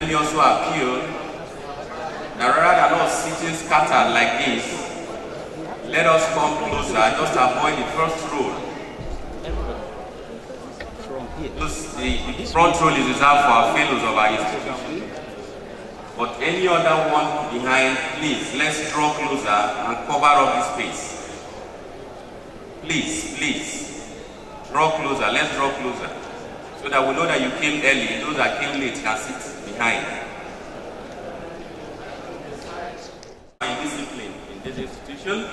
He also appealed that rather than us sitting scattered like this, let us come closer, just avoid the first row. The front row is reserved for our fellows of our institution. But any other one behind, please, let's draw closer and cover up this space. Please, draw closer, let's draw closer. So that we know that you came early, those that came late can sit behind. Discipline in this institution.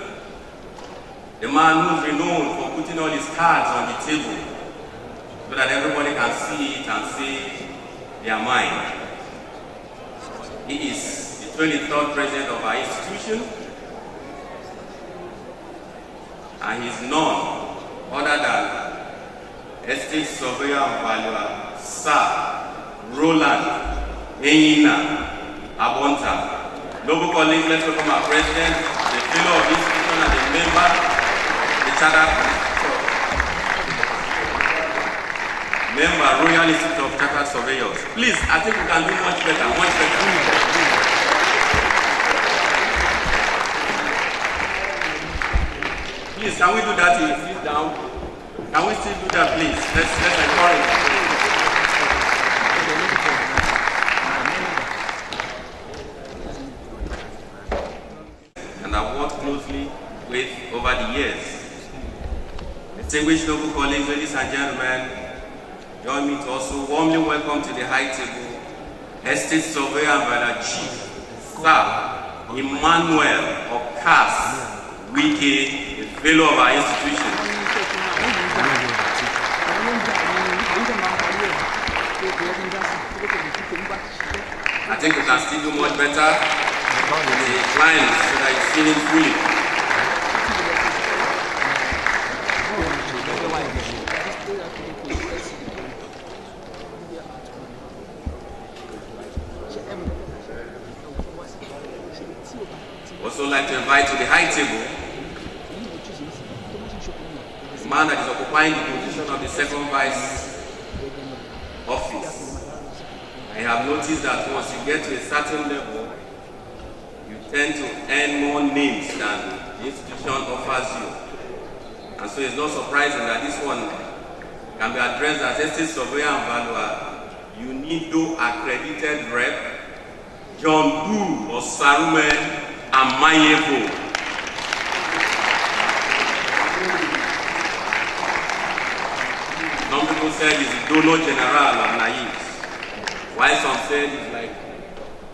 The man who's renowned for putting all his cards on the table so that everybody can see it and say their mind. He is the 23rd president of our institution, and he is none other than Estate Surveyor of Valua, Sir Roland Enyina Abonta. Noble colleagues, let's welcome our president, the fellow of this institution, and the member, the charter member, Royal Institute of Chartered Surveyors. Please, I think we can do much better, much better. Please, can we do that if you sit down? Can we still do that, please? Let's encourage. And I've worked closely with over the years. Distinguished noble colleagues, ladies and gentlemen, join me to also warmly welcome to the high table Estate Surveyor and Valua Chief, Sir Emmanuel Okas Wike, a fellow of our institution. I think we can still do much better with the clients so that you see it fully. Also like to invite to the high table the man that is occupying the position of the second vice office. I have noticed that once you get to a certain level, you tend to earn more names than the institution offers you. And so it's not surprising that this one can be addressed as Estate Surveyor and Valua. You need no accredited rep, John Boo or Sarumen Amayebo. Some people said he's the donor general of Naive, while some said he's like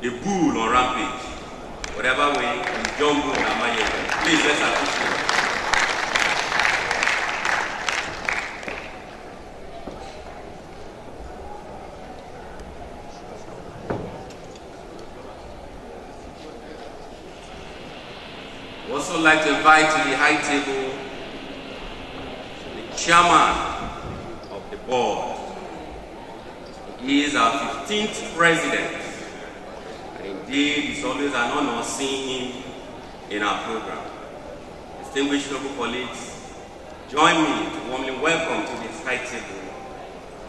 a bull on rampage. Whatever way, he's John Boo and Amayebo. Please, let's appreciate it. I'd also like to invite to the high table the chairman of the board. He is our 15th president, and indeed it's always an honor seeing him in our program. Distinguished noble colleagues, join me to warmly welcome to this high table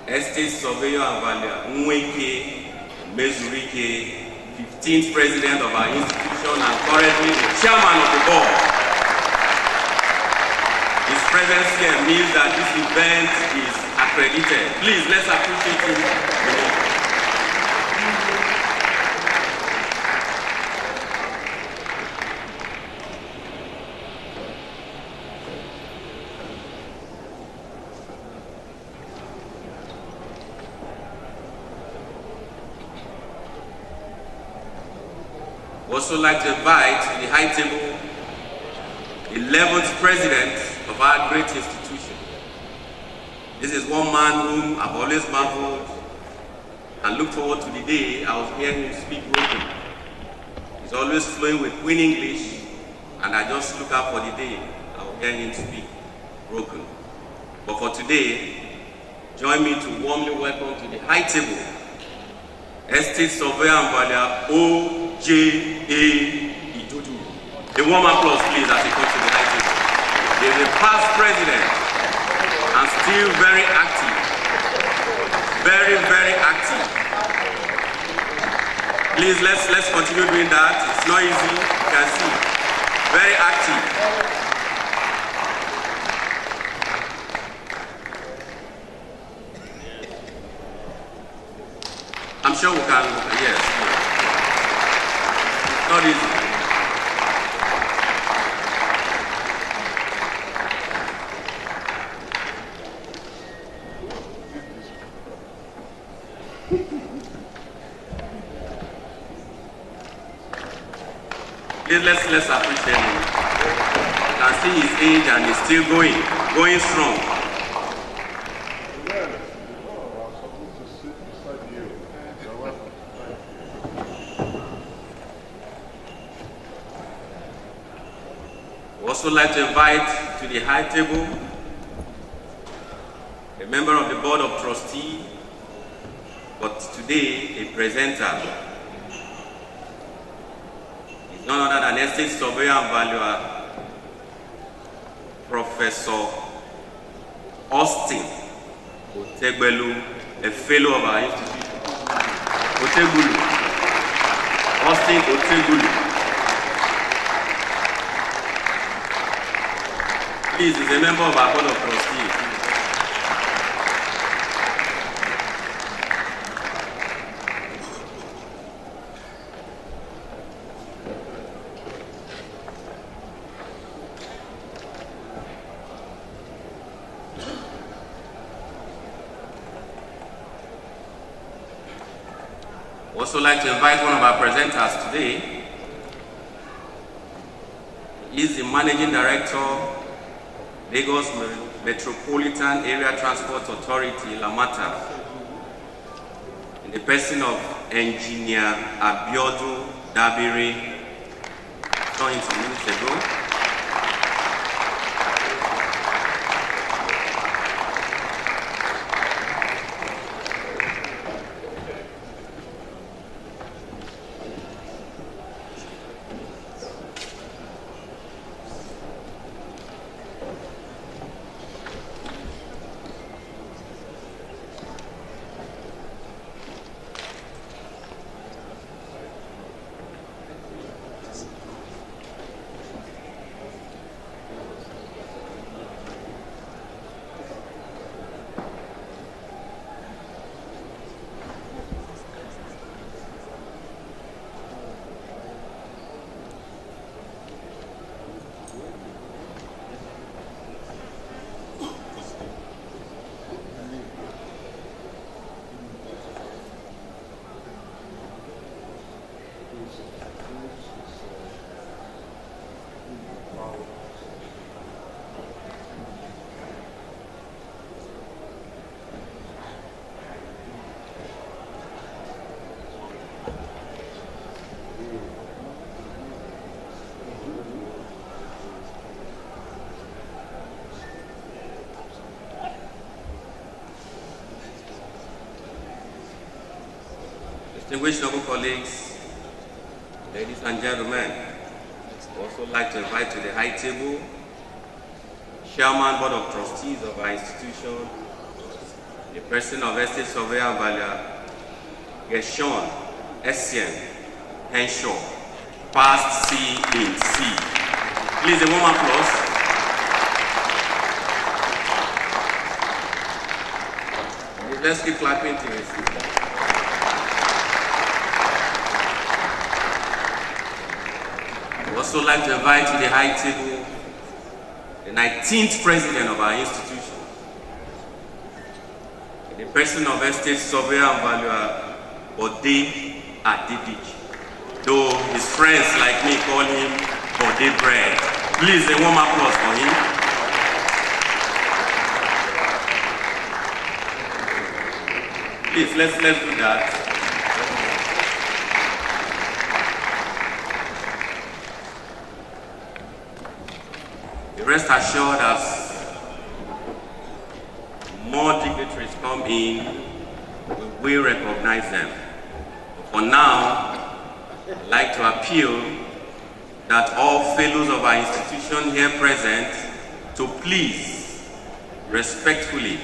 Estate Surveyor and Valua Nweke Mezurike, 15th president of our institution and currently the chairman of the board. His presence here means that this event is accredited. Please, let's appreciate him. Also like to invite to the high table the 11th president of our great institution. This is one man whom I've always marveled and looked forward to the day I was hearing him speak broken. He's always flowing with Queen English, and I just look out for the day I will hear him speak broken. But for today, join me to warmly welcome to the high table Estate Surveyor and Valua O.J.A. Idudu. A warm applause, please, as he comes to the high table. He is a past president and still very active. Very, very active. Please, let's continue doing that. It's not easy, you can see. Very active. I'm sure we can, yes. It's not easy. Let's appreciate him. You can see his age and he's still going strong. We also like to invite to the high table a member of the Board of Trustees, but today a presenter. None other than Estate Surveyor and Valuer, Professor Austin Otegbelu, a fellow of our institution. Otegbulu. Austin Otegbulu. Please, he's a member of our Board of Trustees. Also like to invite one of our presenters today. He is the Managing Director, Lagos Metropolitan Area Transport Authority, Lamata, in the person of Engineer Abiodun Dabiri, joined some minutes ago. Distinguished noble colleagues, ladies and gentlemen, I would also like to invite to the high table Chairman Board of Trustees of our institution, the person of Estate Surveyor and Valuer, Gershon Essien Henshaw, past C in C. Please, a warm applause. Let's keep clapping to this. I would also like to invite to the high table the 19th president of our institution, the person of Estate Surveyor and Valuer, Bode Adediji, though his friends like me call him Bode Bread. Please, a warm applause for him. Please, let's do that. Rest assured, as more dignitaries come in, we will recognize them. For now, I'd like to appeal that all fellows of our institution here present to please respectfully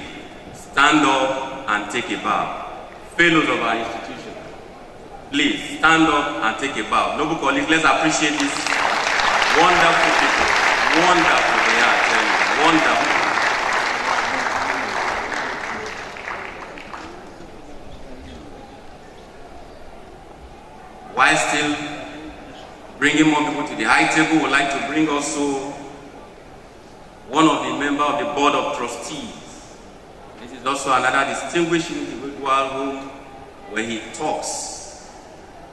stand up and take a bow. Fellows of our institution. Please stand up and take a bow. Noble colleagues, let's appreciate these wonderful people. Wonderful they are, I tell you. Wonderful. While still bringing more people to the high table, we would like to bring also one of the members of the Board of Trustees. This is also another distinguished individual whom, when he talks,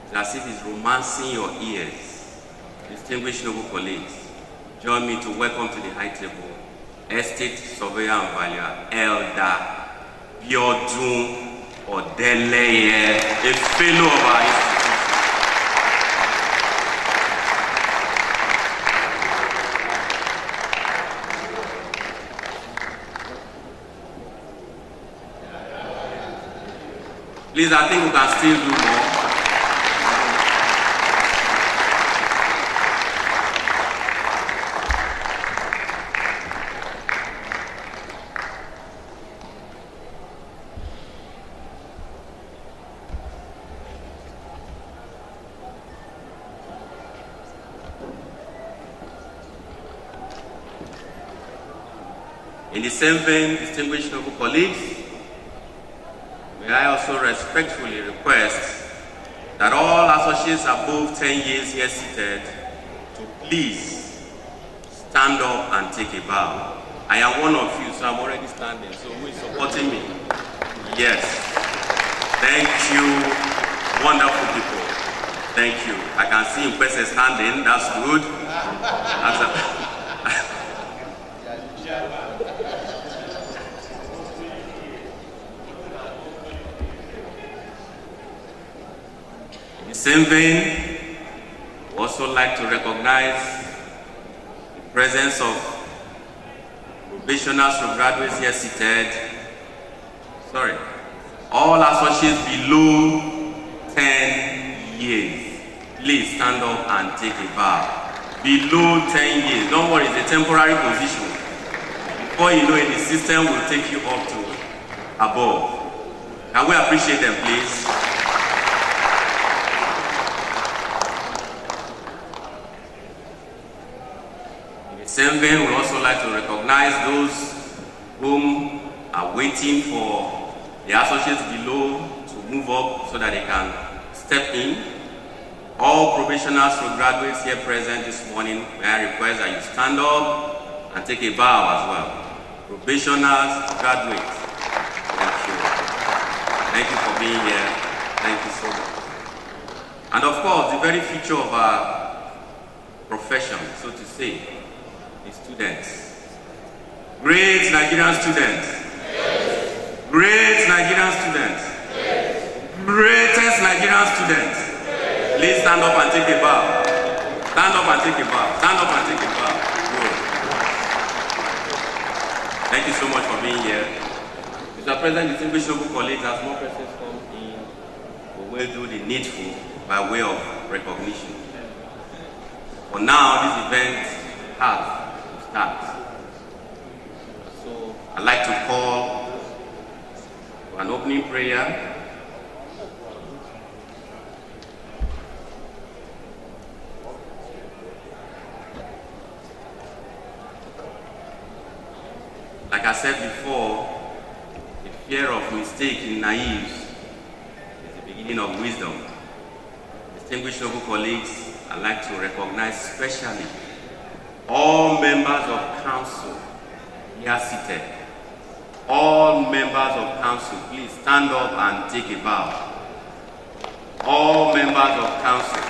it's as if he's romancing your ears. Distinguished noble colleagues, join me to welcome to the high table Estate Surveyor and Valuer, Elder Biodun Odeleye, a fellow of our institution. Please, I think we can still do more. In the same vein, distinguished noble colleagues, may I also respectfully request that all associates above 10 years here seated to please stand up and take a bow. I am one of you, so I'm already standing. So who is supporting me? Yes. Thank you, wonderful people. Thank you. I can see Mpese standing. That's good. In the same vein, we also like to recognize the presence of probationers from graduates here seated. Sorry, all associates below 10 years. Please stand up and take a bow. Below 10 years. Don't worry, it's a temporary position. Before you know it, the system will take you up to above. Can we appreciate them, please? In the same vein, we also like to recognize those whom are waiting for the associates below to move up so that they can step in. All probationers from graduates here present this morning, may I request that you stand up and take a bow as well. Probationers, graduates, thank you. Thank you for being here. Thank you so much. And of course, the very future of our profession, so to say, is students. Great Nigerian students. Yes. Great Nigerian students. Yes. Greatest Nigerian students. Yes. Please stand up and take a bow. Stand up and take a bow. Stand up and take a bow. Good. Thank you so much for being here. Mr. President, distinguished noble colleagues, as more persons come in, we will do the needful by way of recognition. For now, this event has to start. So I'd like to call for an opening prayer. Like I said before, the fear of mistake in naive is the beginning of wisdom. Distinguished noble colleagues, I'd like to recognize specially all members of council here seated. All members of council, please stand up and take a bow. All members of council.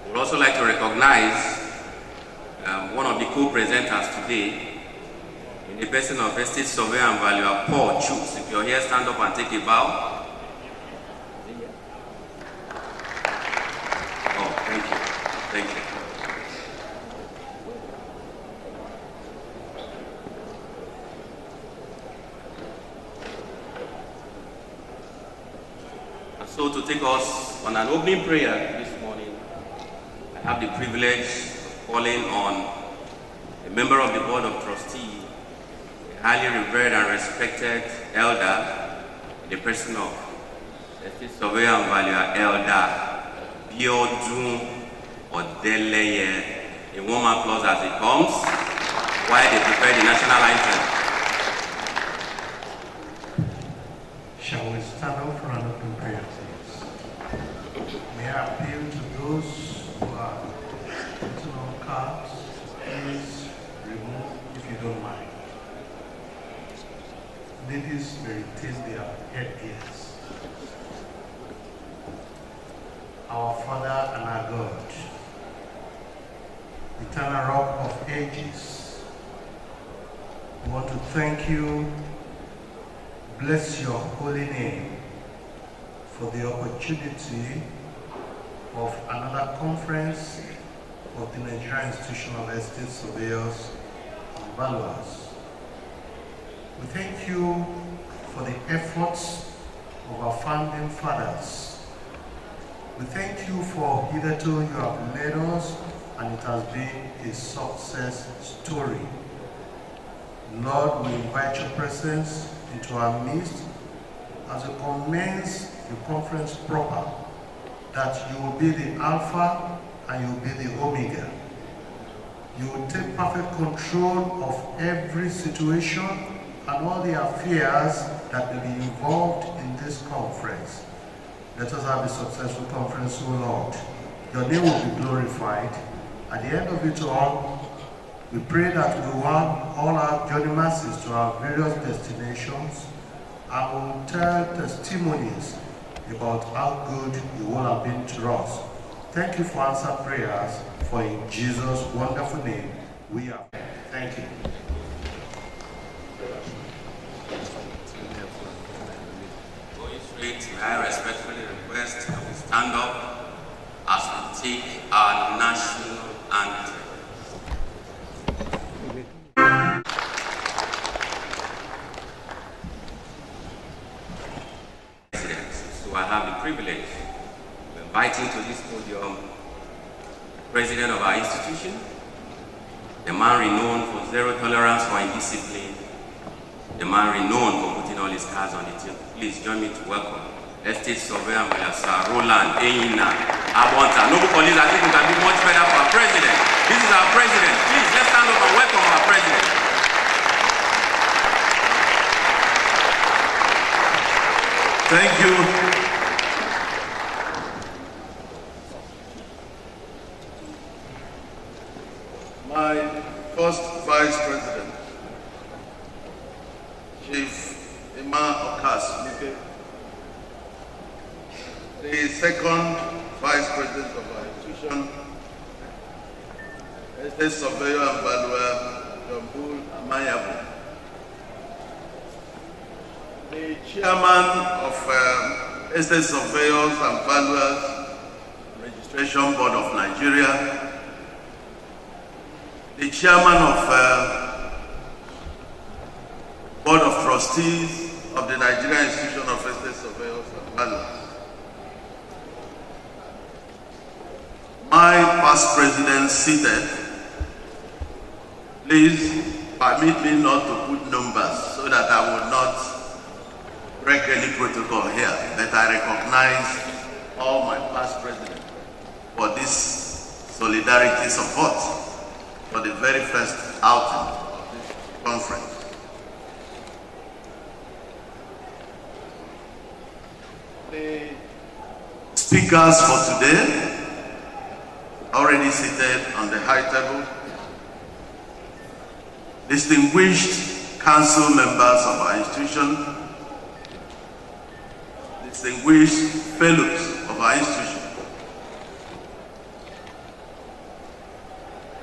We'd also like to recognize one of the co-presenters today, in the person of Estate Surveyor and Valuer, Paul Chooks. If you're here, stand up and take a bow. Oh, thank you. Thank you. And so to take us on an opening prayer this morning, I have the privilege of calling on a member of the Board of Trustees, a highly revered and respected elder, in the person of Estate Surveyor and Valuer Elder Biodun Odeleye. A warm applause as he comes while they prepare the national anthem. Shall we stand up for an open prayer, please? May I appeal to those who are putting on cards, please remove if you don't mind. Ladies, maintain their headgears. Our Father and our God, eternal rock of ages, we want to thank you, bless your holy name for the opportunity of another conference of the Nigerian Institution of Estate Surveyors and Valuers. We thank you for the efforts of our founding fathers. We thank you for hitherto you have led us, and it has been a success story. Lord, we invite your presence into our midst as we commence the conference proper, that you will be the Alpha and you will be the Omega. You will take perfect control of every situation and all the affairs that will be involved in this conference. Let us have a successful conference, O Lord. Your name will be glorified. At the end of it all, we pray that we want all our journey masses to our various destinations, and we will tell testimonies about how good you all have been to us. Thank you for answered prayers, for in Jesus' wonderful name we are. Thank you. Going straight, may I respectfully request that we stand up as we take our national anthem. So I have the privilege of inviting to this podium the president of our institution, the man renowned for zero tolerance for indiscipline, the man renowned for putting all his cards on the table. Please join me to welcome Estate Surveyor Sir Roland Eyina Abonta. Noble colleagues, I think we can do much better for our president. This is our president. Please, let's stand up and welcome our president. Thank you. My first Vice President, Chief Emma Okas, the second Vice President of our institution, Estate Surveyor and Valuer Jambul Amayabu, the Chairman of Estate Surveyors and Valuers Registration Board of Nigeria, the Chairman of Board of Trustees of the Nigerian Institution of Estate Surveyors and Valuers, my past president seated. Please permit me not to put numbers so that I will not break any protocol here, but I recognize all my past presidents for this solidarity support for the very first outing of this conference. The speakers for today already seated on the high table, distinguished council members of our institution, distinguished fellows of our institution,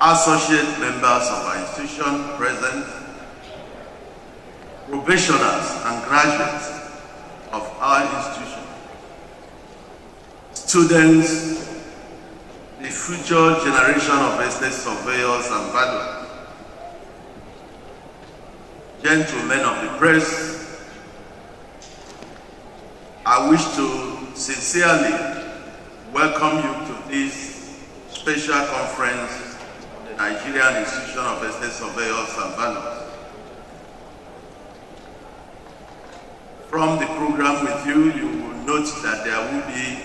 associate members of our institution present, probationers and graduates of our institution, students, the future generation of estate surveyors and valuers, gentlemen of the press, I wish to sincerely welcome you to this special conference of the Nigerian Institution of Estate Surveyors and Valuers. From the program with you, you will note that there will be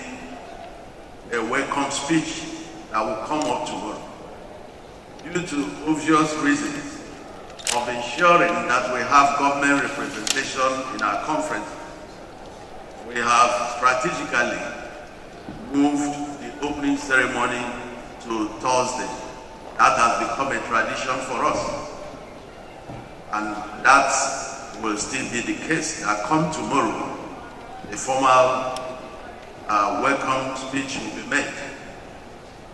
a welcome speech that will come up tomorrow. Due to obvious reasons of ensuring that we have government representation in our conference, we have strategically moved the opening ceremony to Thursday. That has become a tradition for us, and that will still be the case. Come tomorrow, a formal welcome speech will be made.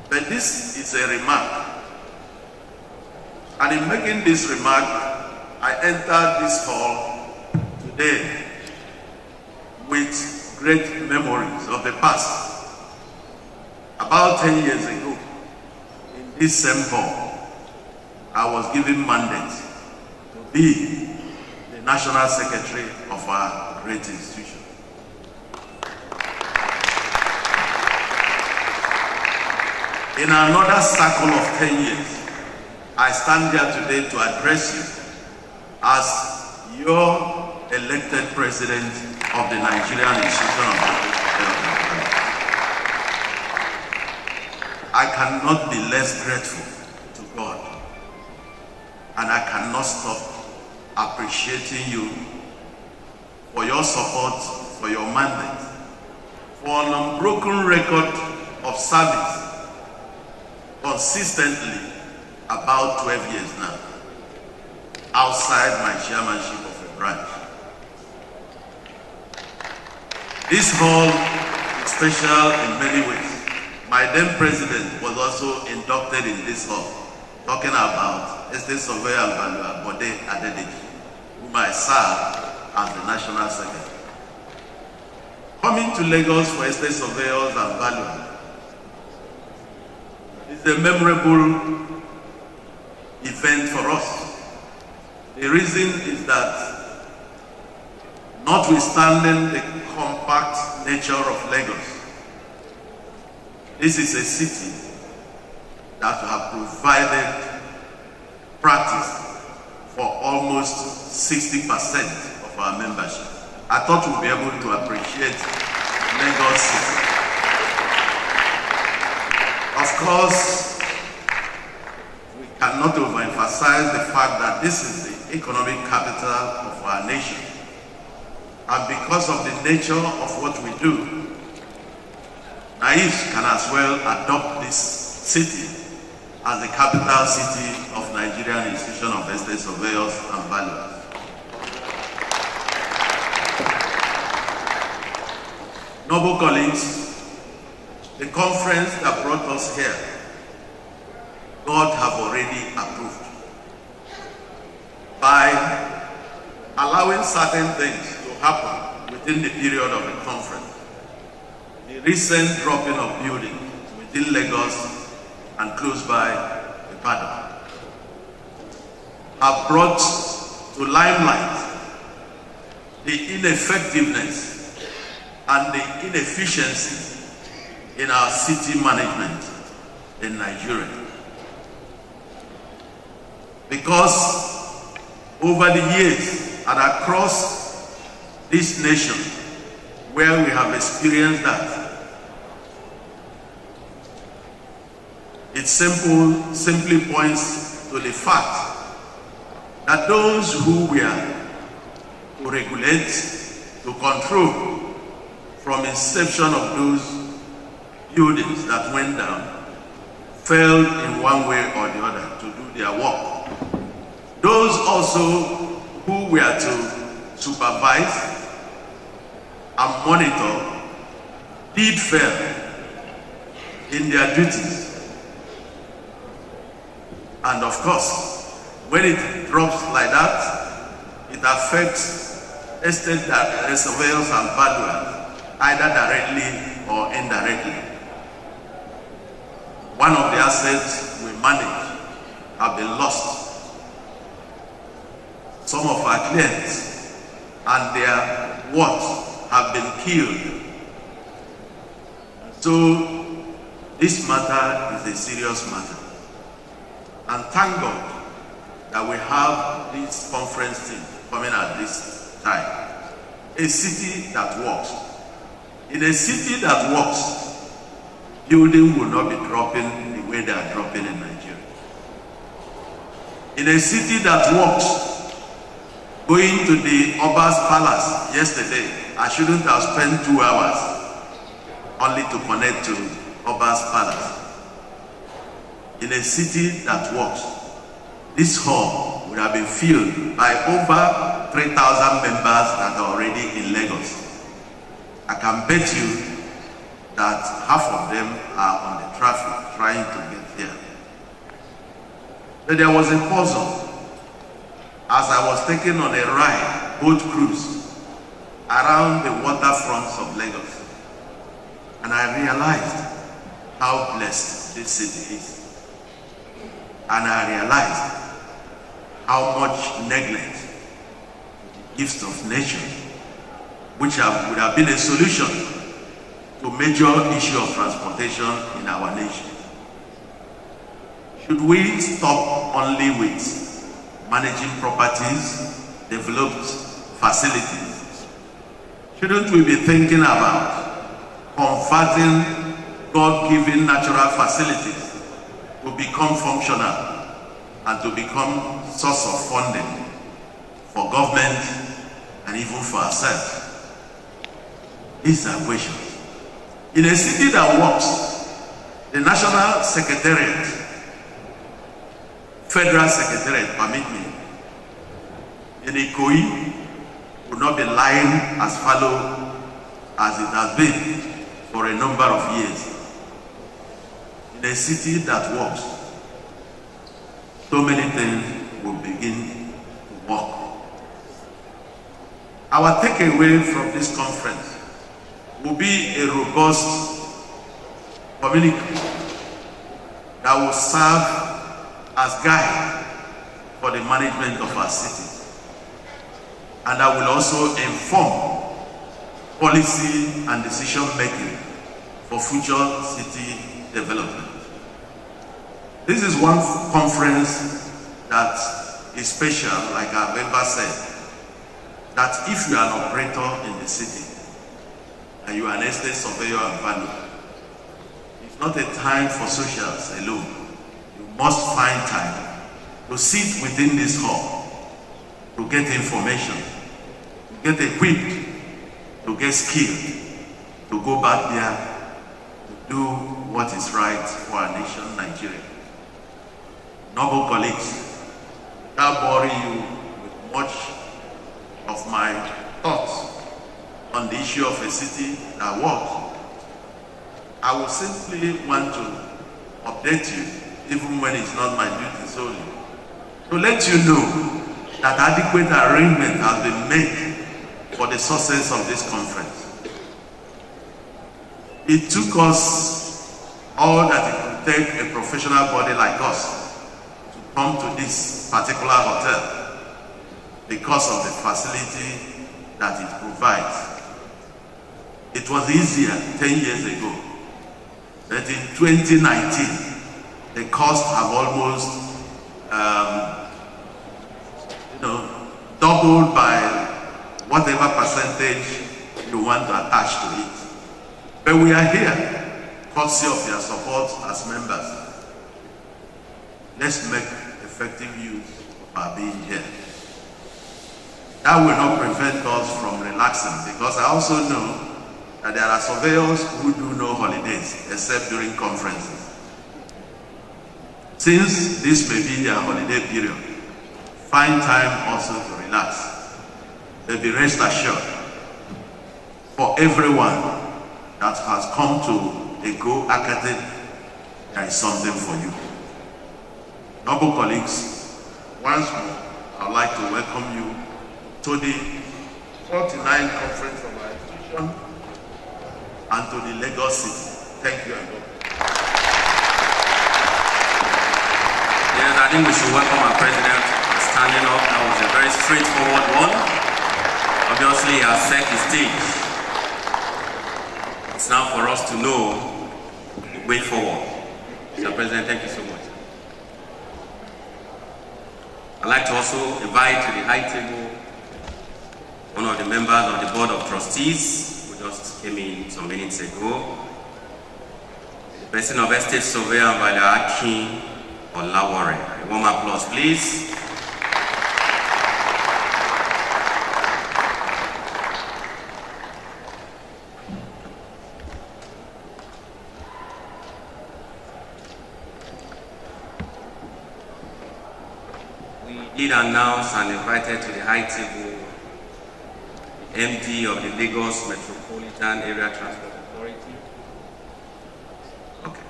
But this is a remark, and in making this remark, I entered this hall today with great memories of the past. About 10 years ago, in this same hall, I was given mandate to be the National Secretary of our great institution. In another circle of 10 years, I stand here today to address you as your elected president of the Nigerian Institution of Estate. I cannot be less grateful to God, and I cannot stop appreciating you for your support, for your mandate, for an unbroken record of service consistently about 12 years now, outside my chairmanship of a branch. This hall is special in many ways. My then president was also inducted in this hall, talking about Estate Surveyor and Valuer Bode Adedeji, whom I serve as the National Secretary. Coming to Lagos for Estate Surveyors and Valuers is a memorable event for us. The reason is that, notwithstanding the compact nature of Lagos, this is a city that have provided practice for almost 60% of our membership. I thought we'll be able to appreciate Lagos City. Of course, we cannot overemphasize the fact that this is the economic capital of our nation. And because of the nature of what we do, Niesv can as well adopt this city as the capital city of Nigerian Institution of Estate Surveyors and Valuers. Noble colleagues, the conference that brought us here, God have already approved by allowing certain things to happen within the period of the conference. The recent dropping of buildings within Lagos and close by Ibadan have brought to limelight the ineffectiveness and the inefficiency in our city management in Nigeria. Because over the years and across this nation where we have experienced that, it simply points to the fact that those who were to regulate, to control from inception of those buildings that went down, failed in one way or the other to do their work. Those also who were to supervise and monitor did fail in their duties. And of course, when it drops like that, it affects estate surveyors and valuers, either directly or indirectly. One of the assets we manage have been lost. Some of our clients and their worth have been killed. So this matter is a serious matter. And thank God that we have this conference team coming at this time. A city that works. In a city that works, building will not be dropping the way they are dropping in Nigeria. In a city that works, going to the Oba's Palace yesterday, I shouldn't have spent 2 hours only to connect to Oba's Palace. In a city that works, this hall would have been filled by over 3,000 members that are already in Lagos. I can bet you that half of them are on the traffic trying to get here. But there was a puzzle as I was taken on a ride, boat cruise, around the waterfronts of Lagos. And I realized how blessed this city is. And I realized how much neglect gifts of nature, which would have been a solution to major issue of transportation in our nation. Should we stop only with managing properties, developed facilities? Shouldn't we be thinking about converting God-given natural facilities to become functional and to become source of funding for government and even for ourselves? These are questions. In a city that works, the National Secretariat, Federal Secretariat, permit me, in Ikoyi would not be lying as fallow as it has been for a number of years. In a city that works, so many things will begin to work. Our takeaway from this conference will be a robust community that will serve as guide for the management of our cities, and that will also inform policy and decision making for future city development. This is one conference that is special, like our member said, that if you are an operator in the city and you are an estate surveyor and valuer, it's not a time for socials alone. You must find time to sit within this hall, to get information, to get equipped, to get skilled, to go back there to do what is right for our nation, Nigeria. Noble colleagues, without boring you with much of my thoughts on the issue of a city that works, I will simply want to update you, even when it's not my duty solely, to let you know that adequate arrangement has been made for the success of this conference. It took us all that it could take a professional body like us to come to this particular hotel because of the facility that it provides. It was easier 10 years ago, but in 2019, the costs have almost doubled by whatever percentage you want to attach to it. But we are here, courtesy of your support as members. Let's make effective use of our being here. That will not prevent us from relaxing, because I also know that there are surveyors who do no holidays except during conferences. Since this may be their holiday period, find time also to relax. But be rest assured, for everyone that has come to a Go Academy, there is something for you. Noble colleagues, once more, I'd like to welcome you to the 49th conference of our institution and to the Lagos City. Thank you and God. Yes, I think we should welcome our president standing up. That was a very straightforward one. Obviously, he has set the stage. It's now for us to know the way forward. Mr. President, thank you so much. I'd like to also invite to the high table one of the members of the Board of Trustees who just came in some minutes ago, the person of Estate Surveyor Akin Olawore. A warm applause, please. We did announce and invited to the high table the MD of the Lagos Metropolitan Area Transport Authority. Okay.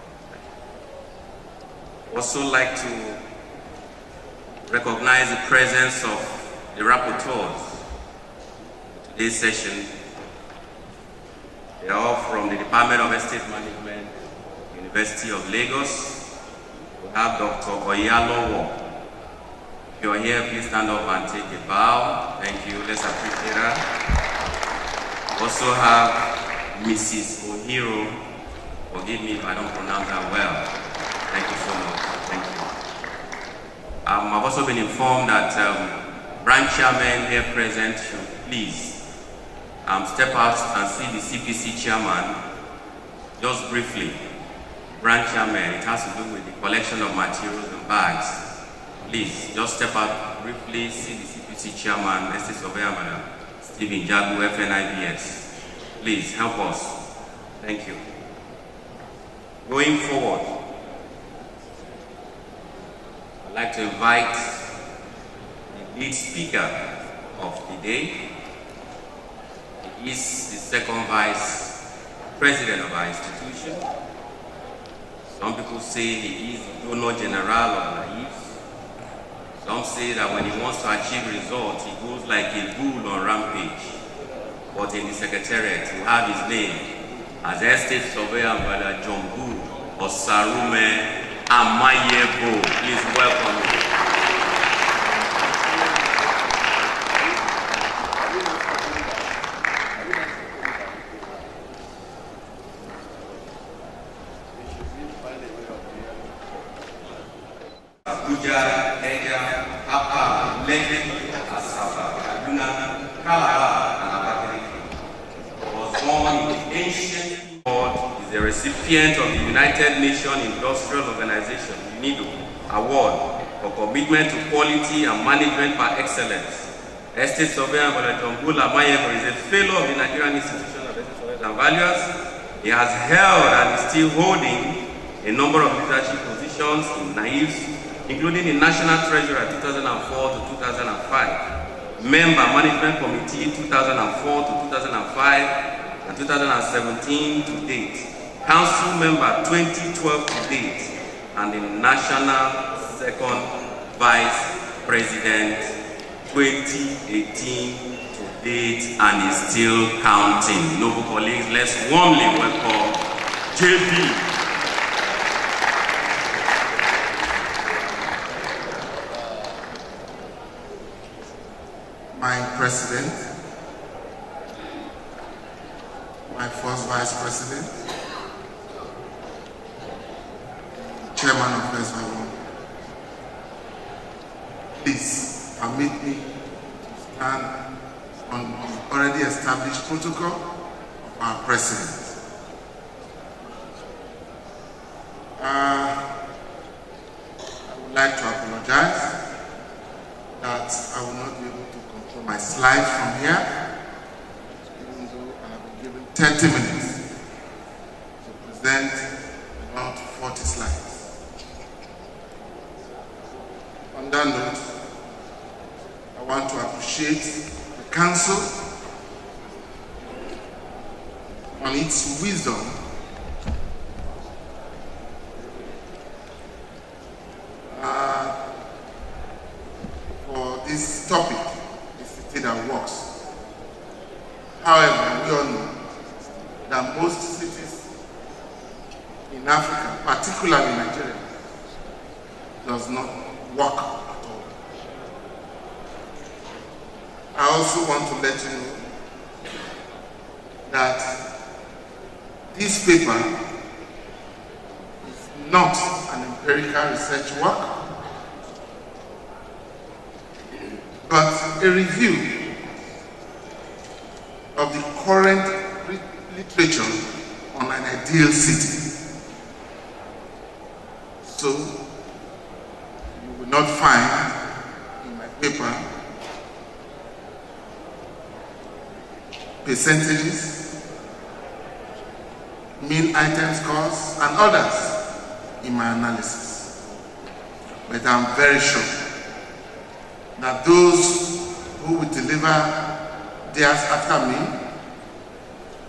Also like to recognize the presence of the rapporteurs in today's session. They are all from the Department of Estate Management, University of Lagos. We have Dr. Oyalowo. If you are here, please stand up and take a bow. Thank you. Let's appreciate her. We also have Mrs. Ohiro. Forgive me if I don't pronounce that well. Thank you so much. Thank you. I've also been informed that branch chairmen here present should please step out and see the CPC chairman just briefly. Branch chairman, it has to do with the collection of materials and bags. Please, just step out briefly, see the CPC chairman, Estate Surveyor Madam Stephen Jagu, FNIBS. Please, help us. Thank you. Going forward, I'd like to invite the lead speaker of the day. He is the second vice president of our institution. Some people say he is the donor general of NIGERIAN. Some say that when he wants to achieve results, he goes like a bull on rampage. But in the secretariat, you have his name as Estate Surveyor Brother John Boo or Sarume Amayebo. Please welcome him. Abuja, was born in the ancient world, is a recipient of the United Nations Industrial Organization (UNIDO) Award for commitment to quality and management by excellence. Estate Surveyor John Bula Mayebo is a fellow of the Nigerian Institution of Estate Surveyors and Valuers. He has held and is still holding a number of leadership positions in NISV, including the National Treasurer 2004 to 2005, Member Management Committee 2004 to 2005 and 2017 to date, Council Member 2012 to date, and the National Second Vice President 2018 to date, and is still counting. Noble colleagues, let's warmly welcome JB. My president, my first vice president, chairman of SURVEYORS, please permit me to stand on the already established protocol of our president. I would like to apologize that I will not be able to control my slides from here, even though I have been given 30 minutes to present about 40 slides. On that note, I want to appreciate the Council on its wisdom for this topic, the city that works. However, we all know that most cities in Africa, particularly Nigeria, does not work at all. I also want to let you know that this paper is not an empirical research work. a review of the current literature on an ideal city. So, you will not find in my paper percentages, mean item scores, and others in my analysis. But I'm very sure that those who will deliver theirs after me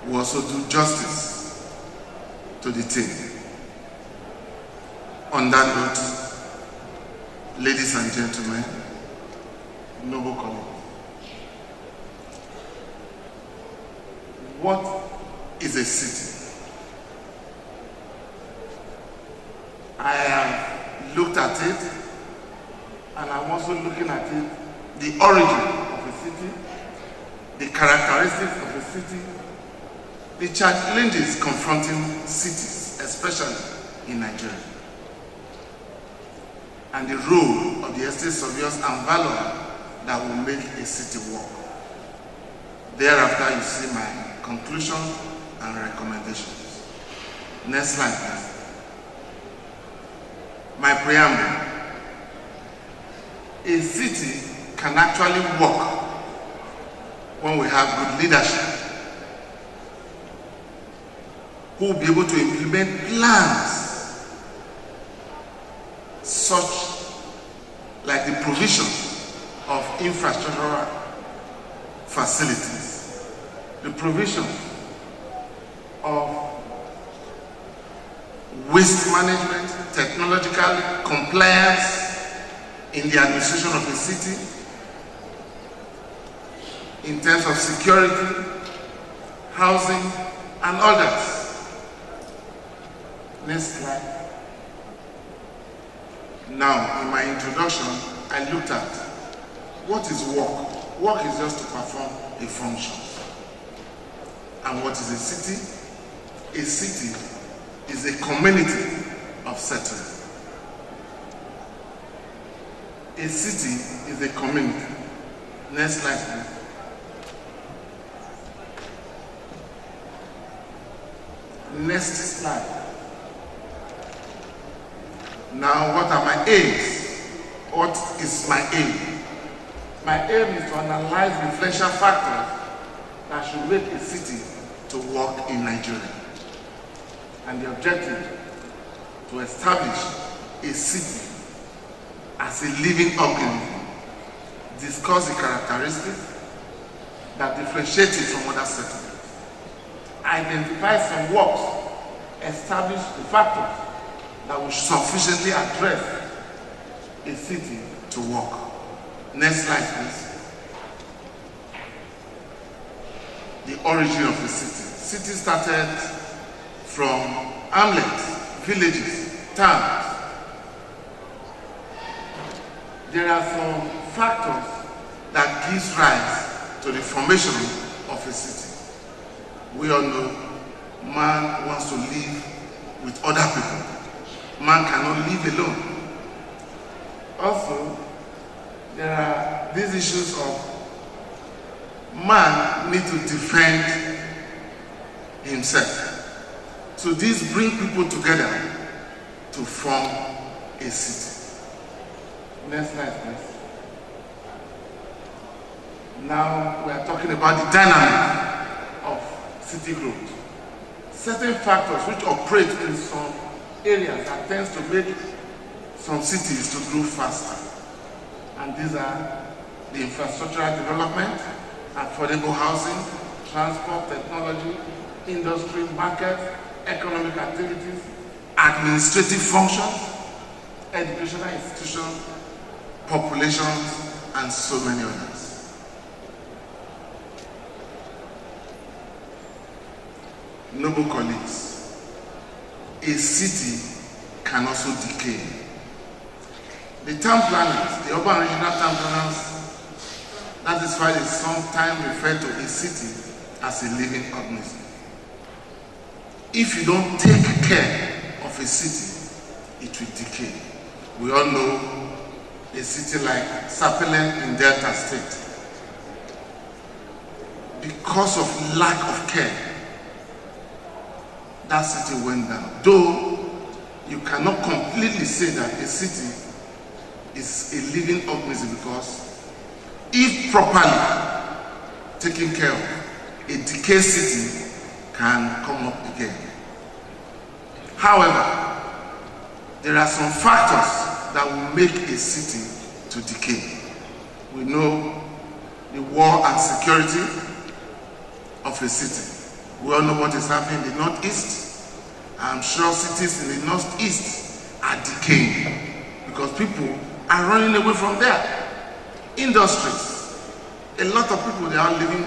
will also do justice to the team. On that note, ladies and gentlemen, noble colleagues, what is a city? I have looked at it, and I'm also looking at it, the origin of a city, the characteristics of a city, the challenges confronting cities, especially in Nigeria, and the role of the estate surveyors and value that will make a city work. Thereafter, you see my conclusions and recommendations. Next slide, please. My preamble. A city can actually work when we have good leadership who will be able to implement plans such like the provision of infrastructural facilities, the provision of waste management, technological compliance in the administration of a city, in terms of security, housing, and others. Next slide. Now, in my introduction, I looked at what is work. Work is just to perform a function. And what is a city? A city is a community of settlement. A city is a community. Next slide, please. Next slide. Now, what are my aims? What is my aim? My aim is to analyze the influential factors that should make a city to work in Nigeria. And the objective, to establish a city as a living organism, discuss the characteristics that differentiate it from other settlements, identify some works, establish the factors that will sufficiently address a city to work. Next slide, please. The origin of the city. City started from hamlets, villages, towns. There are some factors that gives rise to the formation of a city. We all know man wants to live with other people. Man cannot live alone. Also, there are these issues of man need to defend himself. So these bring people together to form a city. Next slide, please. Now we are talking about the dynamic of city growth. Certain factors which operate in some areas that tends to make some cities to grow faster. And these are the infrastructural development, affordable housing, transport, technology, industry, market, economic activities, administrative functions, educational institutions, populations, and so many others. Noble colleagues, a city can also decay. The town planners, the urban regional town planners, that is why they sometimes refer to a city as a living organism. If you don't take care of a city, it will decay. We all know a city like Sapele in Delta State because of lack of care, that city went down. Though you cannot completely say that a city is a living organism, because if properly taken care of, a decayed city can come up again. However, there are some factors that will make a city to decay. We know the war and security of a city. We all know what is happening in the Northeast. I'm sure cities in the Northeast are decaying because people are running away from there. Industries. A lot of people, they are living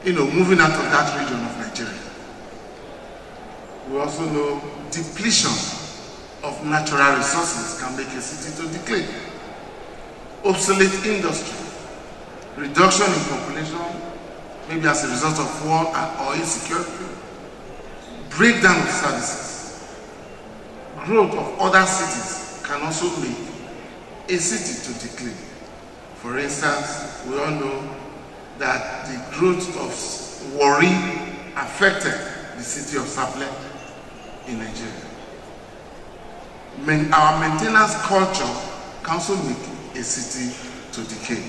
in, moving out of that region of Nigeria. We also know depletion of natural resources can make a city to decay. Obsolete industry, reduction in population, maybe as a result of war or insecurity, breakdown of services, growth of other cities can also make a city to decay. For instance, we all know that the growth of Warri affected the city of Sapele in Nigeria. Our maintenance culture can also make a city to decay.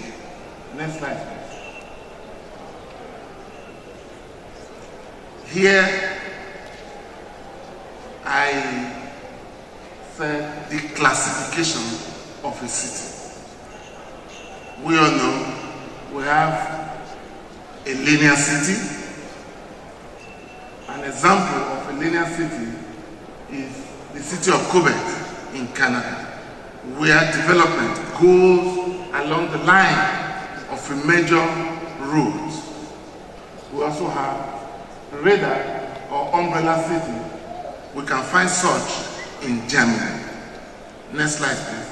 Next slide, please. Here, I said the classification of a city. We all know we have a linear city. An example of a linear city is the city of Quebec in Canada, where development goes along the line of a major road. We also have radar or umbrella city. We can find such in Germany. Next slide, please.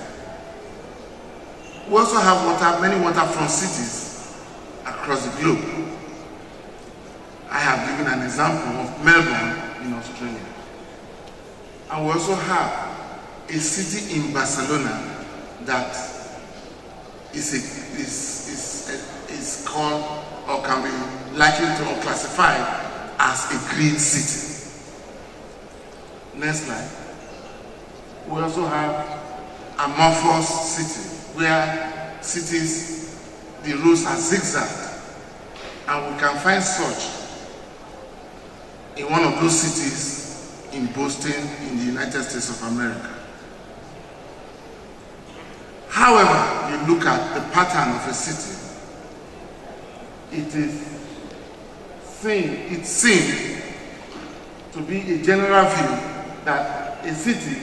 We also have many waterfront cities across the globe. I have given an example of Melbourne in Australia. And we also have a city in Barcelona that is called, or can be likened to or classified as a green city. Next slide. We also have amorphous city, where cities, the roads are zigzag, and we can find such in one of those cities in Boston in the United States of America. However, you look at the pattern of a city, it seems to be a general view that a city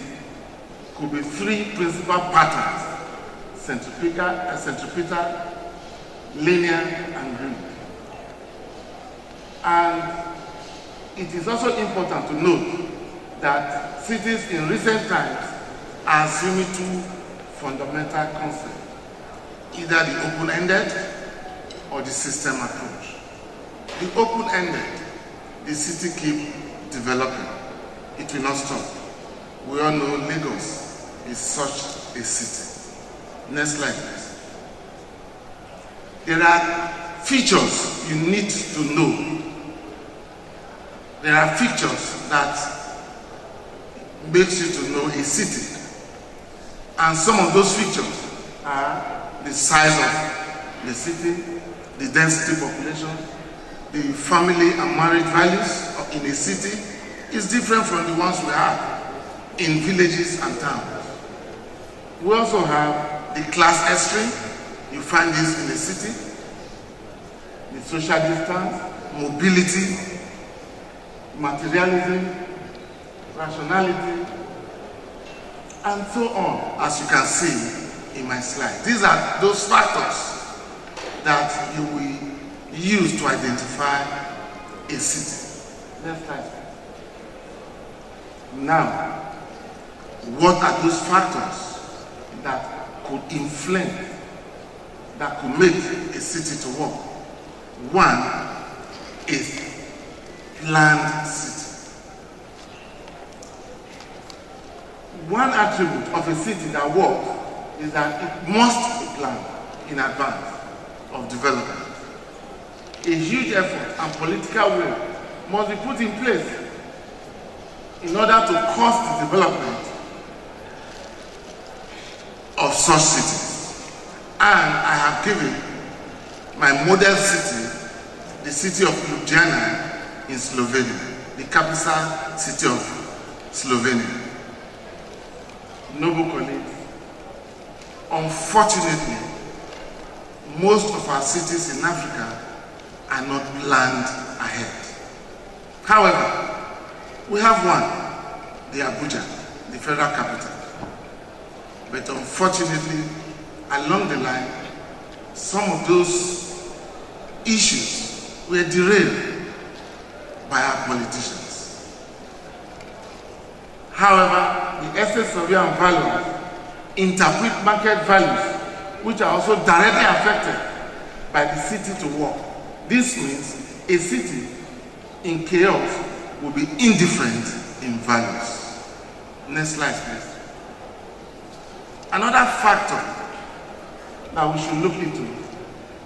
could be three principal patterns: centripetal, linear, and grid. And it is also important to note that cities in recent times are assuming two fundamental concepts, either the open-ended or the system approach. The open-ended, the city keeps developing. It will not stop. We all know Lagos is such a city. Next slide, please. There are features you need to know. There are features that makes you to know a city. And some of those features are the size of the city, the density population, the family and marriage values in a city is different from the ones we have in villages and towns. We also have the class extreme. You find this in the city. The social distance, mobility, materialism, rationality, and so on, as you can see in my slide. These are those factors that you will use to identify a city. Next slide. Now, what are those factors that could influence, that could make a city to work? One is planned city. One attribute of a city that works is that it must be planned in advance of development. a huge effort and political will must be put in place in order to cause the development of such cities. And I have given my model city, the city of Ljubljana in Slovenia, the capital city of Slovenia. Noble colleagues, unfortunately, most of our cities in Africa are not planned ahead. However, we have one, the Abuja, the federal capital. But unfortunately, along the line, some of those issues were derailed by our politicians. However, the essence of your values interpret market values, which are also directly affected by the city to work. This means a city in chaos will be indifferent in values. Next slide, please. Another factor that we should look into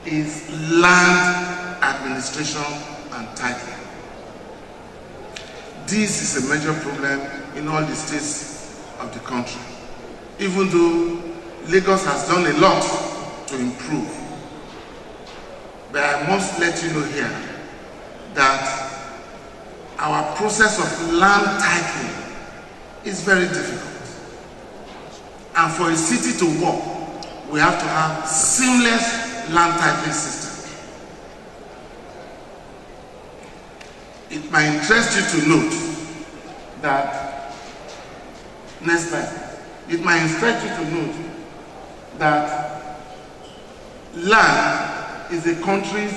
is land administration and titling. This is a major problem in all the states of the country, even though Lagos has done a lot to improve. But I must let you know here that our process of land titling is very difficult. And for a city to work, we have to have seamless land titling system. It might interest you to note that, next slide, it might interest you to note that land is a country's,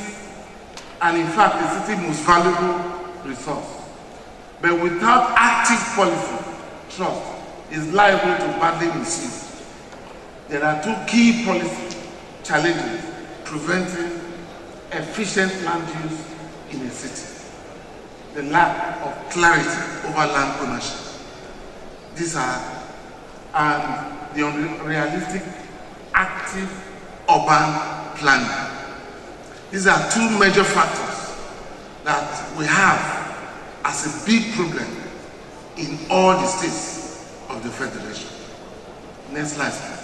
and in fact the city's most valuable resource. But without active policy, trust is liable to badly misuse. There are two key policy challenges preventing efficient land use in a city. The lack of clarity over land ownership. These are the unrealistic active urban planning. These are two major factors that we have as a big problem in all the states of the Federation. Next slide, please.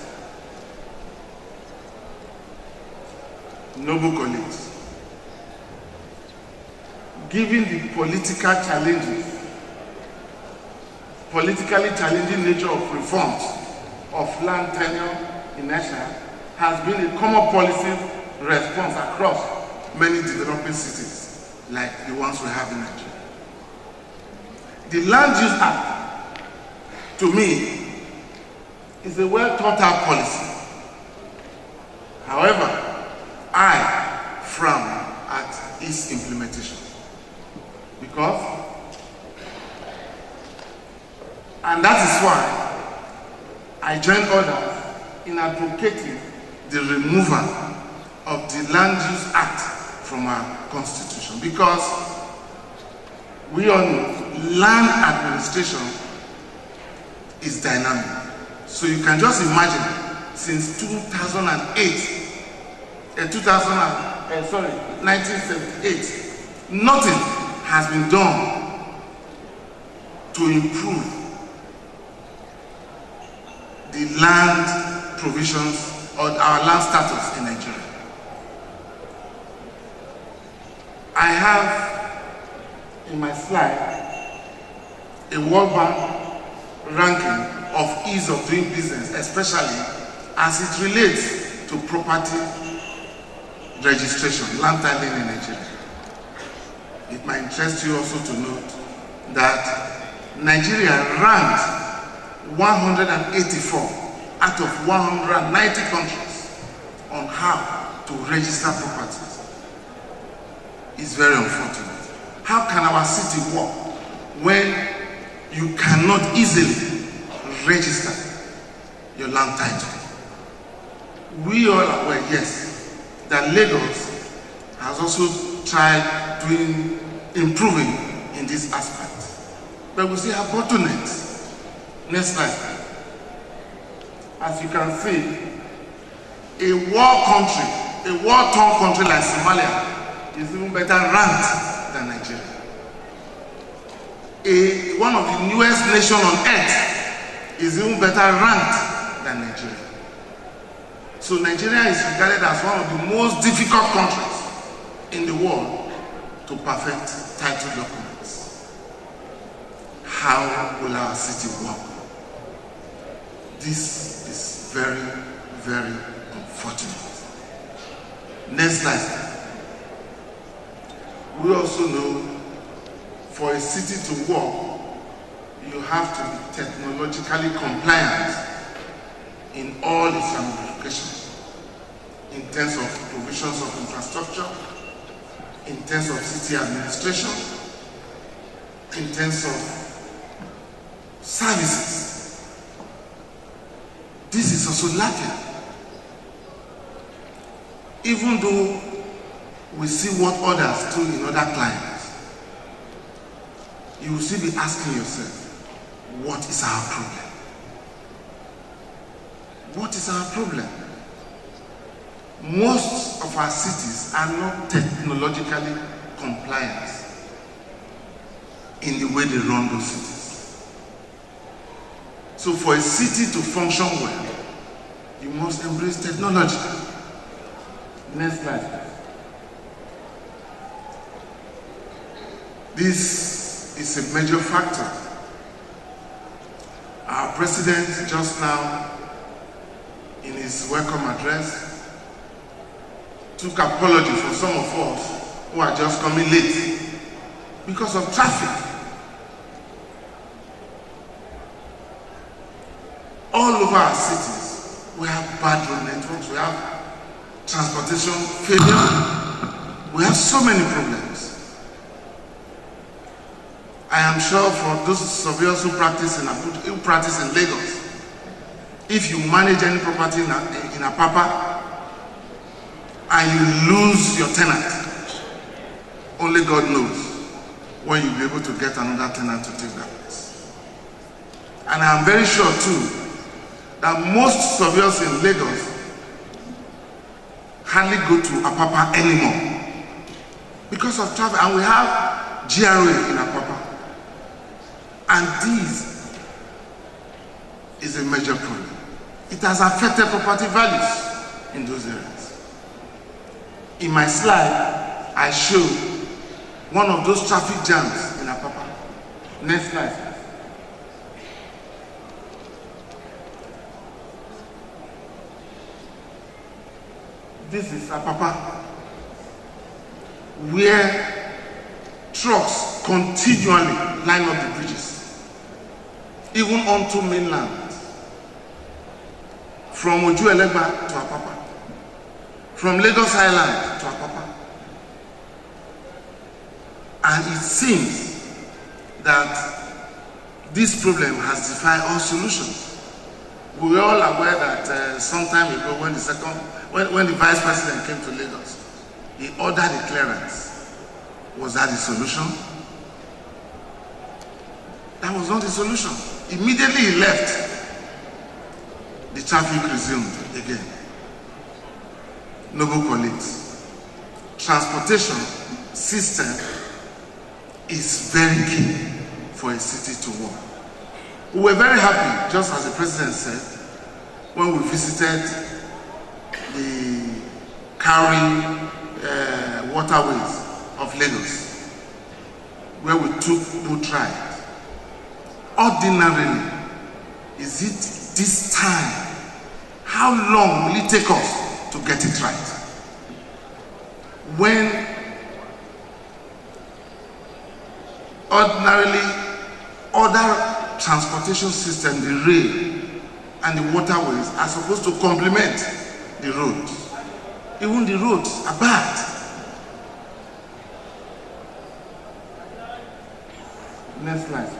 Noble colleagues, given the politically challenging nature of reforms of land tenure inertia has been a common policy response across many developing cities like the ones we have in Nigeria. The Land Use Act, to me, is a well thought out policy. However, I frown at its implementation because, and that is why I join others in advocating the removal of the Land Use Act from our constitution, because we all know land administration is dynamic. So you can just imagine, since 1978, nothing has been done to improve the land provisions or our land status in Nigeria. I have in my slide a World Bank ranking of ease of doing business, especially as it relates to property registration, land titling in Nigeria. It might interest you also to note that Nigeria ranked 184 out of 190 countries on how to register properties. It's very unfortunate. How can our city work when you cannot easily register your land title? We all are aware, yes, that Lagos has also tried improving in this aspect. But we still have bottlenecks. Next slide. As you can see, a war-torn country like Somalia is even better ranked than Nigeria. One of the newest nations on earth is even better ranked than Nigeria. So Nigeria is regarded as one of the most difficult countries in the world to perfect title documents. How will our city work? This is very, very unfortunate. Next slide. We also know for a city to work, you have to be technologically compliant in all its ramifications, in terms of provisions of infrastructure, in terms of city administration, in terms of services. This is also lacking. Even though we see what others do in other climes, you will still be asking yourself, what is our problem? What is our problem? Most of our cities are not technologically compliant in the way they run those cities. So for a city to function well, you must embrace technology. Next slide. This is a major factor. Our president just now, in his welcome address, took apology for some of us who are just coming late because of traffic. All over our cities, we have bad road networks, we have transportation failure, we have so many problems. I am sure for those surveyors who practice in Lagos, if you manage any property in Apapa and you lose your tenant, only God knows when you'll be able to get another tenant to take that place. And I am very sure too that most surveyors in Lagos hardly go to Apapa anymore because of traffic, and we have GRA in Apapa. And this is a major problem. It has affected property values in those areas. In my slide, I show one of those traffic jams in Apapa. Next slide. This is Apapa, where trucks continually line up the bridges, even onto mainland, from Ojuelegba to Apapa, from Lagos Island to Apapa. And it seems that this problem has defied all solutions. We are all aware that some time ago when the Vice President came to Lagos, he ordered a clearance. Was that the solution? That was not the solution. Immediately he left, the traffic resumed again. Noble colleagues, transportation system is very key for a city to work. We were very happy, just as the President said, when we visited the Cowrie waterways of Lagos, where we took boat ride. Ordinarily, is it this time? How long will it take us to get it right? When ordinarily other transportation systems, the rail and the waterways, are supposed to complement the roads. Even the roads are bad. Next slide.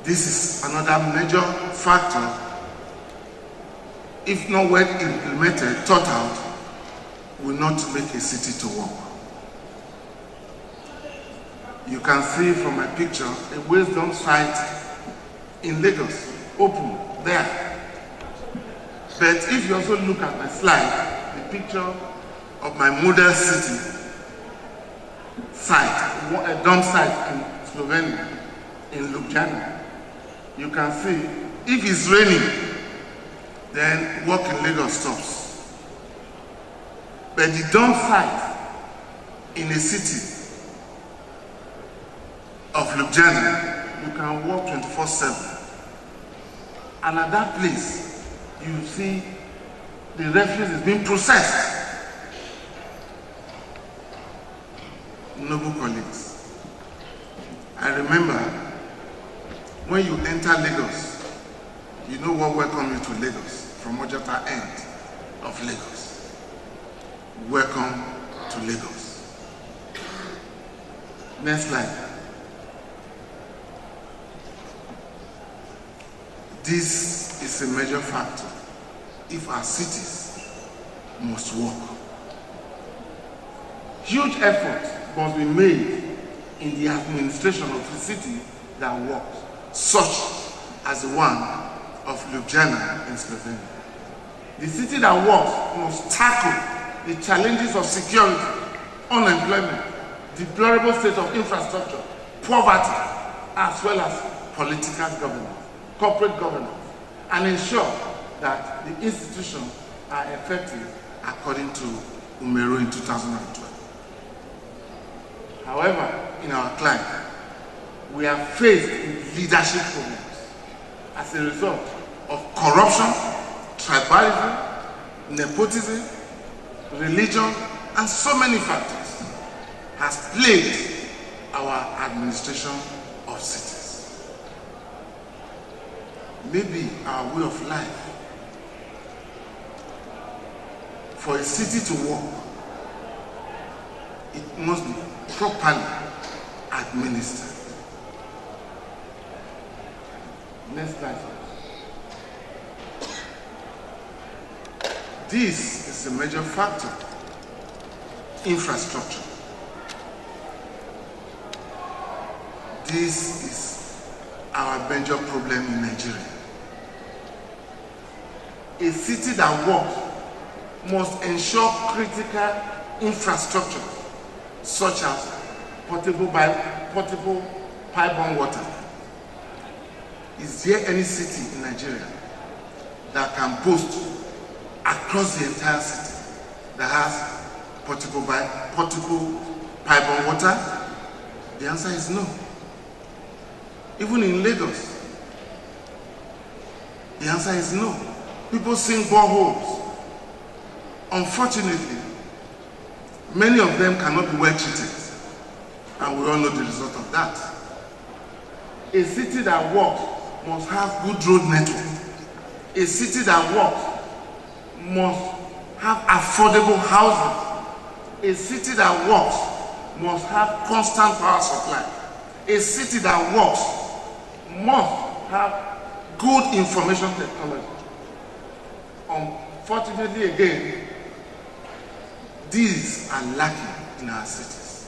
This is another major factor. If not well implemented, thought out, will not make a city to work. You can see from my picture a waste dump site in Lagos, open there. But if you also look at my slide, the picture of my model city site, a dump site in Slovenia, in Ljubljana. You can see, if it's raining, then work in Lagos stops. But the dump site in a city of Ljubljana, you can work 24/7. And at that place, you see the refuse is being processed. Noble colleagues, I remember when you enter Lagos, you know what welcome you to Lagos from Ojota end of Lagos. Welcome to Lagos. Next slide. This is a major factor if our cities must work. Huge efforts must be made in the administration of the city that works, such as the one of Ljubljana in Slovenia. The city that works must tackle the challenges of security, unemployment, deplorable state of infrastructure, poverty, as well as political governance, corporate governance, and ensure that the institutions are effective according to Umero in 2012. However, in our climate, we are faced with leadership problems as a result of corruption, tribalism, nepotism, religion, and so many factors has plagued our administration of cities. Maybe our way of life. For a city to work, it must be properly administered. Next slide. This is a major factor. Infrastructure. This is our major problem in Nigeria. A city that works must ensure critical infrastructure such as portable pipe-borne water. Is there any city in Nigeria that can boast across the entire city that has portable pipe-borne water? The answer is no. Even in Lagos, the answer is no. People sink boreholes. Unfortunately, many of them cannot be well treated, and we all know the result of that. A city that works must have good road network. A city that works must have affordable housing. A city that works must have constant power supply. A city that works must have good information technology. Unfortunately, again, these are lacking in our cities.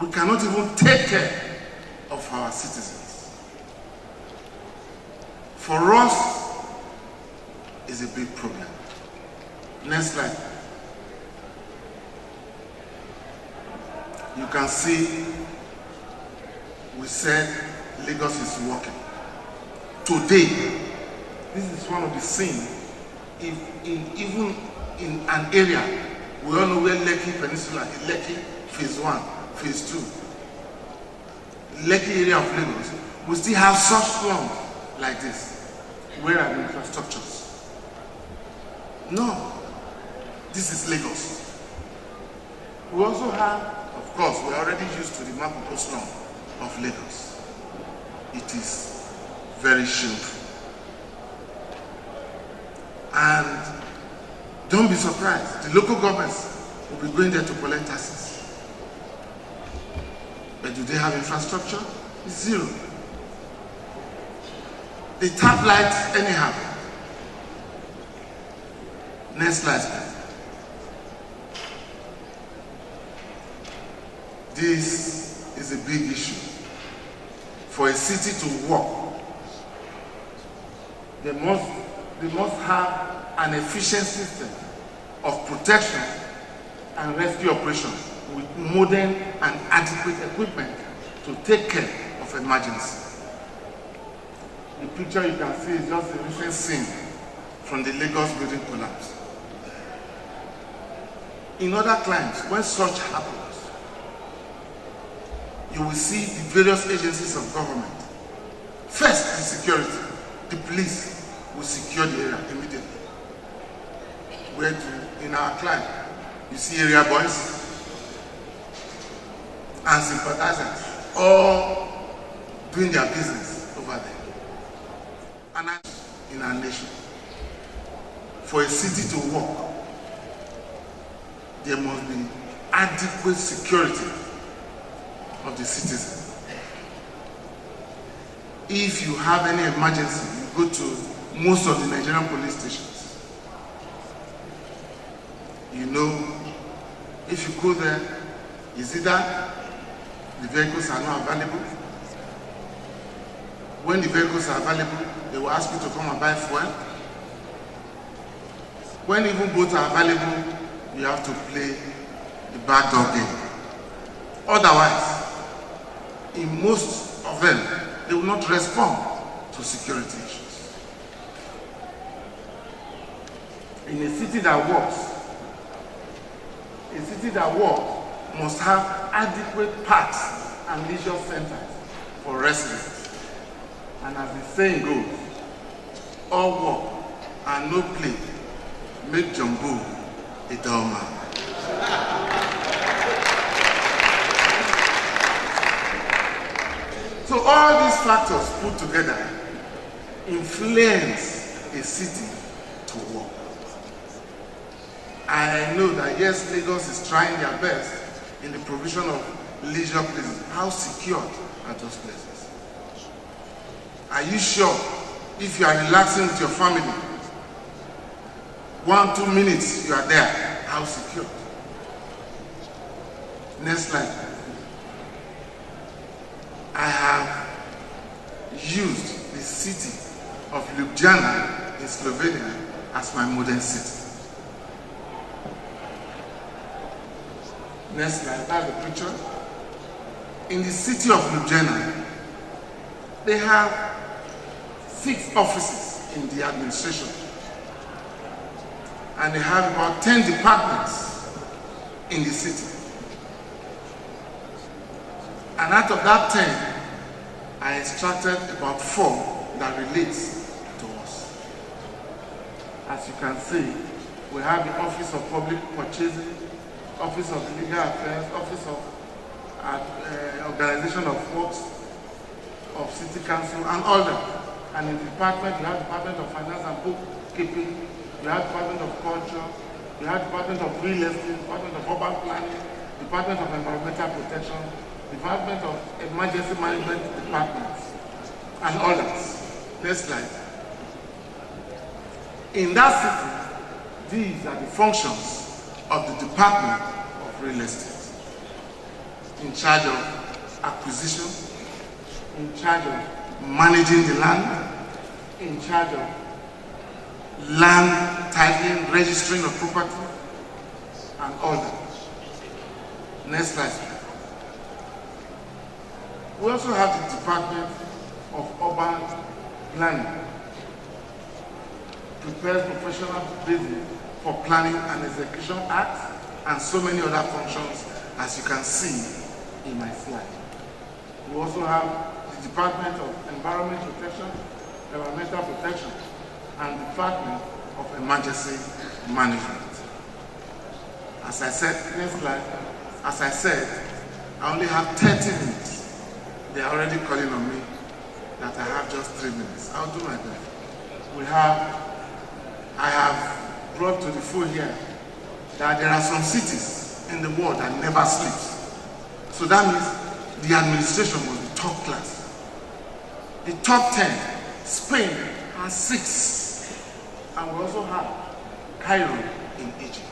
We cannot even take care of our citizens. For us, it's a big problem. Next slide. You can see we said Lagos is working. Today, this is one of the scenes, even in an area, we all know where Lekki Peninsula is, Lekki Phase 1, Phase 2. Lekki area of Lagos, we still have such slums like this. Where are the infrastructures? No. This is Lagos. We also have, of course, we're already used to the Maputo slum of Lagos. It is very shameful. And don't be surprised, the local governments will be going there to collect taxes. But do they have infrastructure? It's zero. They tap lights anyhow. Next slide, please. This is a big issue. For a city to work, they must have an efficient system of protection and rescue operations with modern and adequate equipment to take care of emergency. The picture you can see is just a recent scene from the Lagos building collapse. In other climes, when such happens, you will see the various agencies of government. First, the security. The police will secure the area immediately. In our climb, you see area boys and sympathizers all doing their business over there. And in our nation, for a city to work, there must be adequate security of the citizens. If you have any emergency, you go to most of the Nigerian police stations. You know, if you go there, it's either the vehicles are not available. When the vehicles are available, they will ask you to come and buy fuel. When even both are available, you have to play the backdoor game. Otherwise, in most of them, they will not respond to security issues. In a city that works, must have adequate parks and leisure centers for residents. And as the saying goes, all work and no play make Jumbo a dull man. So all these factors put together influence a city to work. I know that yes, Lagos is trying their best in the provision of leisure places. How secured are those places? Are you sure if you are relaxing with your family, 1-2 minutes you are there, how secure? Next slide. I have used the city of Ljubljana in Slovenia as my modern city. Next slide, that's the picture. In the city of Ljubljana, they have 6 offices in the administration. And they have about 10 departments in the city. And out of that 10, I extracted about 4 that relates to us. As you can see, we have the Office of Public Purchasing, Office of Legal Affairs, Office of Organization of Works of City Council, and all that. And in the department, you have Department of Finance and Bookkeeping, you have Department of Culture, you have Department of Real Estate, Department of Urban Planning, Department of Environmental Protection, Department of Emergency Management Department, and others. Next slide. In that city, these are the functions of the Department of Real Estate. In charge of acquisition, in charge of managing the land, in charge of land titling, registering of property, and all that. Next slide. We also have the Department of Urban Planning, prepares professional basis for planning and execution acts, and so many other functions, as you can see in my slide. We also have the Department of Environmental Protection, and Department of Emergency Management. As I said, next slide, as I said, I only have 30 minutes. They are already calling on me that I have just 3 minutes. I'll do my best. I have brought to the fore here that there are some cities in the world that never sleeps. So that means the administration must be top class. The top 10, Spain has 6. And we also have Cairo in Egypt.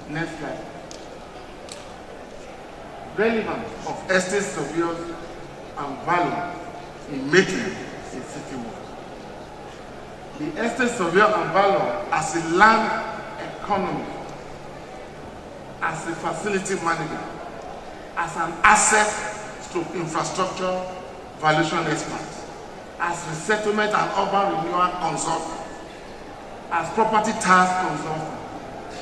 Next slide. Relevance of estate surveyors and value in making a city work. The estate surveyor and value as a land economy as a facility manager, as an asset to infrastructure valuation expert, as resettlement and urban renewal consultant, as property tax consultant,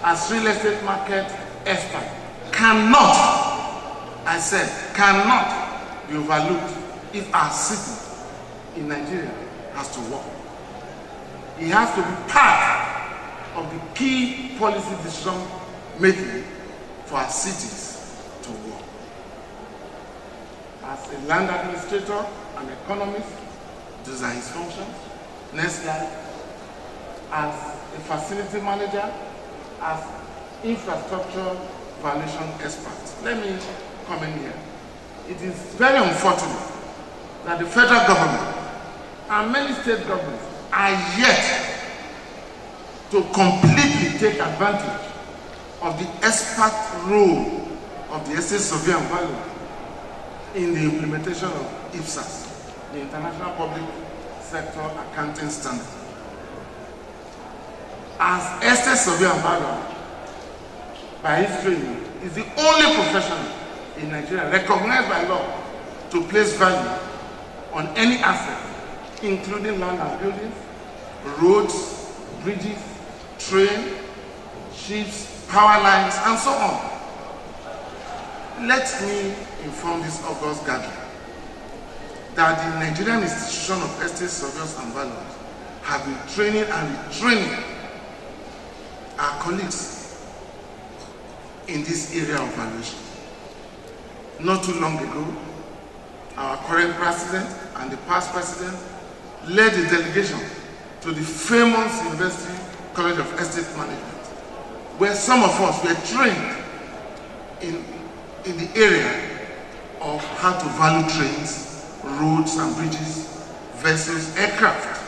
as real estate market expert, cannot, I said, cannot be overlooked if our city in Nigeria has to work. It has to be part of the key policy decision making for our cities to work. As a land administrator and economist, those are his functions. Next slide. As a facility manager, as infrastructure valuation expert. Let me come in here. It is very unfortunate that the federal government and many state governments are yet to completely take advantage of the expert role of the estate survey and value in the implementation of IPSAS, the International Public Sector Accounting Standard. As estate survey and value, by his training, is the only profession in Nigeria recognized by law to place value on any asset, including land and buildings, roads, bridges, train, ships, power lines, and so on. Let me inform this august gathering that the Nigerian Institution of Estate Surveyors and Valuers have been training and retraining our colleagues in this area of valuation. Not too long ago, our current president and the past president led a delegation to the famous University College of Estate Management, where some of us were trained in the area of how to value trains, roads and bridges, vessels, aircraft.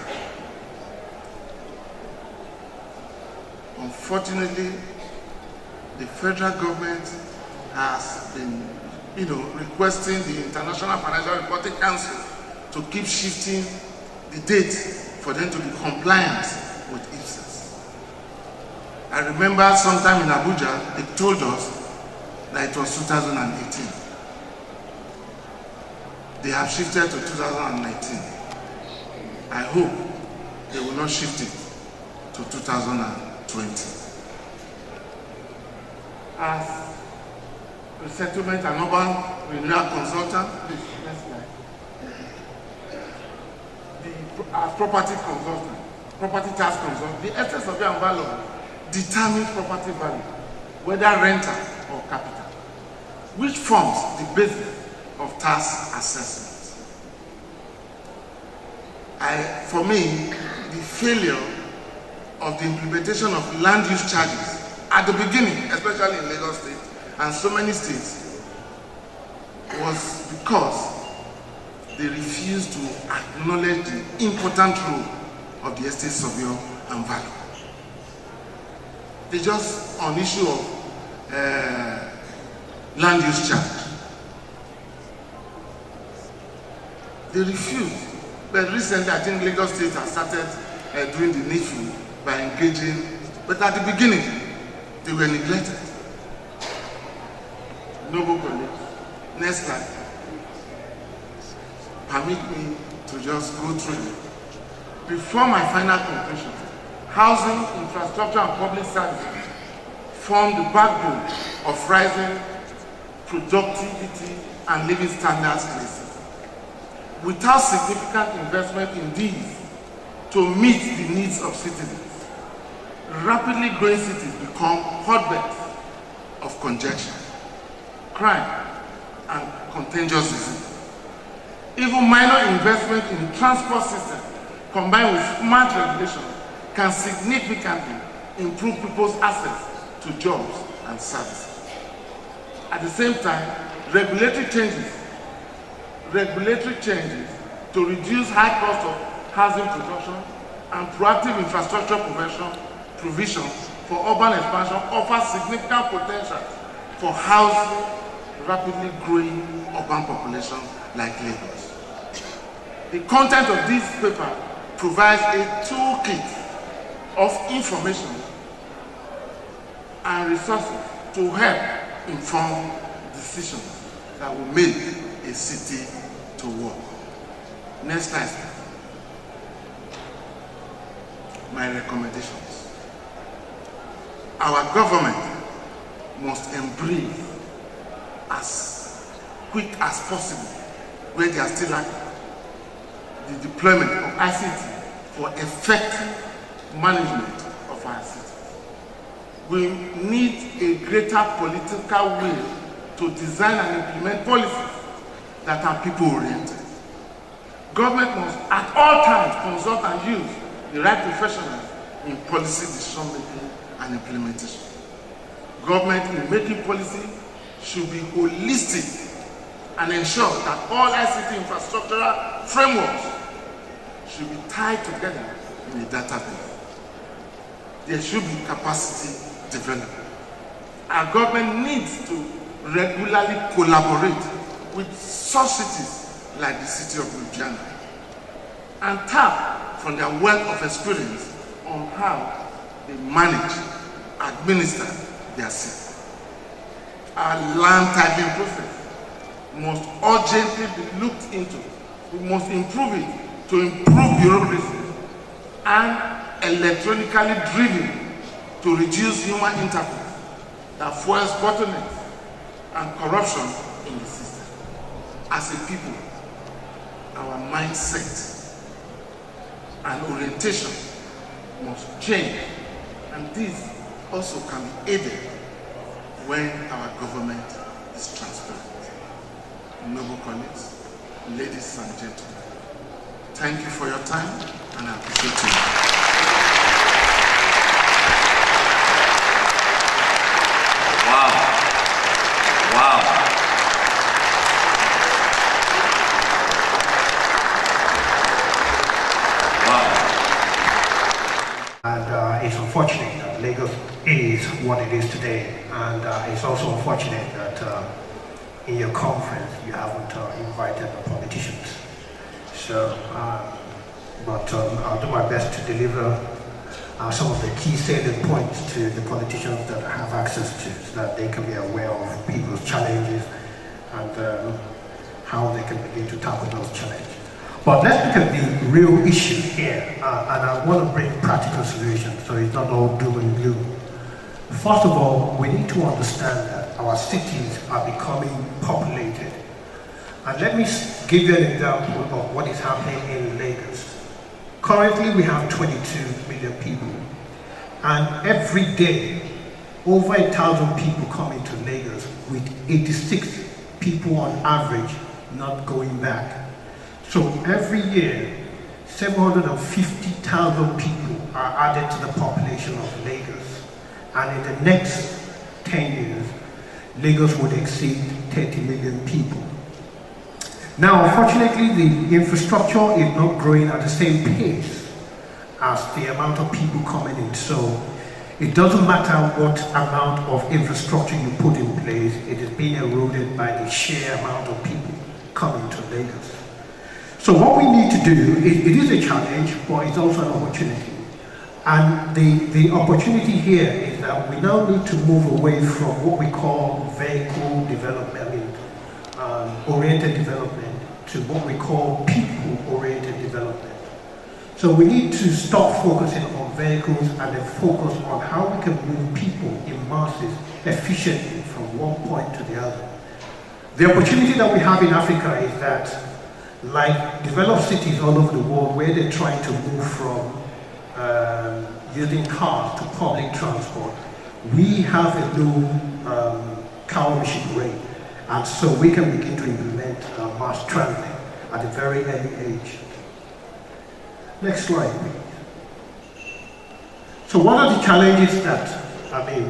Unfortunately, the federal government has been requesting the International Financial Reporting Council to keep shifting the date for them to be compliant with IPSAS. I remember sometime in Abuja, they told us that it was 2018. They have shifted to 2019. I hope they will not shift it to 2020. As resettlement and urban renewal consultant, please, next slide. As property consultant, property tax consultant, the estate survey and value determines property value, whether rental or capital, which forms the basis of tax assessment. For me, the failure of the implementation of land use charges at the beginning, especially in Lagos State and so many states, was because they refused to acknowledge the important role of the estate surveyor and value. They just, on issue of land use charge, they refused. But recently, I think Lagos State has started doing the Niesv by engaging, but at the beginning, they were neglected. Noble colleagues. Next slide. Permit me to just go through it. Before my final conclusion, housing, infrastructure, and public services form the backbone of rising productivity and living standards in the city. Without significant investment in these to meet the needs of citizens, rapidly growing cities become hotbeds of congestion, crime, and contagious disease. Even minor investment in the transport system combined with smart regulation can significantly improve people's access to jobs and services. At the same time, regulatory changes to reduce high cost of housing production and proactive infrastructure provision for urban expansion offer significant potential for housing rapidly growing urban populations like Lagos. The content of this paper provides a toolkit of information and resources to help informed decisions that will make a city to work. Next slide. My recommendations. Our government must embrace as quick as possible, where they are still lacking, the deployment of ICT for effective management of our cities. We need a greater political will to design and implement policies that are people-oriented. Government must at all times consult and use the right professionals in policy decision-making and implementation. Government in making policy should be holistic and ensure that all ICT infrastructural frameworks should be tied together in a database. There should be capacity development. Our government needs to regularly collaborate with such cities like the city of Nigeria and tap from their wealth of experience on how they manage, administer their city. Our land titling process must urgently be looked into. We must improve it to improve bureaucracy and electronically driven to reduce human interface that fuels bottlenecks and corruption in the system. As a people, our mindset and orientation must change, and this also can be aided when our government is transparent. Noble colleagues, ladies and gentlemen, thank you for your time, and I appreciate you. It's unfortunate that Lagos is what it is today, and it's also unfortunate that in your conference you haven't invited the politicians. So, but I'll do my best to deliver some of the key salient points to the politicians that I have access to, so that they can be aware of people's challenges and how they can begin to tackle those challenges. But let's look at the real issue here, and I want to bring practical solutions, so it's not all doom and gloom. First of all, we need to understand that our cities are becoming populated. And let me give you an example of what is happening in Lagos. Currently, we have 22 million people, and every day, over 1,000 people come into Lagos, with 86 people on average not going back. So every year, 750,000 people are added to the population of Lagos. And in the next 10 years, Lagos would exceed 30 million people. Now, unfortunately, the infrastructure is not growing at the same pace as the amount of people coming in. So it doesn't matter what amount of infrastructure you put in place, it is being eroded by the sheer amount of people coming to Lagos. So what we need to do, it is a challenge, but it's also an opportunity. And the opportunity here is that we now need to move away from what we call vehicle development, oriented development, to what we call people-oriented development. So we need to stop focusing on vehicles and then focus on how we can move people in masses efficiently from one point to the other. The opportunity that we have in Africa is that, like developed cities all over the world where they're trying to move from using cars to public transport, we have a low car ownership rate, and so we can begin to implement mass transit at a very early age. Next slide, please. So what are the challenges that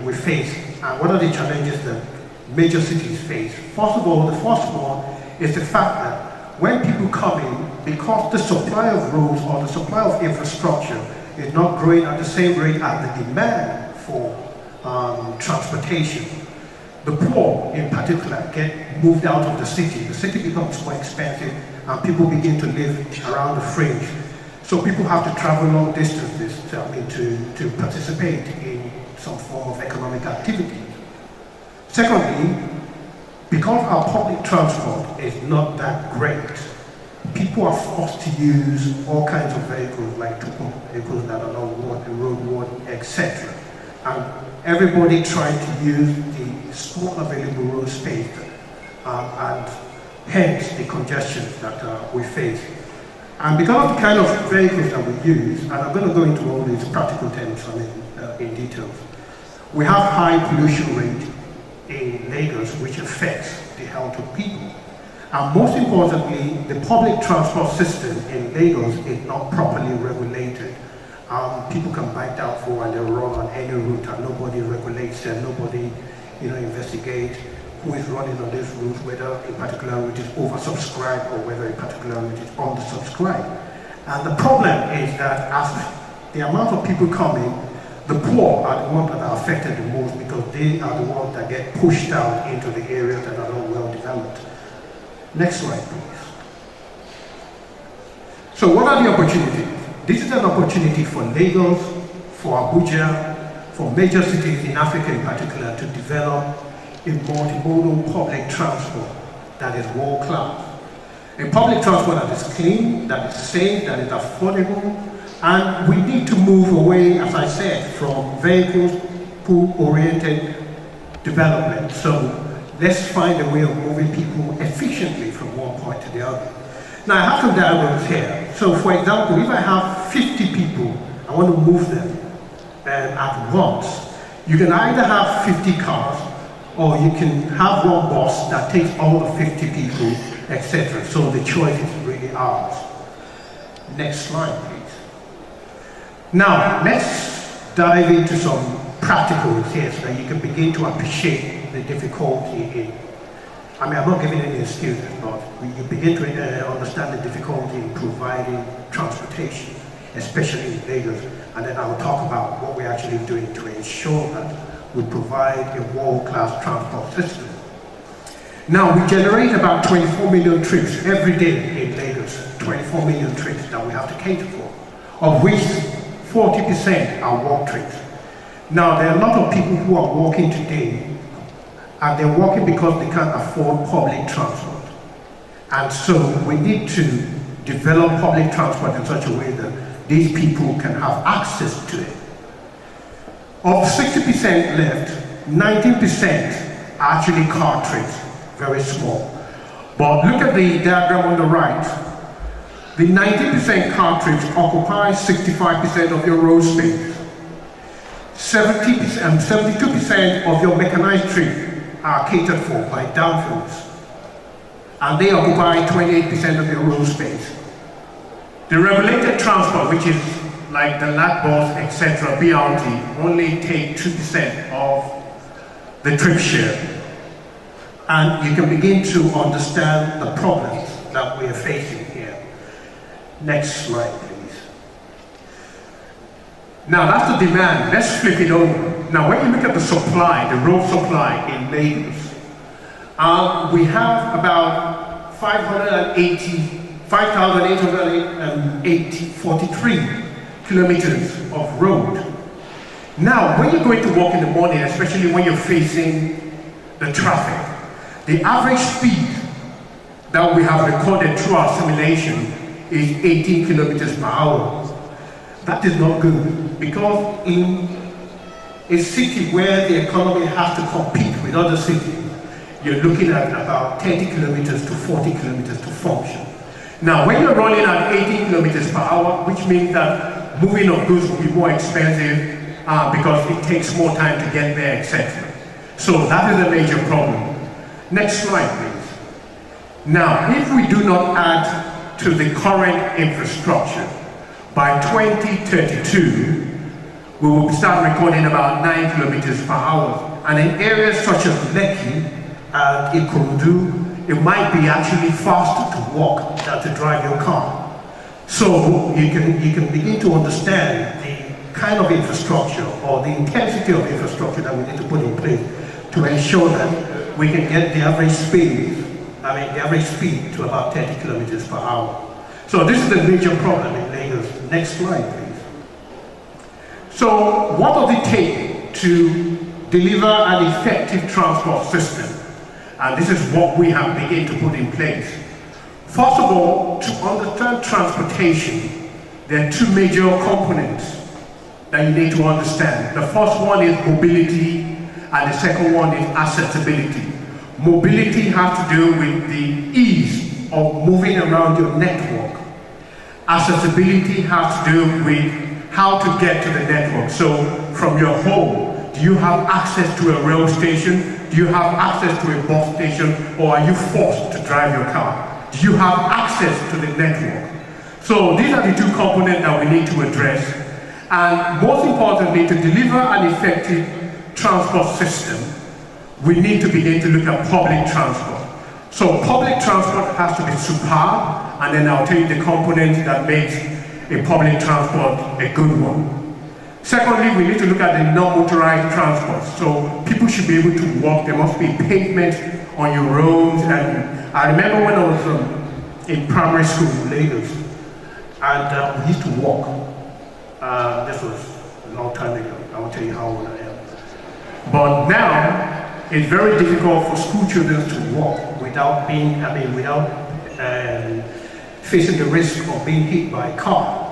we face, and what are the challenges that major cities face? First of all, the first one is the fact that when people come in, because the supply of roads or the supply of infrastructure is not growing at the same rate as the demand for transportation, the poor in particular get moved out of the city. The city becomes more expensive and people begin to live around the fringe. So people have to travel long distances to participate in some form of economic activity. Secondly, because our public transport is not that great, people are forced to use all kinds of vehicles, like vehicles that are not roadworthy, etc. And everybody trying to use the small available road space, and hence the congestion that we face. And because of the kind of vehicles that we use, and I'm going to go into all these practical terms in details, we have high pollution rate in Lagos, which affects the health of people. And most importantly, the public transport system in Lagos is not properly regulated. People can buy doubtful and they run on any route, and nobody regulates them, nobody investigates who is running on this route, whether a particular route is oversubscribed or whether a particular route is undersubscribed. And the problem is that as the amount of people coming, the poor are the ones that are affected the most, because they are the ones that get pushed out into the areas that are not well developed. Next slide, please. So what are the opportunities? This is an opportunity for Lagos, for Abuja, for major cities in Africa in particular, to develop a multimodal public transport that is world-class. A public transport that is clean, that is safe, that is affordable, and we need to move away, as I said, from vehicle-oriented development. So let's find a way of moving people efficiently from one point to the other. Now I have some diagrams here. So for example, if I have 50 people, I want to move them at once. You can either have 50 cars, or you can have one bus that takes all the 50 people, etc. So the choice is really ours. Next slide, please. Now, let's dive into some practicals here so that you can begin to appreciate the difficulty in, I'm not giving any excuses, but you begin to understand the difficulty in providing transportation, especially in Lagos, and then I will talk about what we're actually doing to ensure that we provide a world-class transport system. Now, we generate about 24 million trips every day in Lagos, 24 million trips that we have to cater for, of which 40% are walk trips. Now, there are a lot of people who are walking today, and they're walking because they can't afford public transport. And so we need to develop public transport in such a way that these people can have access to it. Of 60% left, 19% are actually car trips, very small. But look at the diagram on the right. The 90% car trips occupy 65% of your road space. 72% of your mechanized trips are catered for by downfalls, and they occupy 28% of your road space. The regulated transport, which is like the lat bus, etc., BRT, only take 2% of the trip share. And you can begin to understand the problems that we are facing here. Next slide, please. Now that's the demand. Let's flip it over. Now when you look at the supply, the road supply in Lagos, we have about 5,843 kilometers of road. Now, when you're going to walk in the morning, especially when you're facing the traffic, the average speed that we have recorded through our simulation is 18 kilometers per hour. That is not good, because in a city where the economy has to compete with other cities, you're looking at about 30 kilometers to 40 kilometers to function. Now, when you're running at 18 kilometers per hour, which means that moving of goods will be more expensive because it takes more time to get there, etc. So that is a major problem. Next slide, please. Now, if we do not add to the current infrastructure, by 2032, we will start recording about 9 kilometers per hour. And in areas such as Lekki and Ikorodu, it might be actually faster to walk than to drive your car. So you can begin to understand the kind of infrastructure or the intensity of infrastructure that we need to put in place to ensure that we can get the average speed to about 30 kilometers per hour. So this is the major problem in Lagos. Next slide, please. So what does it take to deliver an effective transport system. And this is what we have begun to put in place. First of all, to understand transportation, there are two major components that you need to understand. The first one is mobility, and the second one is accessibility. Mobility has to do with the ease of moving around your network. Accessibility has to do with how to get to the network. So from your home, do you have access to a rail station? Do you have access to a bus station? Or are you forced to drive your car? Do you have access to the network? So these are the two components that we need to address. And most importantly, to deliver an effective transport system, we need to begin to look at public transport. So public transport has to be superb, and then I'll tell you the components that makes a public transport a good one. Secondly, we need to look at the non-motorized transport. So people should be able to walk. There must be pavement on your roads. And I remember when I was in primary school in Lagos, and we used to walk. This was a long time ago. I won't tell you how old I am. But now, it's very difficult for school children to walk without being, facing the risk of being hit by a car.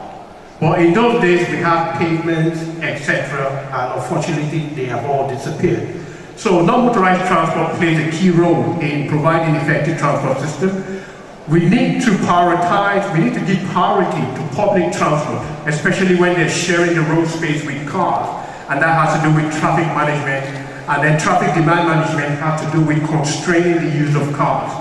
But in those days, we had pavements, etc., and unfortunately, they have all disappeared. So non-motorized transport plays a key role in providing effective transport system. We need to prioritize, we need to give priority to public transport, especially when they're sharing the road space with cars. And that has to do with traffic management. And then traffic demand management has to do with constraining the use of cars.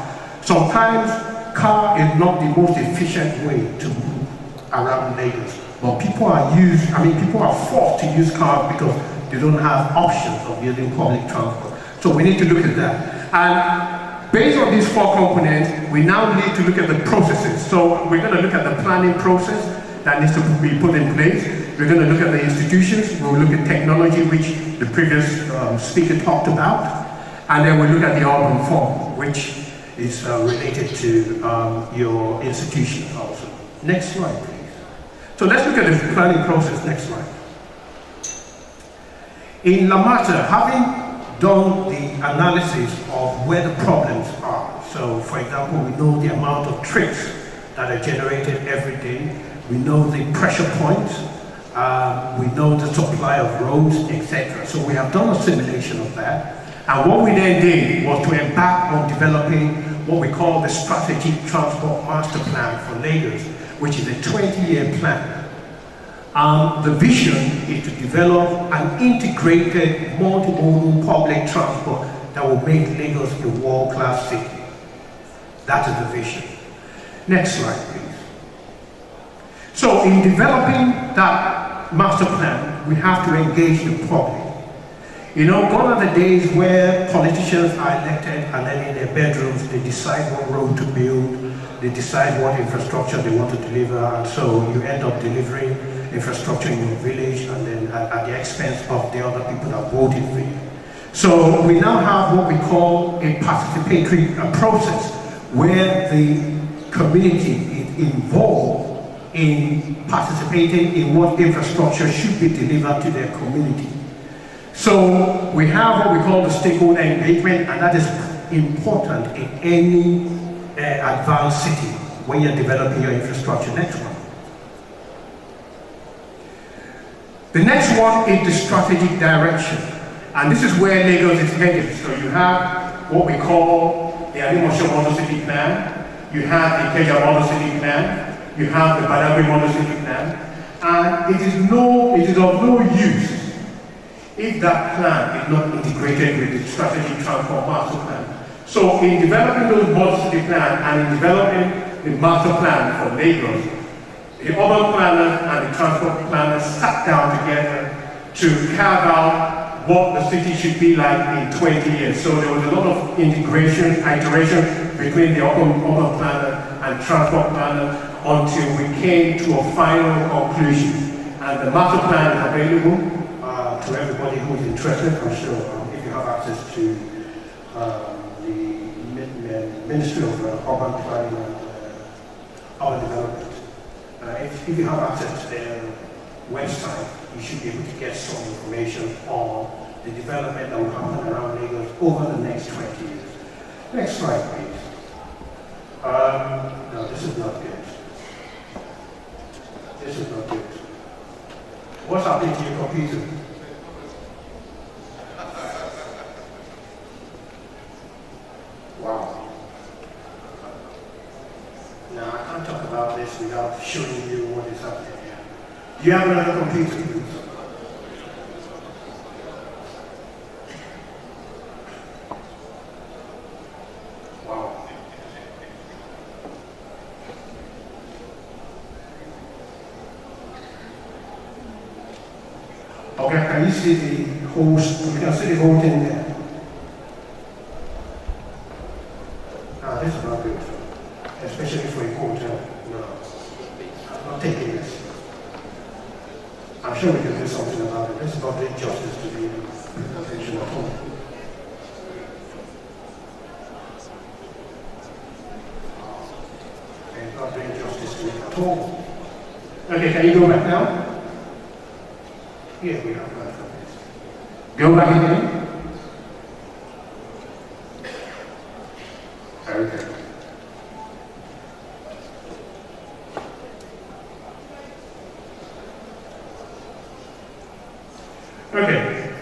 Sometimes car is not the most efficient way to move around Lagos. But people are forced to use cars because they don't have options of using public transport. So we need to look at that. And based on these four components, we now need to look at the processes. So we're going to look at the planning process that needs to be put in place. We're going to look at the institutions. We'll look at technology, which the previous speaker talked about. And then we'll look at the urban form, which is related to your institution also. Next slide, please. So let's look at the planning process. Next slide. In Lamata, having done the analysis of where the problems are, so for example, we know the amount of trips that are generated every day, we know the pressure points, we know the supply of roads, etc. So we have done a simulation of that. And what we then did was to embark on developing what we call the Strategic Transport Master Plan for Lagos, which is a 20-year plan. The vision is to develop an integrated, multimodal public transport that will make Lagos a world-class city. That is the vision. Next slide, please. So in developing that master plan, we have to engage the public. You know, gone are the days where politicians are elected and then in their bedrooms they decide what road to build, they decide what infrastructure they want to deliver, and so you end up delivering infrastructure in your village and then at the expense of the other people that voted for you. So we now have what we call a participatory process where the community is involved in participating in what infrastructure should be delivered to their community. So we have what we call the stakeholder engagement, and that is important in any advanced city when you're developing your infrastructure. Next one. The next one is the strategic direction, and this is where Lagos is headed. So you have what we call the Alimosho Model City Plan, you have the Ikeja Model City Plan, you have the Badagry Model City Plan, and it is of no use if that plan is not integrated with the Strategic Transport Master Plan. So in developing those Model City Plan and in developing the Master Plan for Lagos, the urban planners and the transport planners sat down together to carve out what the city should be like in 20 years. So there was a lot of integration, iteration between the urban planner and transport planner until we came to a final conclusion. And the master plan is available to everybody who is interested. I'm sure if you have access to the Ministry of Urban Planning and Urban Development. If you have access to their website, you should be able to get some information on the development that will happen around Lagos over the next 20 years. Next slide, please. No, this is not good. This is not good. What's happening to your computer? Wow. Now, I can't talk about this without showing you what is happening here. Do you have another computer, please? Wow. Okay, can you see the whole, you can see the whole thing there? This is not good, especially for a hotel. No, I'm not taking this. I'm sure we can do something about it. This is not doing justice to the presentation at all. It's not doing justice to it at all. Okay, can you go back now? Here we have that. Go back again. Okay. Okay.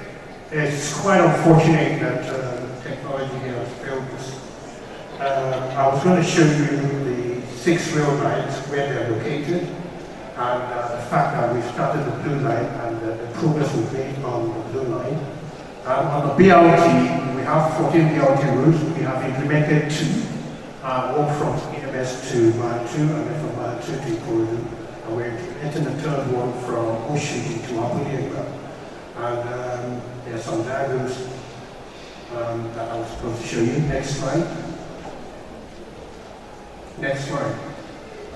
It's quite unfortunate that technology has failed us. I was going to show you the 6 rail lines where they're located, and the fact that we started the blue line and the progress we've made on the blue line. On the BLT, we have 14 BLT routes. We have implemented 2, one from EMS to Mile 2, and then from Mile 2 to Ikorodu. And we're implementing the 3rd one from Oshodi to Abuja. And there are some diagrams that I was supposed to show you. Next slide. Next slide.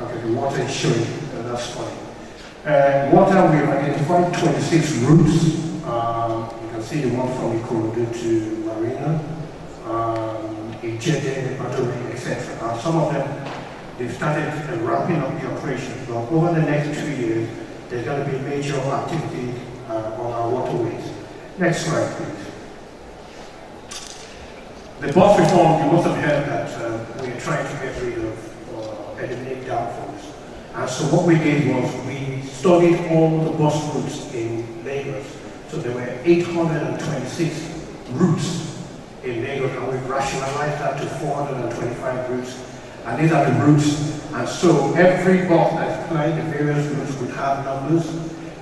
Okay, the water is showing, that's fine. Water, we have identified 26 routes. You can see the one from Ikorodu to Marina, Ijede, Badore, etc. Some of them, they've started ramping up the operation, but over the next 2 years, there's going to be major activity on our waterways. Next slide, please. The bus reform, you must have heard that we're trying to get rid of eliminate downfalls. And so what we did was we studied all the bus routes in Lagos. So there were 826 routes in Lagos, and we've rationalized that to 425 routes. And these are the routes. And so every bus that's flying the various routes would have numbers.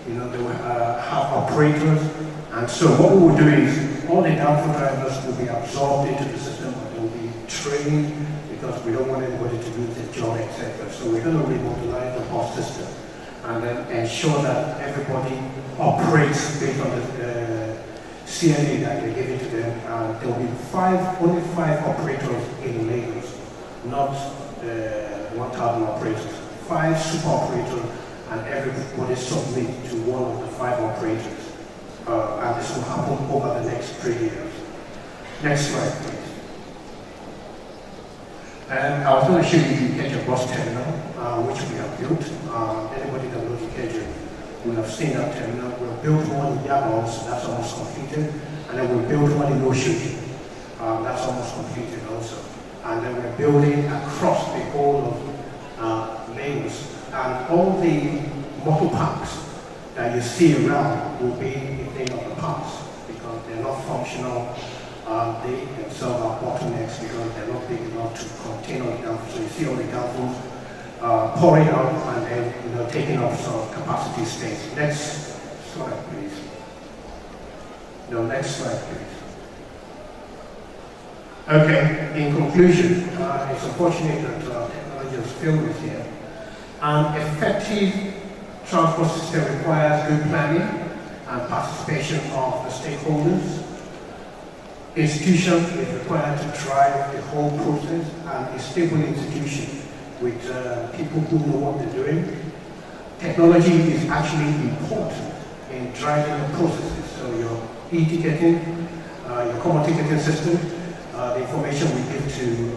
You know, they will have operators. And so what we will do is all the downfall drivers will be absorbed into the system, and they will be trained, because we don't want anybody to lose their job, etc. So we're going to remodelize the bus system and then ensure that everybody operates based on the CNA that they're giving to them. There will be only five operators in Lagos, not 1,000 operators. 5 super operators, and everybody submit to one of the 5 operators. And this will happen over the next 3 years. Next slide, please. I was going to show you the Ikeja bus terminal, which we have built. Anybody that knows Ikeja will have seen that terminal. We've built one in Yabos, that's almost completed. And then we built one in Oshodi, that's almost completed also. And then we're building across the whole of Lagos. And all the motor parks that you see around will be a thing of the past, because they're not functional. They themselves are bottlenecks because they're not big enough to contain all the downfalls. So you see all the downfalls pouring out and then taking up some capacity space. Next slide, please. No, next slide, please. Okay, in conclusion, it's unfortunate that technology has failed us here. An effective transport system requires good planning and participation of the stakeholders. Institution is required to drive the whole process, and a stable institution with people who know what they're doing. Technology is actually important in driving the processes. So your e-ticketing, your common ticketing system, the information we give to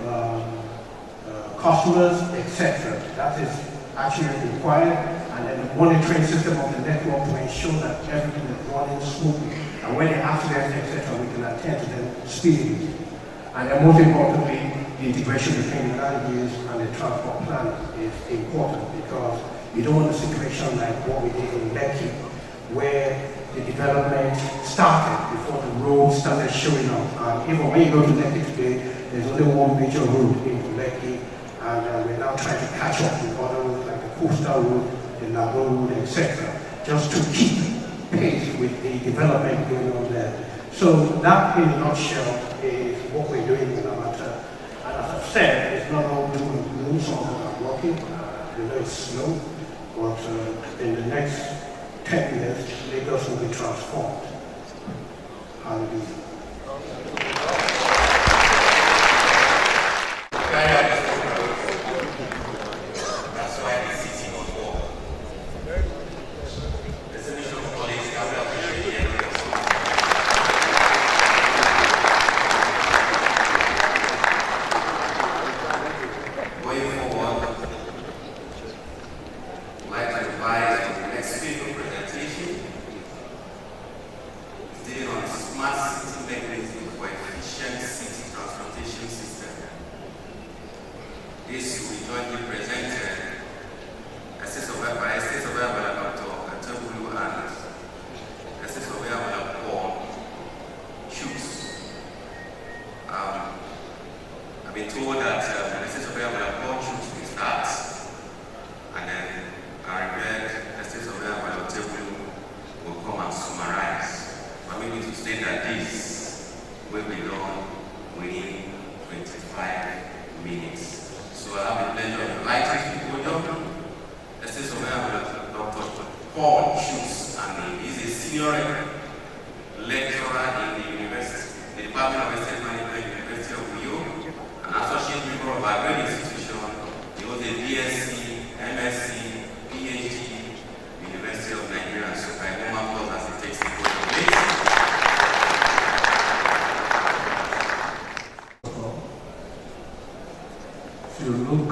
customers, etc. That is actually required, and then the monitoring system of the network to ensure that everything is running smoothly. And and when the accidents, etc., we can attend to them speedily. And then most importantly, the integration between the land use and the transport plan is important, because you don't want a situation like what we did in Lekki, where the development started before the roads started showing up. And even when you go to Lekki today, there's only one major road into Lekki, and we're now trying to catch up with other roads like the Coastal Road, the Labo Road, etc., just to keep pace with the development going on there. So that, in a nutshell, is what we're doing in Atlanta. And as I've said, it's not all doom and gloom. Some of them are working. We know it's slow, but in the next 10 years, Lagos will be transformed. Hallelujah. That's why the city was born. The solution of police can be appreciated. Going forward, I'd like to advise on the next speaker presentation, dealing on smart city mechanism for efficient city transportation system. This will be jointly presented by State Surveyor Dr. Atebulu and State Surveyor Paul Chooks. I've been told that State Surveyor Paul Chooks will start, and then I regret State Surveyor Atebulu will come and summarize. But we need to state that this will be done within 25 minutes. So I have the pleasure of inviting the podium, the State Surveyor Dr. Paul Chooks, and he is a senior lecturer in the university, the Department of Estate Management, University of Uyo, an associate member of our great institution. He was a BSc, MSc, PhD, University of Nigeria. So I know my applause as he takes the podium, please. If you look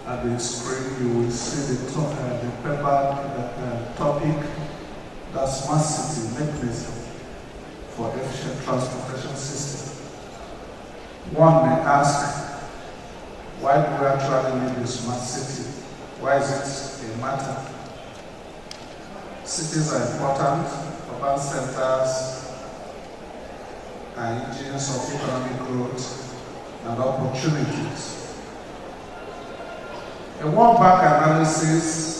at the screen, you will see the paper topic, that's smart city mechanism for efficient transportation system. One may ask, why do we actually need a smart city? Why is it a matter? Cities are important. Urban centers are engines of economic growth and opportunities. A World Bank analysis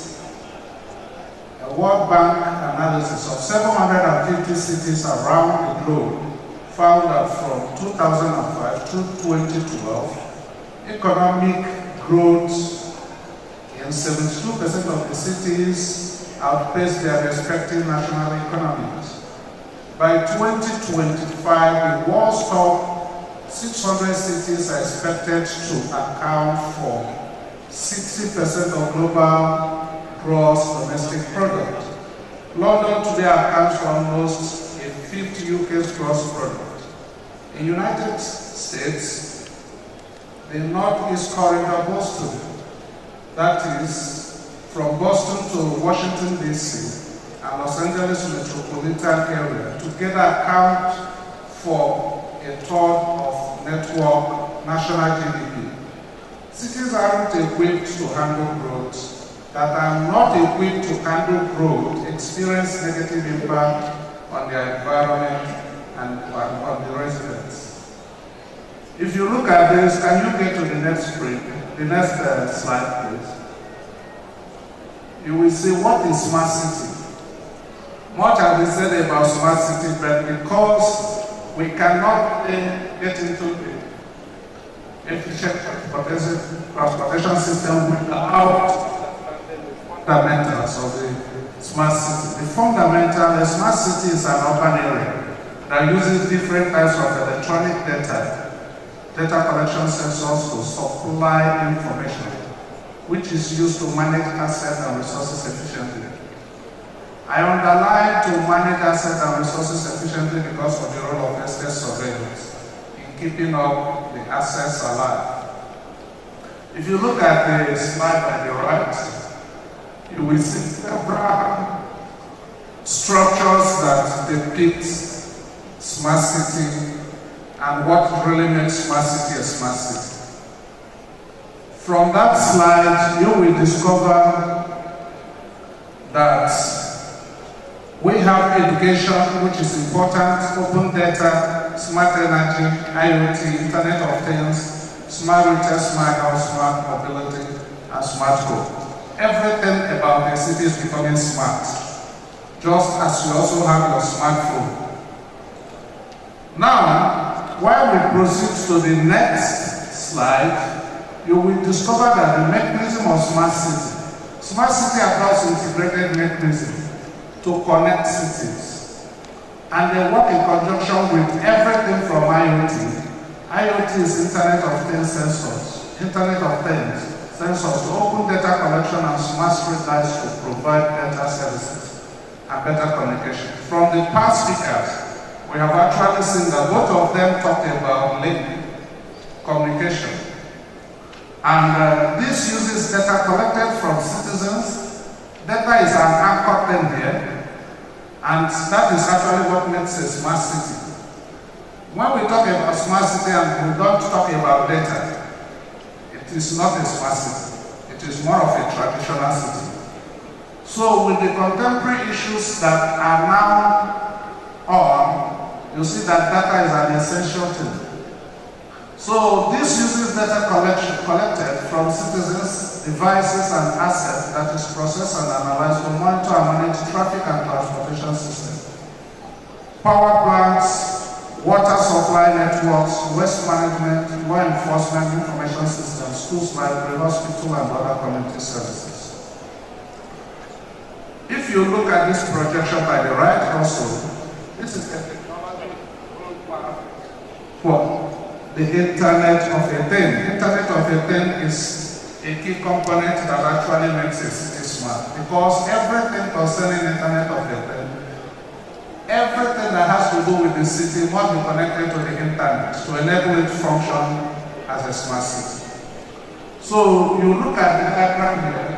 of 750 cities around the globe found that from 2005 to 2012, economic growth in 72% of the cities outpaced their respective national economies. By 2025, the world's top 600 cities are expected to account for 60% of global gross domestic product. London today accounts for almost a fifth UK's gross product. In the United States, the Northeast Corridor Boston, that is from Boston to Washington DC and Los Angeles metropolitan area, together account for a third of network national GDP. Cities aren't equipped to handle growth. That are not equipped to handle growth experience negative impact on their environment and on the residents. If you look at this, can you get to the next screen, the next slide, please? You will see what is smart city. Much has been said about smart city, but because we cannot get into the efficient transportation system without fundamentals of the smart city. The fundamental, the smart city is an urban area that uses different types of electronic data collection sensors to supply information, which is used to manage assets and resources efficiently. I underline to manage assets and resources efficiently because of the role of estate surveillance in keeping up the assets alive. If you look at the slide on the right, you will see several structures that that depicts smart city and what really makes smart city a smart city. From that slide, you will discover that we have education, which is important, open data, smart energy, IoT, Internet of Things, smart retail, smart house, smart mobility, and smart home. Everything about the city is becoming smart, just as you also have your smartphone. Now, while we proceed to the next slide, you will discover that the mechanism of smart city applies integrated mechanism to connect cities. And they work in conjunction with everything from IoT. IoT is Internet of Things sensors. Internet of Things sensors to open data collection and smart street lights to provide better services and better communication. From the past speakers, we have actually seen that both of them talked about link communication. And this uses data collected from citizens. Data is an anchor thing here, and that is actually what makes a smart city. When we talk about smart city and we don't talk about data, it is not a smart city. It is more of a traditional city. So with the contemporary issues that are now on, you see that data is an essential thing. So this uses data collected from citizens, devices, and assets that is processed and analyzed to monitor and manage traffic and transportation systems, power plants, water supply networks, waste management, law enforcement, information systems, schools, library, hospital, and other community services. If you look at this projection by the right also, this is a technology for the Internet of a Thing. Internet of a Thing is a key component that actually makes a city smart, because everything concerning Internet of a Thing, everything that has to do with the city must be connected to the internet to enable it to function as a smart city. So you look at the diagram here,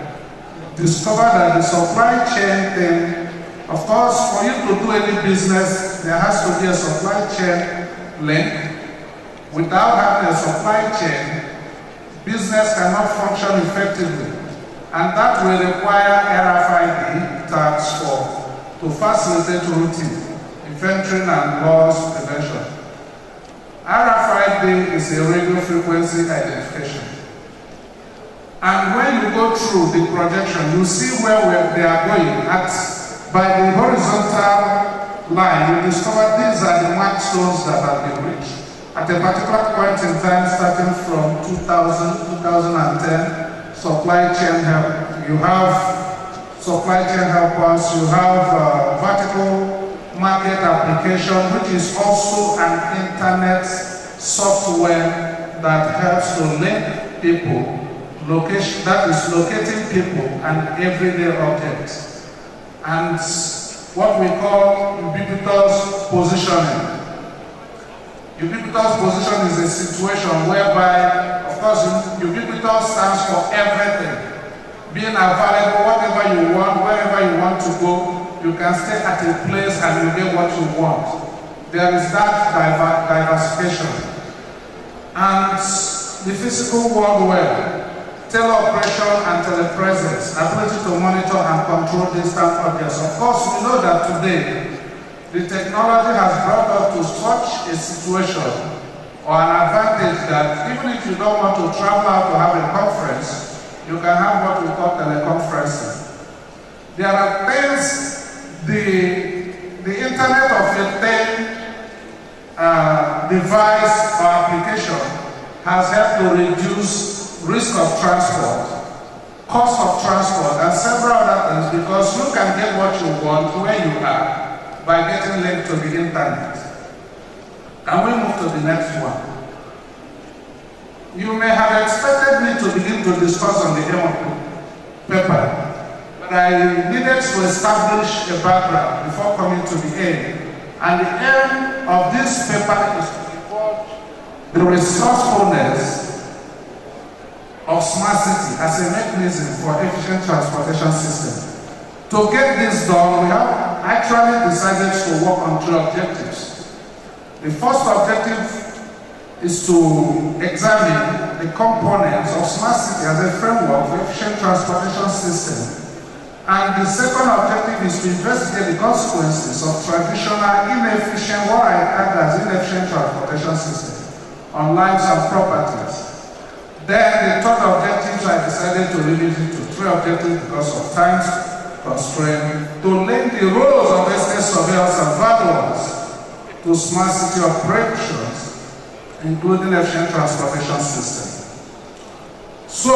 discover that the supply chain thing, of course, for you to do any business, there has to be a supply chain link. Without having a supply chain, business cannot function effectively, and that will require RFID tags to facilitate routing, inventory, and loss prevention. RFID is a radio frequency identification. And when you go through the projection, you see where they are going. By the horizontal line, you discover these are the milestones that have been reached. At a particular point in time, starting from 2000, 2010, supply chain help. You have supply chain helpers, you have vertical market application, which is also an internet software that helps to link people, location that is locating people and everyday objects, and what we call ubiquitous positioning. Ubiquitous position is a situation whereby, of course, ubiquitous stands for everything. Being available, whatever you want, wherever you want to go, you can stay at a place and you get what you want. There is that diversification. And the physical world where teleoperation and telepresence, ability to monitor and control distant objects. Of course, we know that today, the technology has brought us to such a situation or an advantage that even if you don't want to travel out to have a conference, you can have what we call teleconferencing. There are things, the Internet of a Thing device or application has helped to reduce risk of transport, cost of transport, and several other things, because you can get what you want where you are by getting linked to the internet. Can we move to the next one? You may have expected me to begin to discuss on the aim of the paper, but I needed to establish a background before coming to the aim. And the aim of this paper is to report the resourcefulness of smart city as a mechanism for efficient transportation system. To get this done, we have actually decided to work on 3 objectives. The first objective is to examine the components of smart city as a framework for efficient transportation system. And the second objective is to investigate the consequences of traditional inefficient, what I add as inefficient transportation system on lives and properties. Then the third objective, I decided to limit it to 3 objectives because of time constraint, to link the roles of estate surveyors and valuers to smart city operations, including efficient transportation system. So,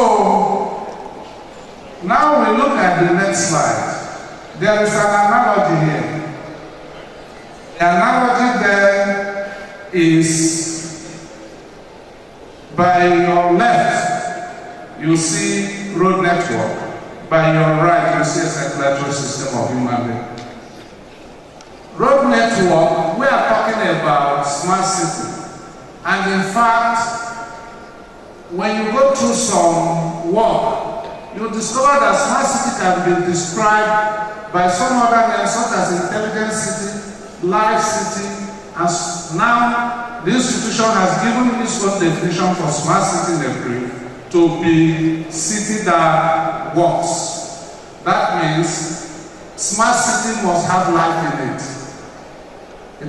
now we look at the next slide. There is an analogy here. The analogy there is, by your left, you see road network. By your right, you see a circulatory system of human being. Road network, we are talking about smart city. And in fact, when you go through some work, you discover that smart city can be described by some other names such as intelligent city, live city, and now the institution has given its own definition for smart city in the brief to be city that works. That means smart city must have life in it.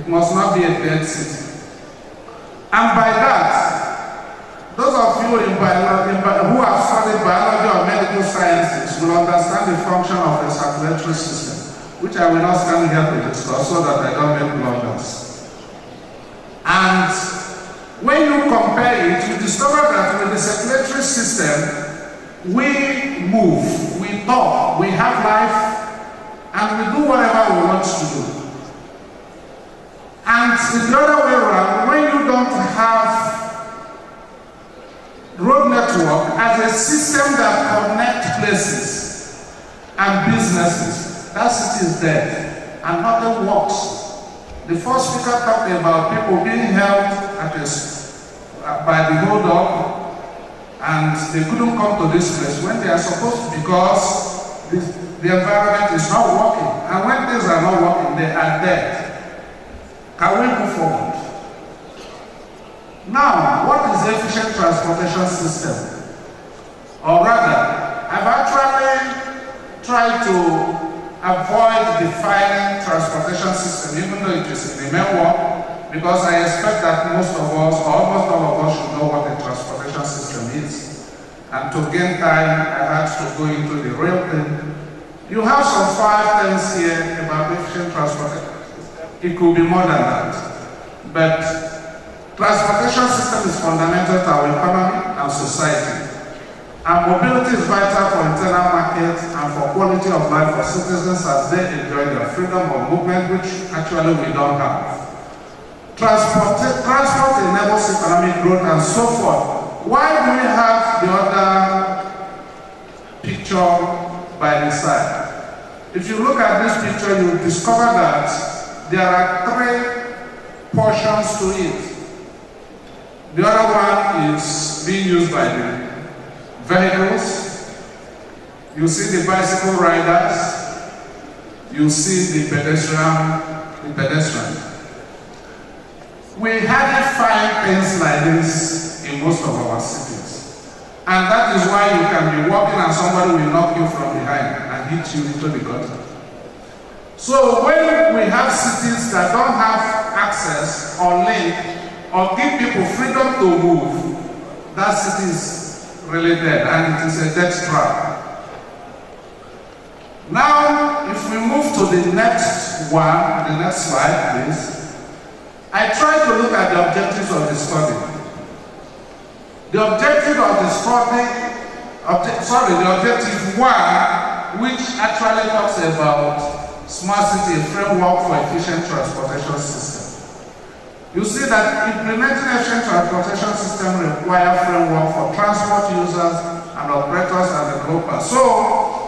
It must not be a dead city. And by that, those of you who have studied biology or medical sciences will understand the function of the circulatory system, which I will not stand here to discuss so that I don't make blunders. And when you compare it, you discover that with the circulatory system, we move, we talk, we have life, and we do whatever we want to do. And the other way around, when you don't have road network as a system that connects places and businesses, that city is dead and nothing works. The first speaker talked about people being held by the hold up and they couldn't come to this place when they are supposed to, because the environment is not working. And when things are not working, they are dead. Can we move forward? Now, what is the efficient transportation system? Or rather, I've actually tried to avoid defining transportation system, even though it is in the main work, because I expect that most of us, or almost all of us, should know what a transportation system is. And to gain time, I had to go into the real thing. You have some 5 things here about efficient transportation. It could be more than that. But transportation system is fundamental to our economy and society. And mobility is vital for internal market and for quality of life for citizens as they enjoy their freedom of movement, which actually we don't have. Transport enables economic growth and so forth. Why do we have the other picture by the side? If you look at this picture, you will discover that there are 3 portions to it. The other one is being used by the vehicles. You see the bicycle riders. You see the pedestrian. We hardly find things like this in most of our cities. And that is why you can be walking and somebody will knock you from behind and hit you into the gutter. So when we have cities that don't have access or link or give people freedom to move, that city is really dead and it is a death trap. Now, if we move to the next one, the next slide, please. I try to look at the objectives of the study. The objective of the study, the objective 1, which actually talks about smart city framework for efficient transportation system. You see that implementing efficient transportation system requires framework for transport users and operators and developers. So,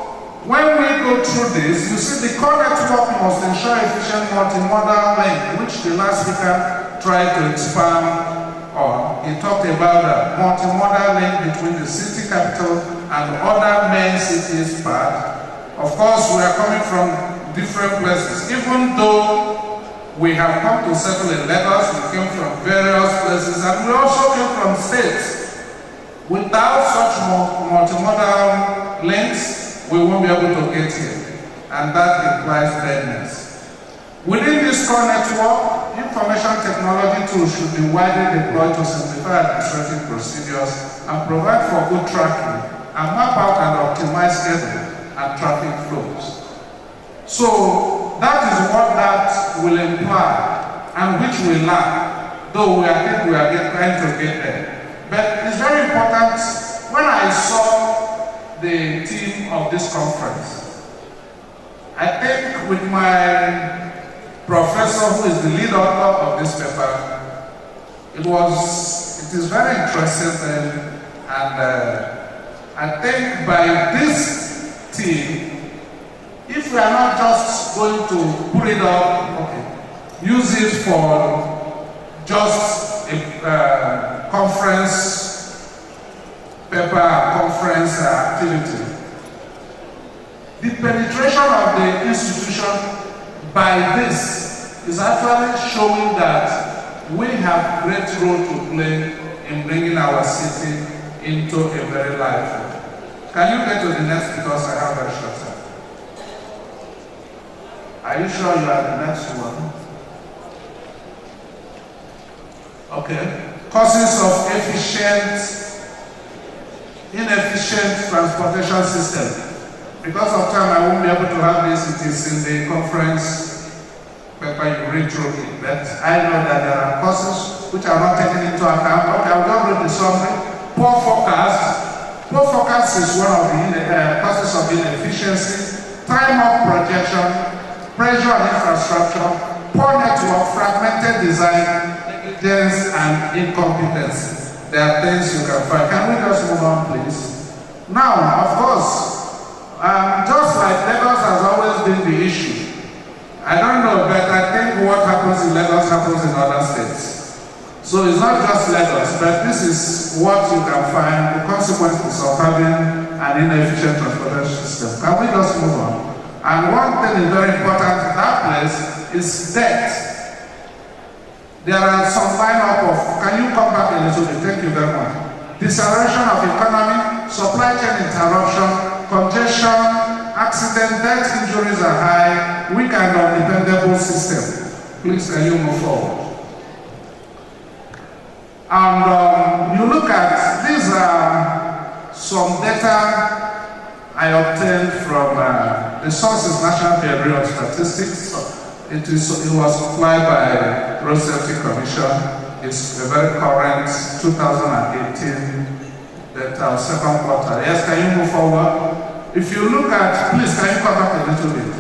when we go through this, you see the core network must ensure efficient multimodal link, which the last speaker tried to expand on. He talked about a multimodal link between the city capital and other main cities part. Of course, we are coming from different places. Even though we have come to settle in Lagos, we came from various places, and we also came from states. Without such multimodal links, we won't be able to get here, and that implies deadness. Within this core network, information technology tools should be widely deployed to simplify administrative procedures and provide for good tracking and map out and optimize schedule and traffic flows. So that is what that will imply and which we lack, though I think we are trying to get there. But it's very important. When I saw the theme of this conference, I think with my professor, who is the lead author of this paper, it is very interesting, and I think by this team, if we are not just going to put it up, use it for just a conference paper, conference activity, the penetration of the institution by this is actually showing that we have great role to play in bringing our city into a very lively. Can you get to the next, because I have a short time? Are you sure you are the next one? Okay. Causes of inefficient transportation system. Because of time, I won't be able to have this. It is in the conference paper you read through it. But I know that there are causes which are not taken into account. Okay, I'll go read the summary. Poor forecast. Poor forecast is one of the causes of inefficiency. Time of projection, pressure on infrastructure, poor network, fragmented design, negligence, and incompetence. There are things you can find. Can we just move on, please? Now, of course, just like Lagos has always been the issue. I don't know, but I think what happens in Lagos happens in other states. So it's not just Lagos, but this is what you can find, the consequences of having an inefficient transportation system. Can we just move on? And one thing is very important in that place is debt. There are some line-up of, can you come back a little bit? Thank you very much. Deceleration of economy, supply chain interruption, congestion, accident, death, injuries are high, weak and undependable system. Please, can you move forward? And you look at, these are some data I obtained from the sources National Bureau of Statistics. It was supplied by Road Safety Commission. It's a very current 2018 data, second quarter. Yes, can you move forward? If you look at, please, can you come back a little bit?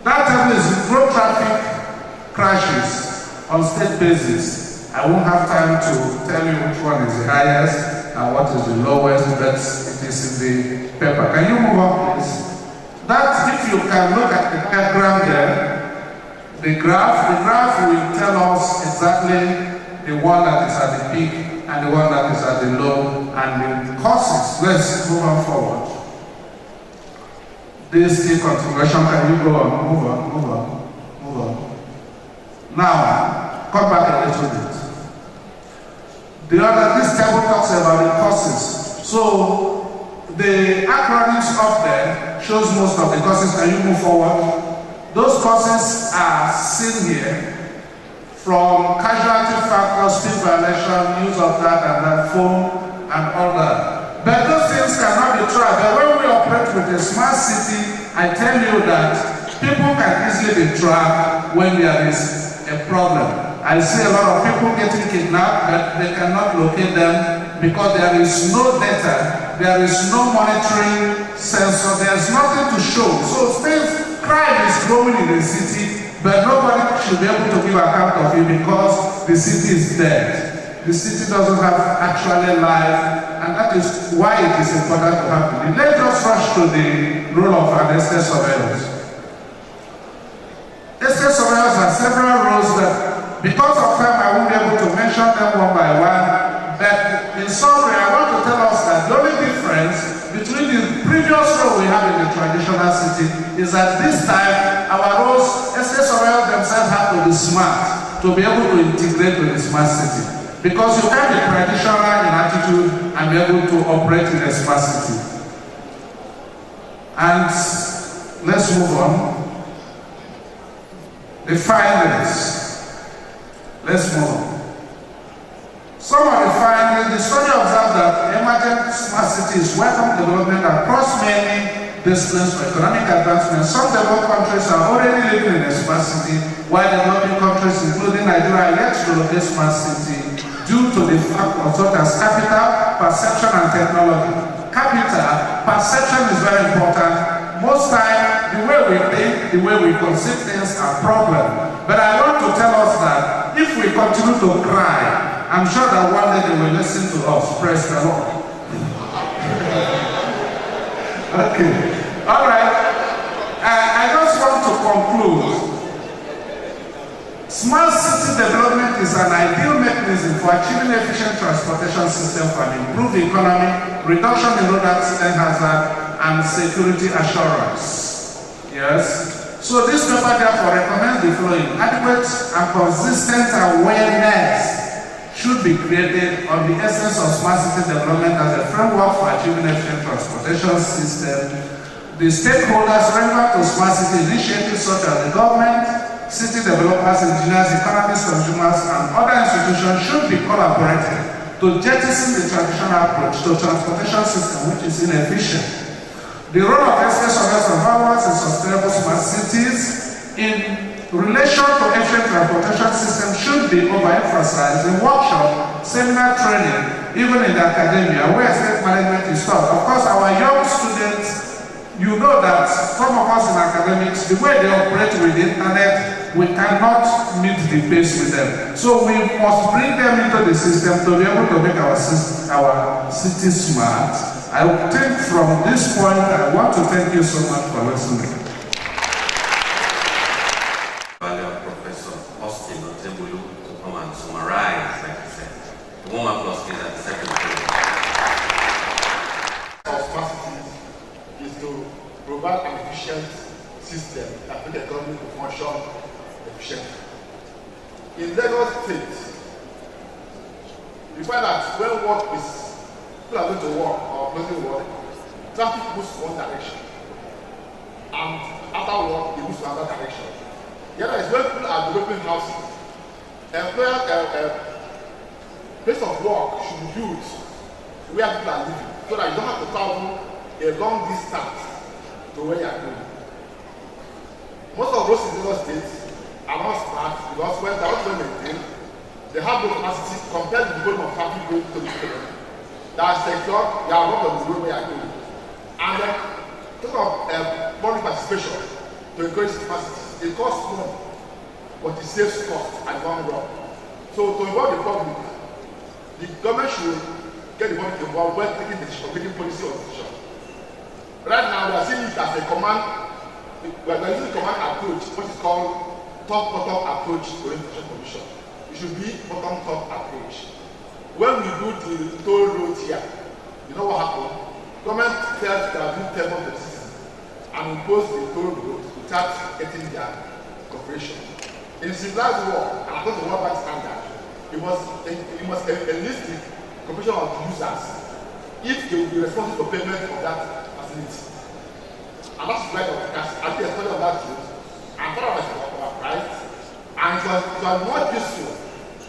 That table is road traffic crashes on state basis. I won't have time to tell you which one is the highest and what is the lowest, but it is in the paper. Can you move on, please? That, if you can look at the diagram there, the graph will tell us exactly the one that is at the peak and the one that is at the low, and the causes. Let's move on forward. This is continuation. Can you go on? Move on. Now, come back a little bit. This table talks about the causes. So, the acronyms up there shows most of the causes. Can you move forward? Those causes are seen here, from casualty factors, speed violation, use of that and that, phone, and all that. But those things cannot be tracked. But when we operate with a smart city, I tell you that people can easily be tracked when there is a problem. I see a lot of people getting kidnapped, but they cannot locate them because there is no data, there is no monitoring sensor, there is nothing to show. So crime is growing in the city, but nobody should be able to give account of it because the city is dead. The city doesn't have actually life, and that is why it is important to have it. Let's just rush to the role of an estate surveyors. Estate surveyors have several roles that, because of time, I won't be able to mention them one by one. But in summary, I want to tell us that the only difference between the previous role we have in the traditional city is that this time our roles, estate surveyors themselves have to be smart to be able to integrate with the smart city. Because you can't be traditional in attitude and be able to operate in a smart city. And let's move on. The findings. Let's move on. Some of the findings, the study observed that emergent smart cities welcome development across many disciplines for economic advancement. Some developed countries are already living in a smart city, while developing countries, including Nigeria, are yet to locate smart city due to the factors such as capital, perception, and technology. Capital, perception is very important. Most times, the way we think, the way we conceive things are problems. But I want to tell us that if we continue to cry, I'm sure that one day they will listen to us. Praise the Lord. Okay. All right. I just want to conclude. Smart city development is an ideal mechanism for achieving efficient transportation system for an improved economy, reduction in road accident hazard, and security assurance. Yes? So this paper therefore recommends the following. Adequate and consistent awareness should be created on the essence of smart city development as a framework for achieving efficient transportation system. The stakeholders relevant to smart city initiatives such as the government, city developers, engineers, economists, consumers, and other institutions should be collaborating to jettison the traditional approach to transportation system which is inefficient. The role of estate surveyors and valuers in sustainable smart cities in relation to efficient transportation system should be overemphasized in workshop, seminar training, even in the academia where estate management is taught. Of course, our young students, you know that some of us in academics, the way they operate with the internet, we cannot meet the pace with them. So we must bring them into the system to be able to make our city smart. I think from this point, I want to thank you so much for listening. Professor Austin Ozebulu to come and summarize, like I said. The warm applause is at the second page. Our capacity is to provide an efficient system that makes the economy to function efficiently. In Lagos State, you find that when work is people are going to work or closing work, traffic moves one direction, and after work, it moves to another direction. The other is when people are developing houses, place of work should be built where people are living, so that you don't have to travel a long distance to where you are going. Most of those in Lagos State are not smart because when they are not well maintained, they have no capacity compared to the volume of traffic going to the area. That sector, they are not on the road where you are going. And then, talk of public participation to encourage capacity. It costs money, but it saves cost at the long run. So to involve the public, the government should get the public involved when taking decision, making policy or decision. Right now, we are seeing it as a command. We are using the command approach, which is called top-bottom approach to information commission. It should be bottom-top approach. When we do the toll road here, you know what happened? Government felt that we tell them the system and impose the toll road without getting their cooperation. In civilized war, and according to World Bank standard, you must enlist the cooperation of the users if they will be responsible for payment of that facility. And that's right of the cash. I did a study on that road, and thought of it was right, and it was more useful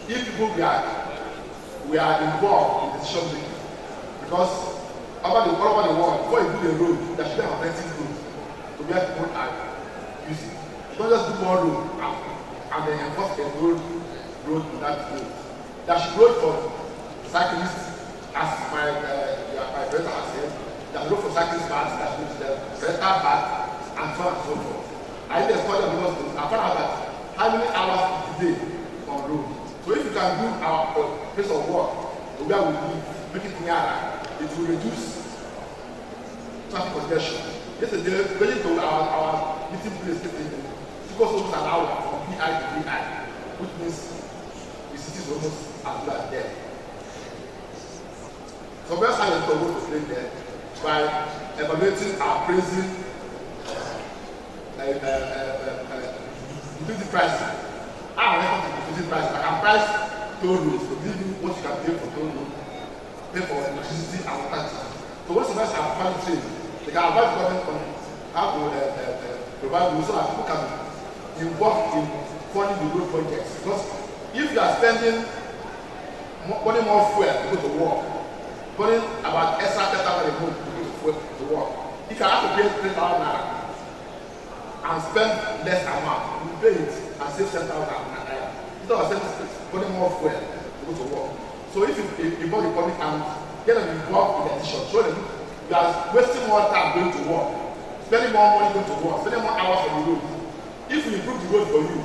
if people we are involved in decision making, because all over the world, before you do the road, there should be an authentic road to where people are using. You don't just do one road and then enforce a road in that road. There should be road for cyclists, as my brother has said. There's road for cyclists paths, there's rental paths, and so on and so forth. I did a study on those roads. I found out that how many hours a day on road. So if you can do our place of work to where we live, make it nearer, it will reduce traffic congestion. Yesterday, going to our meeting place, it took us almost an hour from PI to VI, which means the city is almost as good as there. So where's how you go to play there? by evaluating our pricing, utility pricing. I'm not utility pricing. I can price toll roads to give you what you can pay for toll road, pay for electricity and water. So once the rest are value chain, they can advise the government on how to provide rules so that people can be involved in funding the road projects. Because if you are spending burning more fuel to go to work, burning about extra 10,000 a month to work, if you have to pay 3,000 naira and spend less amount, you pay it and save 10,000 naira. Instead of burning more fuel to go to work. So if you involve the public and get them involved in the decision, show them you are wasting more time going to work, spending more money going to work, spending more hours on the road. If we improve the road for you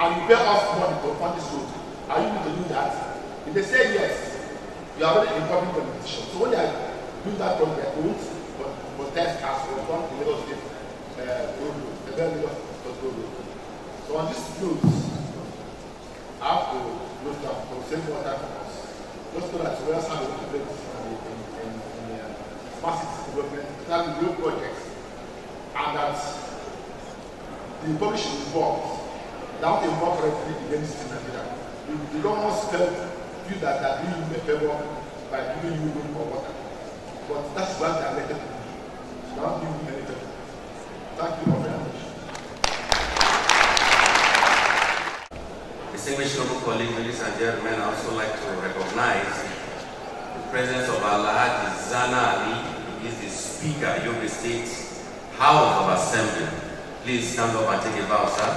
and you pay us money to fund this road, are you going to do that? If they say yes, you are already involved in the decision. So when you are doing that project, we won't protest as we want the Lagos State road, the Lagos State road. So on these roads, I have to look down to save more time for us. Just so that we also have a debate in massive development, that road projects, and that the public should involved. That will involve correctly against Nigeria. The government feel that they are doing you a favor by giving you room for water. But that's what they are elected to do. So they don't give you anything. Thank you very much. Distinguished noble colleagues, ladies and gentlemen, I also like to recognize the presence of Alhaji Zana Ali. He is the Speaker of Yobe State House of Assembly. Please stand up and take a bow, sir.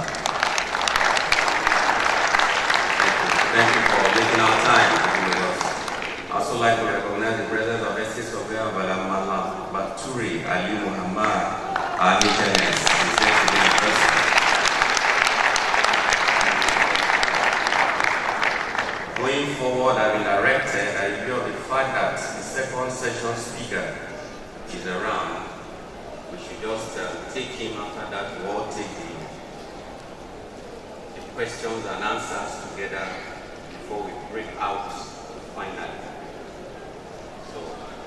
Thank you for making our time to be with us. I also like to recognize the presence of Estate Surveyor Balamala Baturi Ali Muhammad, our HNS. He's here today in person. Going forward, I've been directed, I view the fact that the second session speaker is around. We should just take him after that. We all take the questions and answers together before we break out finally. So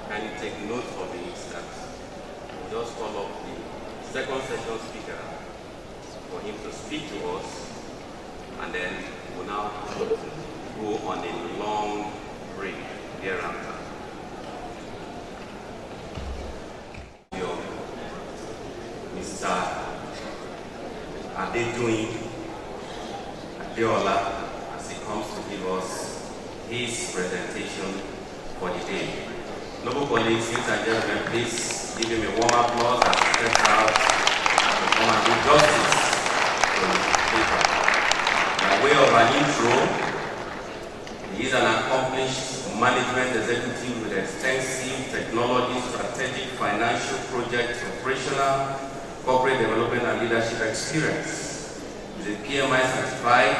can you take note of it that we'll just call up the second session speaker for him to speak to us, and then we'll now go on a long break thereafter. Mr. Adedoyin Adeola, as he comes to give us his presentation for the day. Noble colleagues, ladies and gentlemen, please give him a warm applause as he steps out to come and do justice to the paper. By way of an intro, he is an accomplished management executive with extensive technology, strategic, financial project, operational, corporate development and leadership experience. He is a PMI certified,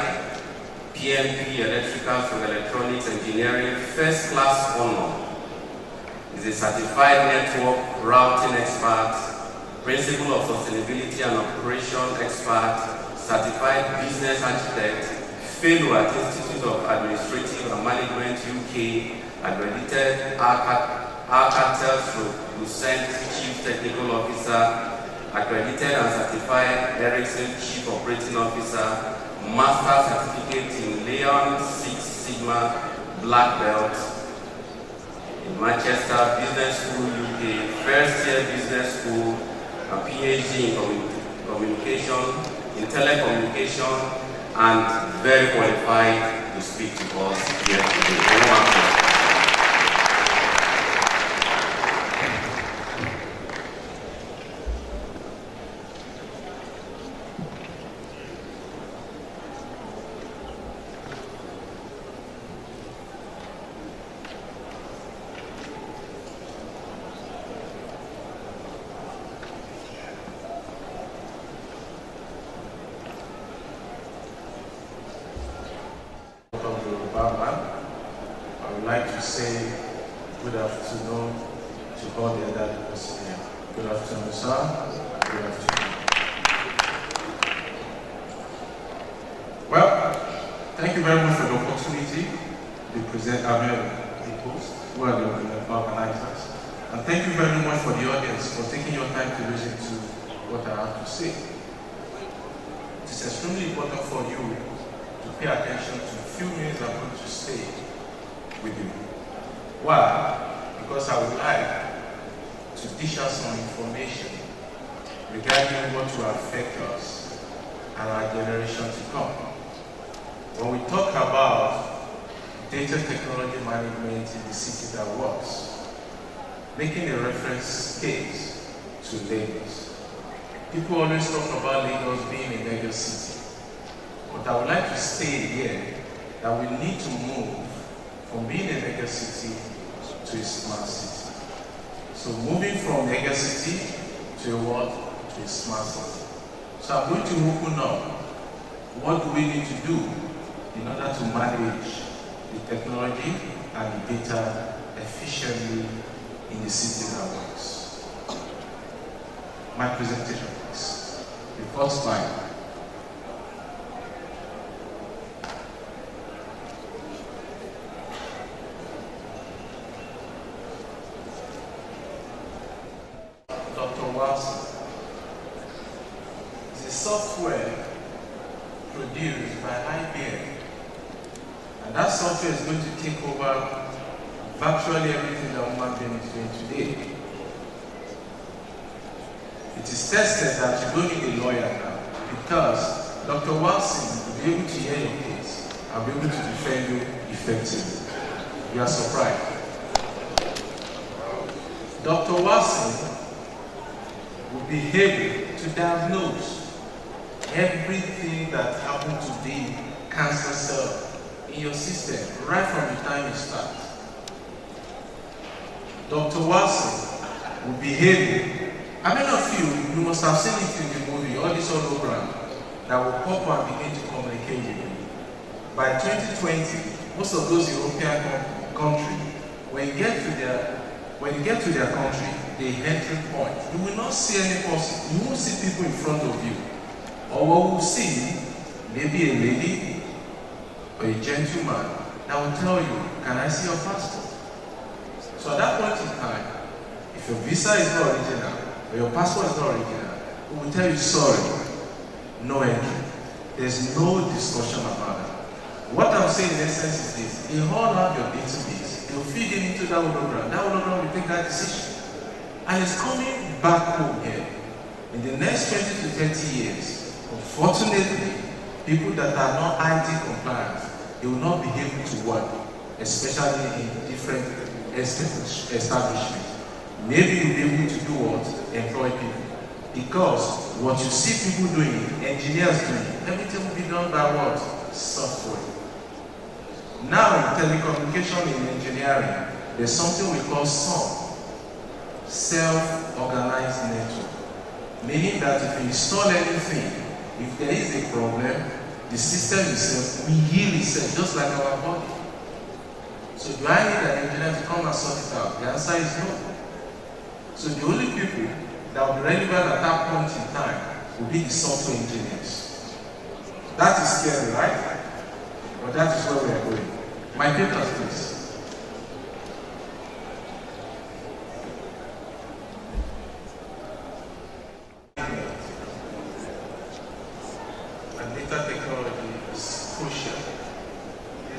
PMP, electrical from electronics engineering, first class honor. He is a certified network routing expert, principle of sustainability and operation expert, certified business architect, fellow at Institute of Administrative and Management UK, accredited Alcatel-Lucent Chief Technical Officer, accredited and certified Ericsson Chief Operating Officer, Master Certificate in Leon Six Sigma Black Belt in Manchester Business School UK, first year business school, a PhD in communication, in telecommunication, and very qualified to speak to us here today. I would like to say good afternoon to all the other people here. Good afternoon, sir. Good afternoon. Well, thank you very much for the opportunity to present our peoples, who are the organizers. And thank you very much for the audience for taking your time to listen to what I have to say. It is extremely important for you to pay attention to a few minutes I'm going to stay with you. Why? Because I would like to dish out some information regarding what will affect us and our generation to come. When we talk about data technology management in the city that works, making a reference case to Lagos. People always talk about Lagos being a mega city, but I would like to state here that we need to move from being a mega city to a smart city. So moving from mega city to a what? To a smart city. So I'm going to open up what do we need to do in order to manage the technology and the data efficiently in the city that works. My presentation, please. The first slide. Dr. Watson is a software produced by IBM. And that software is going to take over virtually everything that human being is doing today. It is tested that you don't need a lawyer now because Dr. Watson will be able to hear your case and be able to defend you effectively. You are surprised. Dr. Watson will be able to diagnose everything that happened to the cancer cell in your system right from the time you start. Dr. Watson will be able, how many of you must have seen it in the movie, all this hologram that will pop up and begin to communicate with you. By 2020, most of those European countries, when you get to their country, the entry point, you will not see any person, you won't see people in front of you. Or what we'll see, maybe a lady or a gentleman that will tell you, can I see your passport? So at that point in time, if your visa is not original, or your passport is not original, we will tell you, sorry, no entry. There's no discussion about it. What I'm saying in essence is this, they all have your database, they'll feed it into that hologram will take that decision. And it's coming back home here. In the next 20 to 30 years, unfortunately, people that are not IT compliant, they will not be able to work, especially in different establishments. Maybe you'll be able to do what? Employ people. Because what you see people doing, engineers doing, everything will be done by what? Software. Now in telecommunication and engineering, there's something we call SON, self-organized network. Meaning that if you install anything, if there is a problem, the system itself will heal itself, just like our body. So do I need an engineer to come and sort it out? The answer is no. So the only people that will be relevant at that point in time will be the software engineers. That is scary, right? But that is where we are going. My papers, please. And data technology is crucial.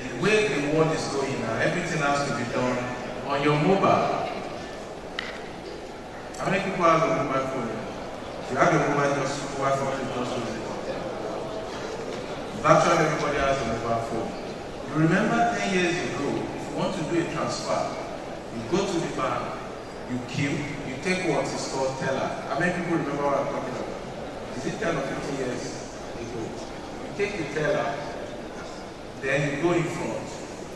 The way the world is going now, everything has to be done on your mobile. How many people have a mobile phone? If you have a mobile phone, you just use it. Virtually everybody has a mobile phone. You remember 10 years ago, if you want to do a transfer, you go to the bank, you queue, you take what is called teller. How many people remember what I'm talking about? Is it 10 or 15 years ago? You take the teller, then you go in front,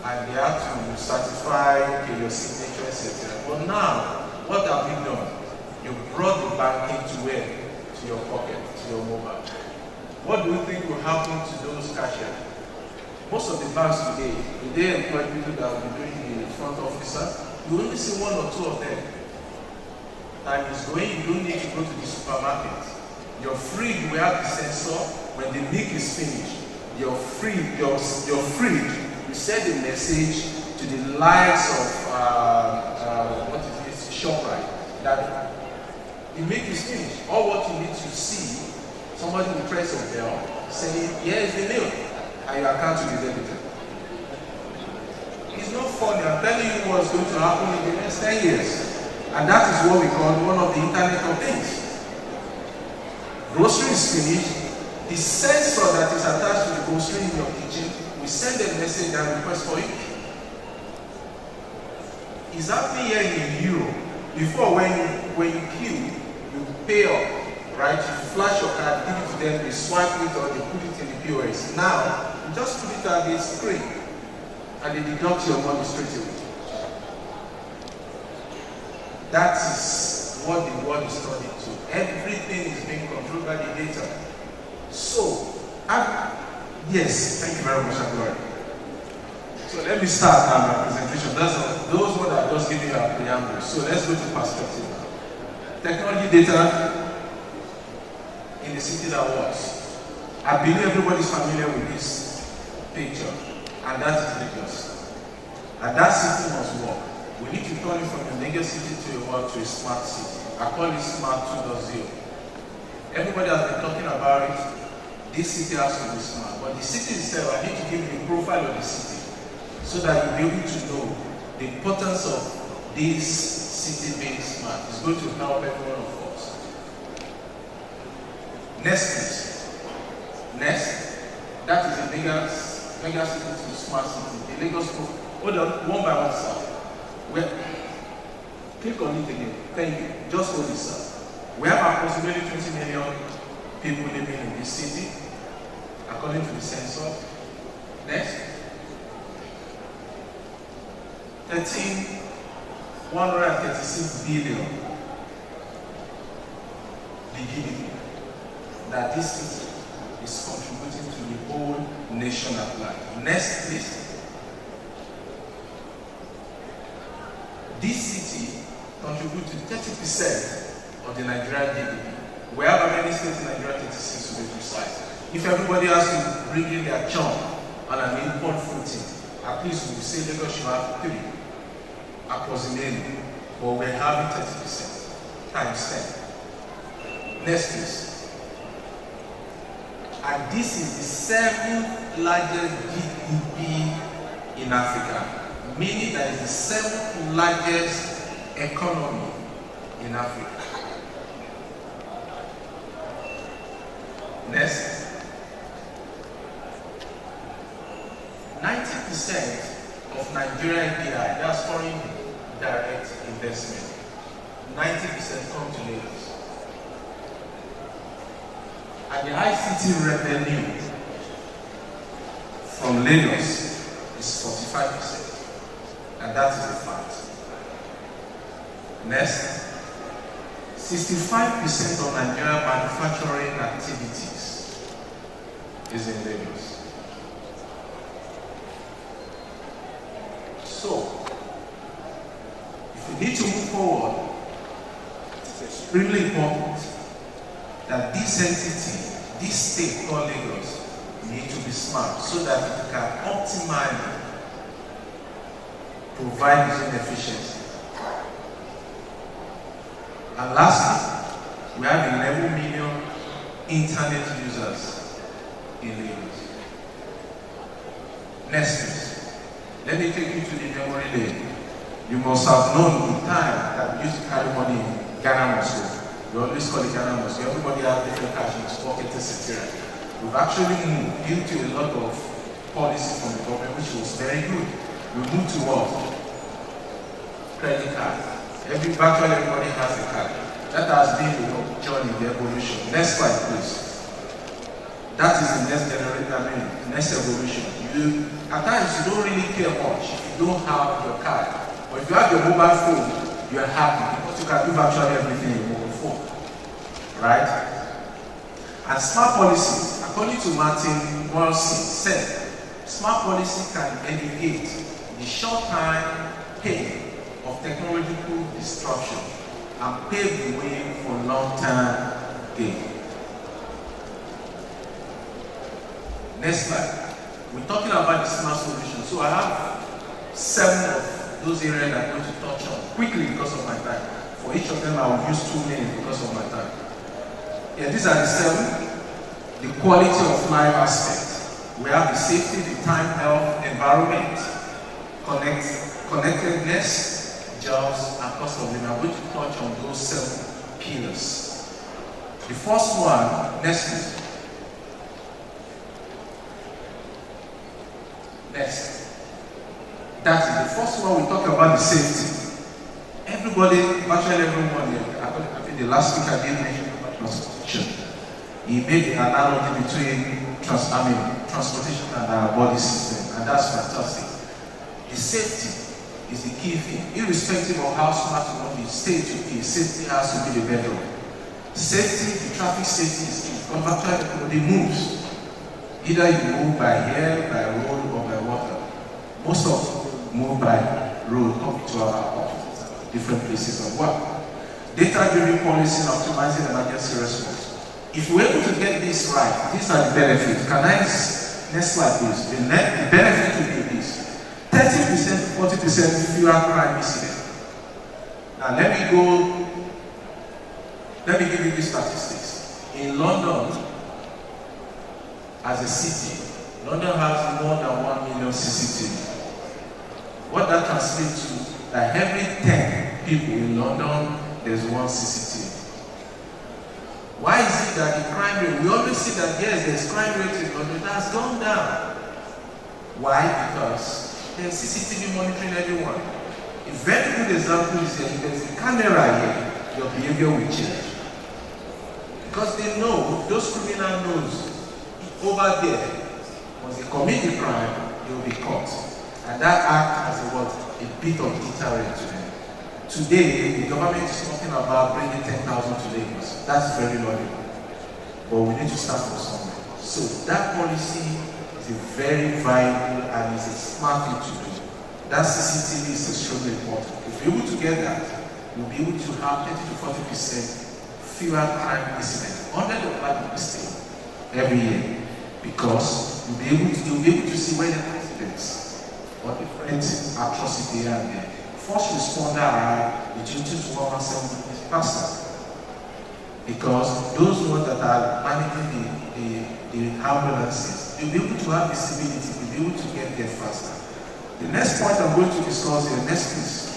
and they have to certify your signature, etc. But now, what have you done? You brought the banking to where? To your pocket, to your mobile. What do you think will happen to those cashiers? Most of the banks today, if they employ people that will be doing the front officer, you only see one or two of them. Time is going, you don't need to go to the supermarket. Your fridge will have the sensor. When the milk is finished, your fridge will send a message to the likes of ShopRite, that the milk is finished. All what you need to see, somebody will press a bell saying, here is the milk, and your account will be debited. It's not funny. I'm telling you what's going to happen in the next 10 years. And that is what we call one of the Internet of Things. Grocery is finished. The sensor that is attached to the grocery in your kitchen will send a message and request for it. It's happening here in Europe. Before, when you queue, you pay up, right? You flash your card, give it to them, they swipe it or they put it in the POS. Now, you just put it on the screen and they deduct your money straight away. That is what the world is turning to. Everything is being controlled by the data. So, yes, thank you very much, Agora. So let me start my presentation. Those ones are just giving you a preamble. So let's go to perspective now. Technology data in the city that was. I believe everybody is familiar with this picture, and that is Lagos. And that city must work. We need to turn it from a mega city to a smart city. I call it Smart 2.0. Everybody has been talking about it. This city has to be smart. But the city itself, I need to give you a profile of the city so that you'll be able to know the importance of this city being smart. It's going to help every one of us. Next, please. Next. That is a mega city to smart city. The Lagos. Hold on, one by one, sir. Click on it again. Thank you. Just hold this up. We have approximately 20 million people living in this city, according to the census. Next. 136 billion. The GDP that this city is contributing to the whole nation at large. Next, please. This city contributes to 30% of the Nigerian GDP. We have how many states in Nigeria? 36 to be precise. If everybody has to bring in their chunk on an import footing, at least we will say Lagos should have 3, approximately, but we're having 30% times 10. Next, please. And this is the 7th largest GDP in Africa. Meaning that is the 7th largest economy in Africa. Next. 90% of Nigerian DI, that's foreign direct investment, 90% come to Lagos. And the ICT revenue from Lagos is 45%. And that is a fact. Next, 65% of Nigerian manufacturing activities is in Lagos. So, if we need to move forward, it's extremely important that this entity, this state called Lagos, need to be smart so that it can optimally provide its own efficiency. And lastly, we have 11 million internet users in Lagos. Next, please. Let me take you to the memory lane. You must have known the time that we used to carry money in Ghana Moscow. We always call it Ghana Moscow. Everybody has different cash in his pocket, etc. We've actually moved due to a lot of policy from the government, which was very good. We moved to what? Credit card. Virtually everybody has a card. That has been the journey, the evolution. Next slide, please. That is the next generation, next evolution. At times you don't really care much if you don't have your card. But if you have your mobile phone, you are happy because you can do virtually everything in your mobile phone. Right? And smart policy, according to Martin Morrison, said, smart policy can alleviate the short-time pain of technological disruption and pave the way for long-term gain. Next slide. We're talking about the smart solution. So I have 7 of those areas I'm going to touch on quickly because of my time. For each of them, I will use 2 minutes because of my time. Yeah, these are the 7. The quality of life aspect. We have the safety, the time, health, environment, connectedness, jobs, and cost of living. I'm going to touch on those 7 pillars. The first one, next please. Next. That is the first one. We talk about the safety. Everybody, virtually everyone here, I think the last speaker did mention about transportation. He made the analogy between transportation and our body system, and that's fantastic. The safety is the key thing. Irrespective of how smart you want the state to be, safety has to be the bedrock. Safety, the traffic safety is key. Because virtually everybody moves. Either you move by air, by road, or by water. Most of us move by road, come to our offices, different places of work. Data-driven policy and optimizing emergency response. If we're able to get this right, these are the benefits. Can I, next slide please. The benefit will be this. 30% to 40% fewer crime incidents. Now let me give you these statistics. In London, as a city, London has more than 1 million CCTV. What that translates to, that every 10 people in London, there's 1 CCTV. Why is it that the crime rate, we always see that yes, there's crime rate in London, it has gone down. Why? Because there's CCTV monitoring everyone. A very good example is that if there's a camera here, your behavior will change. Because they know, those criminal knows, over there, once they commit the crime, they will be caught. And that acts as a bit of deterrent to them. Today, the government is talking about bringing 10,000 to Lagos. That's very laudable. But we need to start from somewhere. So that policy is a very viable and is a smart thing to do. That CCTV is extremely important. If we're able to get that, we'll be able to have 30 to 40% fewer crime incidents, 100 of life mistakes every year. Because you'll be able to see where the accidents or different atrocity are there. First responder are between 2 to 1.7 faster. Because those ones that are managing the ambulances, you'll be able to have visibility, you'll be able to get there faster. The next point I'm going to discuss here, next please.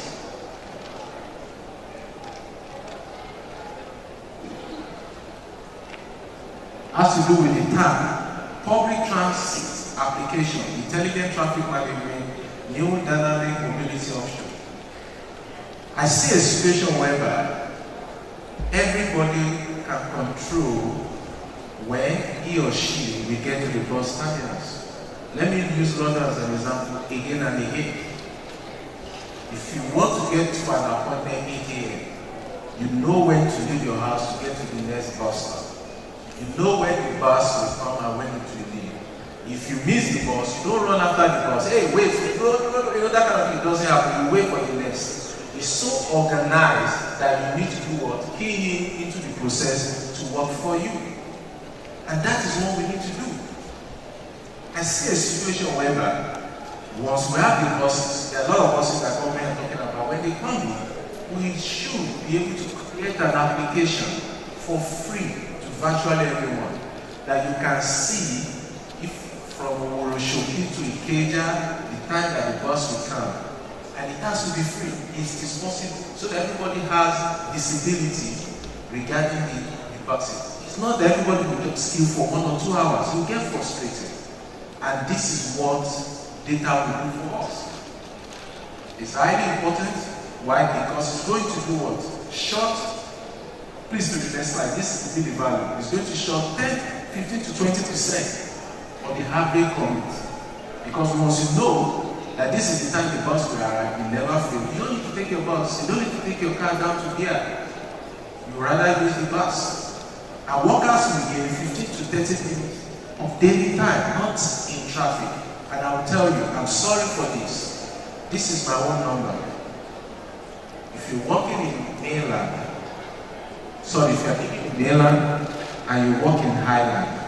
Has to do with the time. Public transit application, intelligent traffic management, new dynamic mobility option. I see a situation whereby everybody can control when he or she will get to the bus terminals. Let me use London as an example again and again. If you want to get to an appointment 8 a.m., you know when to leave your house to get to the next bus stop. You know when the bus will come and when it will leave. If you miss the bus, you don't run after the bus. Hey, wait, no, that kind of thing doesn't happen. You wait for the next. It's so organized that you need to do what? Key into the process to work for you. And that is what we need to do. I see a situation whereby once we have the buses, there are a lot of buses that government are talking about. When they come in, we should be able to create an application for free to virtually everyone that you can see if from Oroshoki to Ikeja, the time that the bus will come. And it has to be free. It's possible so that everybody has visibility regarding the buses. It's not that everybody will get skill for 1 or 2 hours. You'll get frustrated. And this is what data will do for us. It's highly important. Why? Because it's going to do what? Short. Please do the next slide. This is the value. It's going to short 10, 15 to 20% of the average commute. Because once you know that this is the time the bus will arrive, you never fail. You don't need to take your bus, you don't need to take your car down to here. You rather use the bus. And workers will gain 15 to 30 minutes of daily time, not in traffic. And I will tell you, I'm sorry for this. This is my own number. If you're working in mainland, if you're living in mainland and you work in Highland,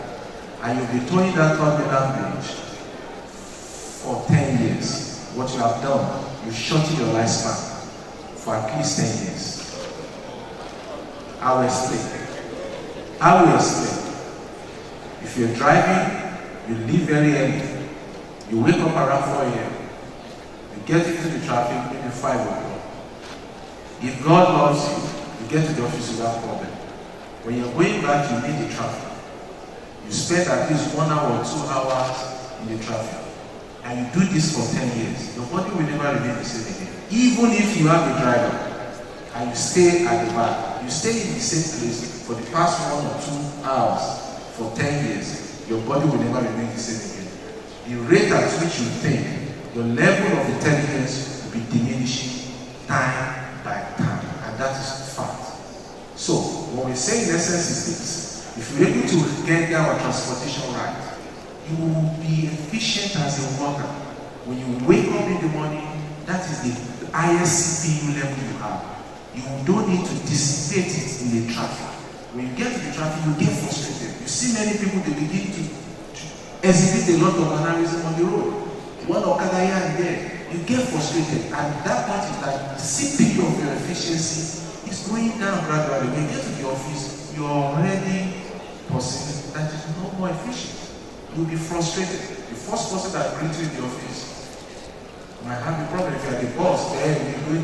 and you'll be towing that terminal bridge for 10 years, what you have done, you shorten your lifespan for at least 10 years. I will explain. If you're driving, you leave very early, you wake up around 4 a.m., you get into the traffic maybe 5 o'clock. If God loves you, you get to the office without problem. When you're going back, you need the traffic. You spend at least 1 hour or 2 hours in the traffic. And you do this for 10 years. Your body will never remain the same again. Even if you have a driver and you stay at the back, you stay in the same place for the past 1 or 2 hours for 10 years, your body will never remain the same again. The rate at which you think, your level of intelligence will be diminishing time by time. And that is fact. So, what we say in essence is this. If you're able to get our transportation right, you will be efficient as a worker. When you wake up in the morning, that is the highest CPU level you have. You don't need to dissipate it in the traffic. When you get to the traffic, you get frustrated. You see many people, they begin to exhibit a lot of mannerism on the road. One okada here and there. You get frustrated. And that point is that the CPU of your efficiency is going down gradually. When you get to the office, you're already perceiving that is no more efficient. You'll be frustrated. The first person that greets you in the office might have a problem. If you're the boss, then you're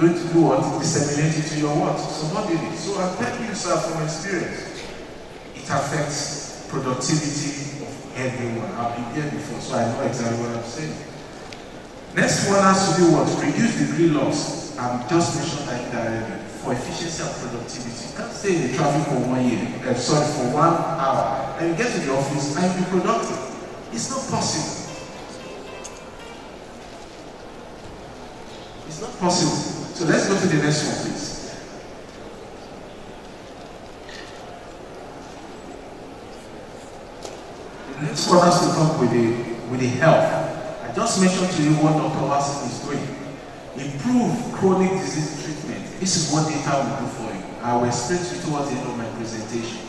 going to do what? Disseminate it to your what? Subordinates. So I'm telling you, sir, from experience, it affects productivity of everyone. I've been there before, so I know exactly what I'm saying. Next one has to do what? Reduce degree loss. I've just mentioned that indirectly. For efficiency and productivity. You can't stay in the traffic for 1 year, for 1 hour, and you get to the office and be productive. It's not possible. It's not possible. So let's go to the next one, please. The next one has to talk with the health. I just mentioned to you what Dr. Watson is doing. Improve chronic disease treatment. This is what data will do for you. I will explain to you towards the end of my presentation.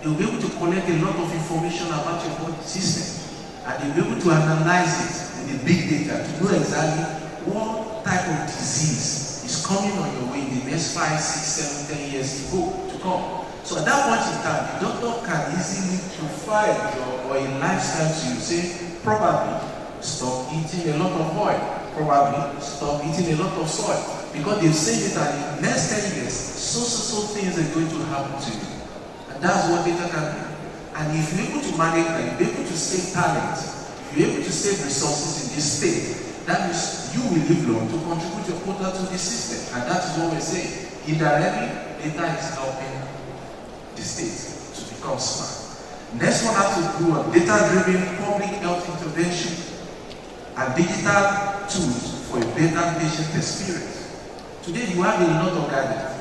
You'll be able to collect a lot of information about your body system, and you'll be able to analyze it in the big data to know exactly what type of disease is coming on your way in the next 5, 6, 7, 10 years to come. So at that point in time, the doctor can easily profile or a lifestyle to you. Say, probably stop eating a lot of oil. Probably stop eating a lot of soil, because they've said it that in the next 10 years, so things are going to happen to you. And that's what data can do. And if you're able to manage that, you're able to save talent, if you're able to save resources in this state, that means you will live long to contribute your quota to the system. And that is what we're saying. Indirectly, data is helping the state to become smart. Next one has to do with data-driven public health intervention and digital tools for a better patient experience. Today you have a lot of guidance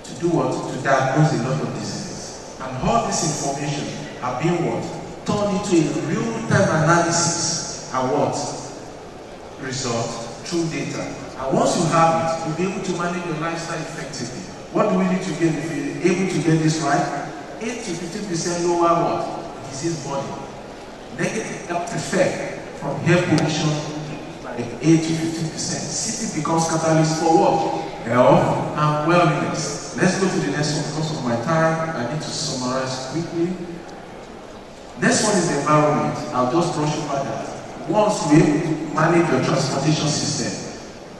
to do what? To diagnose a lot of diseases. And all this information have been what? Turned into a real-time analysis and what? Result through data. And once you have it, you'll be able to manage your lifestyle effectively. What do we need to get if you're able to get this right? 8 to 15% lower what? Disease burden. Negative health effect from air pollution by 8 to 15%. City becomes catalyst for what? Health and wellness. Let's go to the next one because of my time. I need to summarize quickly. Next one is the environment. I'll just brush over that. Once we manage your transportation system,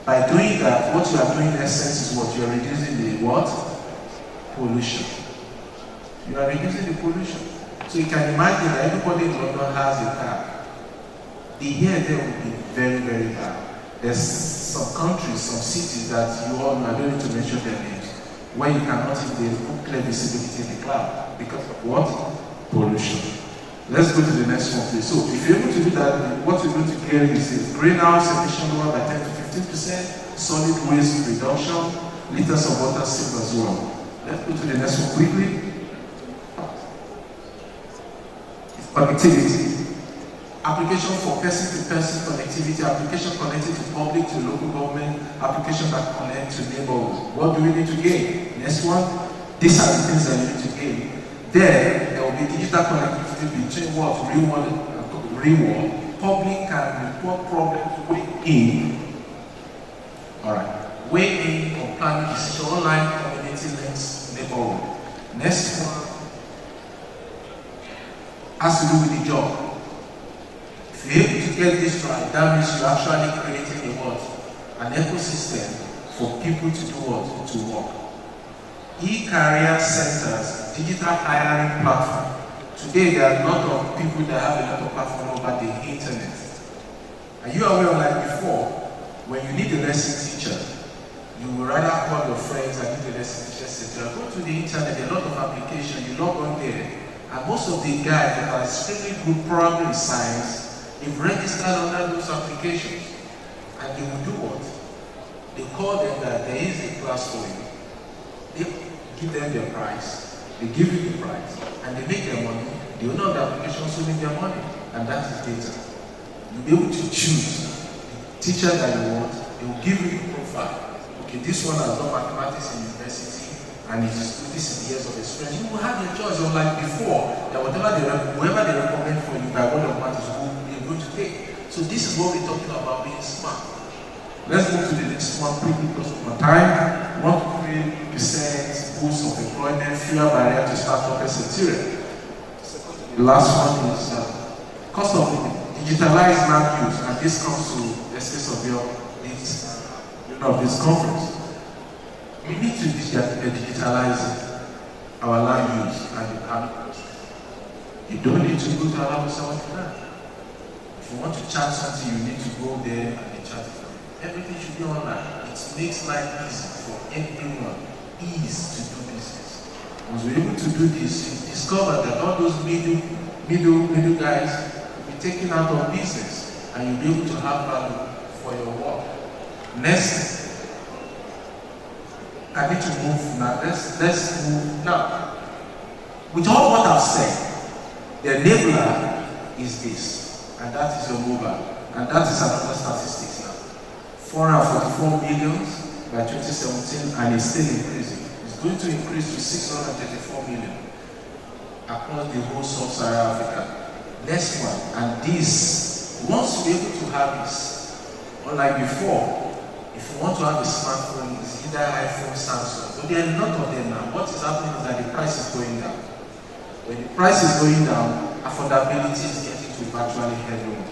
by doing that, what you are doing in essence is what? You are reducing the what? Pollution. You are reducing the pollution. So you can imagine that everybody in London has a car. The air there will be very, very bad. There's some countries, some cities that you all know, I don't need to mention their names, where you cannot even clear visibility in the cloud because of what? Pollution. Let's go to the next one, please. So if you're able to do that, what you're going to get is greenhouse emission lower by 10 to 15%, solid waste reduction, liters of water saved as well. Let's go to the next one quickly. Connectivity. Application for person-to-person connectivity, application connected to public, to local government, application that connect to neighborhood. What do we need to gain? Next one, these are the things that you need to gain. There will be digital connectivity between what? Real world public can report problems weigh in on planning decision online community links neighborhood. Next one has to do with the job. If you're able to get this right, that means you're actually creating an ecosystem for people to do what? To work. E-career centers, digital hiring platform. Today there are a lot of people that have a lot of platform over the internet. Are you aware, like before, when you need a lesson teacher, you will rather call your friends and need a lesson teacher, etc. Go to the internet, a lot of applications, you log on there, and most of the guys that are extremely good probably in science, they've registered under those applications. And they will do what? They call them that there is a class for you. They give them their price, they give you the price, and they make their money. They will know the application also make their money, and that is data. You'll be able to choose the teacher that you want. They will give you the profile. Okay, this one has done mathematics in university, and this is the years of experience. You will have your choice, unlike before, that whoever they recommend for you by word of mouth is who you're going to take. So this is what we're talking about, being smart. Let's move to the next one quickly because of my time. 1 to 3% boost of employment, fewer barrier to startup, etc. The last one is cost of digitalized land use, and this comes to the case of this conference. We need to digitalize our land use and the carbon. You don't need to go to allow someone to land. If you want to charge something, you need to go there and they charge it. Everything should be online. It makes life easy for everyone. Ease to do business. Once we're able to do this, you discover that all those middle guys will be taken out of business, and you'll be able to have value for your work. Next, I need to move now. Let's move now. With all what I've said, the enabler is this, and that is your mobile, and that is another statistics now. 444 million by 2017, and it's still increasing. It's going to increase to 634 million across the whole sub-Saharan Africa. Next one, and this, once you're able to have this, unlike before, if you want to have a smartphone, it's either iPhone, Samsung, but there are a lot of them now. What is happening is that the price is going down. When the price is going down, affordability is getting to virtually headroom.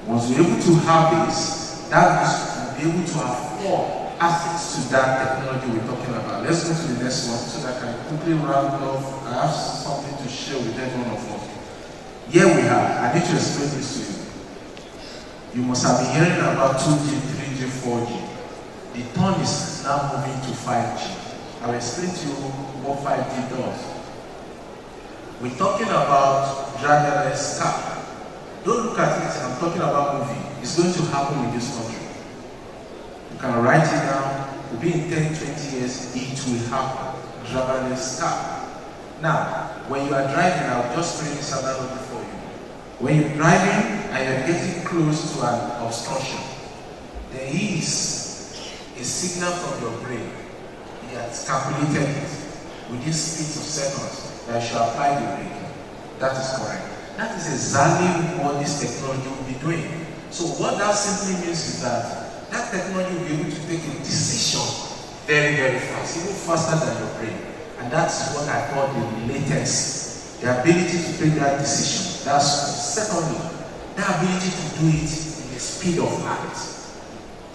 Once we're able to have this, that means we'll be able to afford access to that technology we're talking about. Let's go to the next one so that I can quickly round off. I have something to share with every one of us. Here we have, I need to explain this to you. You must have been hearing about 2G, 3G, 4G. The turn is now moving to 5G. I'll explain to you what 5G does. We're talking about driverless car. Don't look at it, I'm talking about movie. It's going to happen in this country. You can write it down. It will be in 10, 20 years, it will happen. Driverless car. Now, when you are driving, I'll just bring this analogy for you. When you're driving and you're getting close to an obstruction, there is a signal from your brain. It has calculated it within split of seconds that you should apply the brake. That is correct. That is exactly what this technology will be doing. So what that simply means is that that technology will be able to take a decision very, very fast, even faster than your brain. And that's what I call the latency, the ability to take that decision. That's secondly, the ability to do it in the speed of light.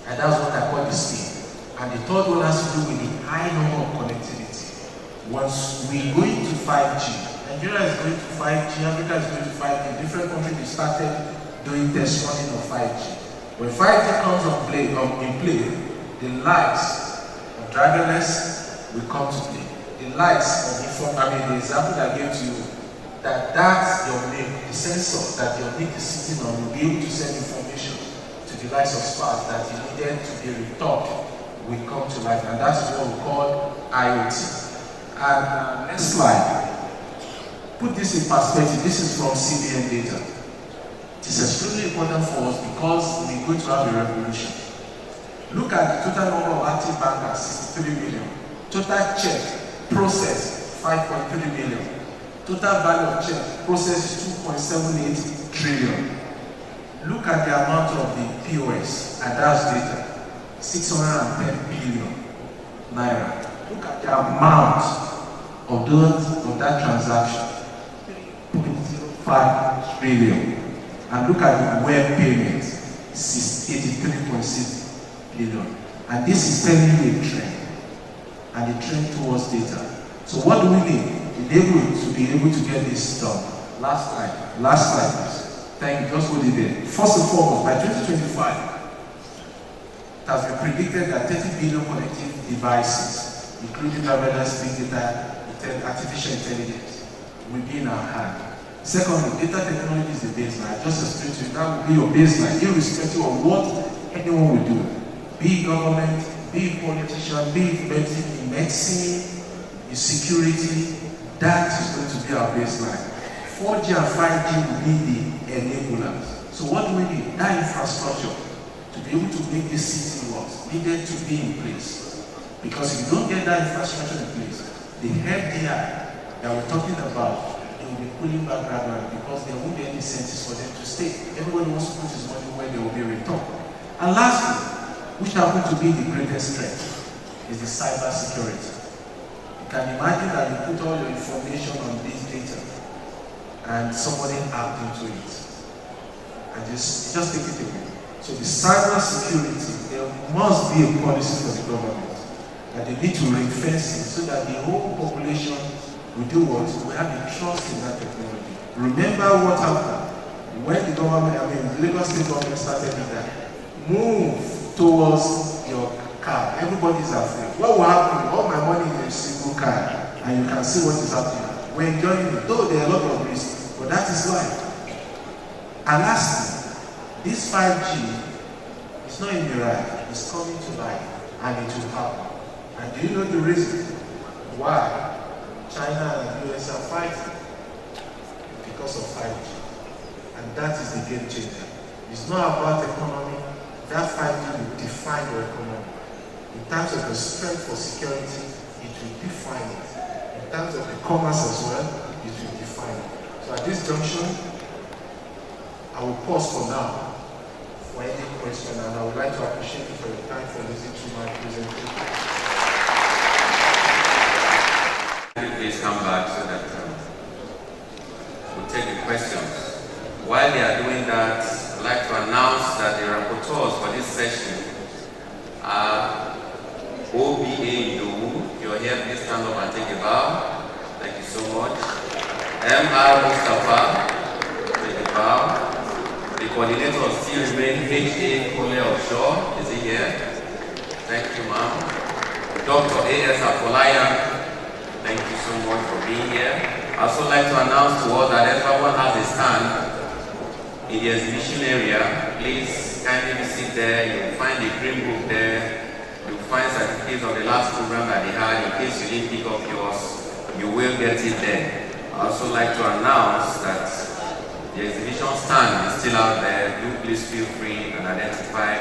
And that's what I call the speed. And the third one has to do with the high number of connectivity. Once we go into 5G, Nigeria is going to 5G, Africa is going to 5G. Different countries, they started doing test running of 5G. When 5G comes in play, the lights of driverless will come to play. The lights of the example that I gave to you, that's your milk, the sensor that your milk is sitting on will be able to send information to the lights of sparks that you needed to be returned will come to life, and that's what we call IoT. And next slide. Put this in perspective. This is from CBN data. It is extremely important for us because we're going to have a revolution. Look at the total number of active bankers, 63 million. Total check processed, 5.3 million. Total value of check processed is 2.78 trillion. Look at the amount of the POS, and that's data, 610 billion naira. Look at the amount of that transaction, 3.05 trillion. And look at the web payments, 83.6 billion. And this is telling you a trend, and a trend towards data. So what do we need? We need to be able to get this done. Last slide, please. Thank you, just hold it there. First and foremost, by 2025, it has been predicted that 30 billion connected devices, including surveillance, big data, artificial intelligence, will be in our hand. Secondly, data technology is the baseline. I just explained to you, that will be your baseline, irrespective of what anyone will do. Be it government, be it politician, be it medicine, security, that is going to be our baseline. 4G and 5G will be the enablers. So what do we need? That infrastructure to be able to make this city work needed to be in place. Because if you don't get that infrastructure in place, the FDI that we're talking about, they will be pulling back gradually because there won't be any incentives for them to stay. Everybody wants to put his money where there will be a return. And lastly, which happens to be the greatest threat, is the cyber security. You can imagine that you put all your information on this data and somebody hacked into it and just take it away. So the cyber security, there must be a policy for the government that they need to ring-fence it so that the whole population will do what? We have the trust in that technology. Remember what happened when the government, the Lagos State government started with that. Move towards your card. Everybody's afraid. What will happen? All my money in a single card, and you can see what is happening. We're enjoying it, though there are a lot of risks, but that is life. And lastly, this 5G is not a mirage, it's coming to life, and it will happen. And do you know the reason why China and the US are fighting? Because of 5G. And that is the game changer. It's not about economy. That 5G will define your economy. In terms of the strength for security, it will define it. In terms of the commerce as well, it will define it. So at this junction, I will pause for now for any question, and I would like to appreciate you for your time for listening to my presentation. Please come back so that we'll take the questions. While they are doing that, I'd like to announce that the rapporteurs for this session are OBA Idowu. If you're here, please stand up and take a bow. Thank you so much. MR Mustafa, take a bow. The coordinator still remains HA Kole Offshore. Is he here? Thank you, ma'am. Dr. A.S. Afolayan, thank you so much for being here. I'd also like to announce to all that everyone has a stand in the exhibition area. Please kindly visit there. You'll find the green book there. You'll find certificates of the last program that they had. In case you didn't pick up yours, you will get it there. I'd also like to announce that the exhibition stand is still out there. Do please feel free and identify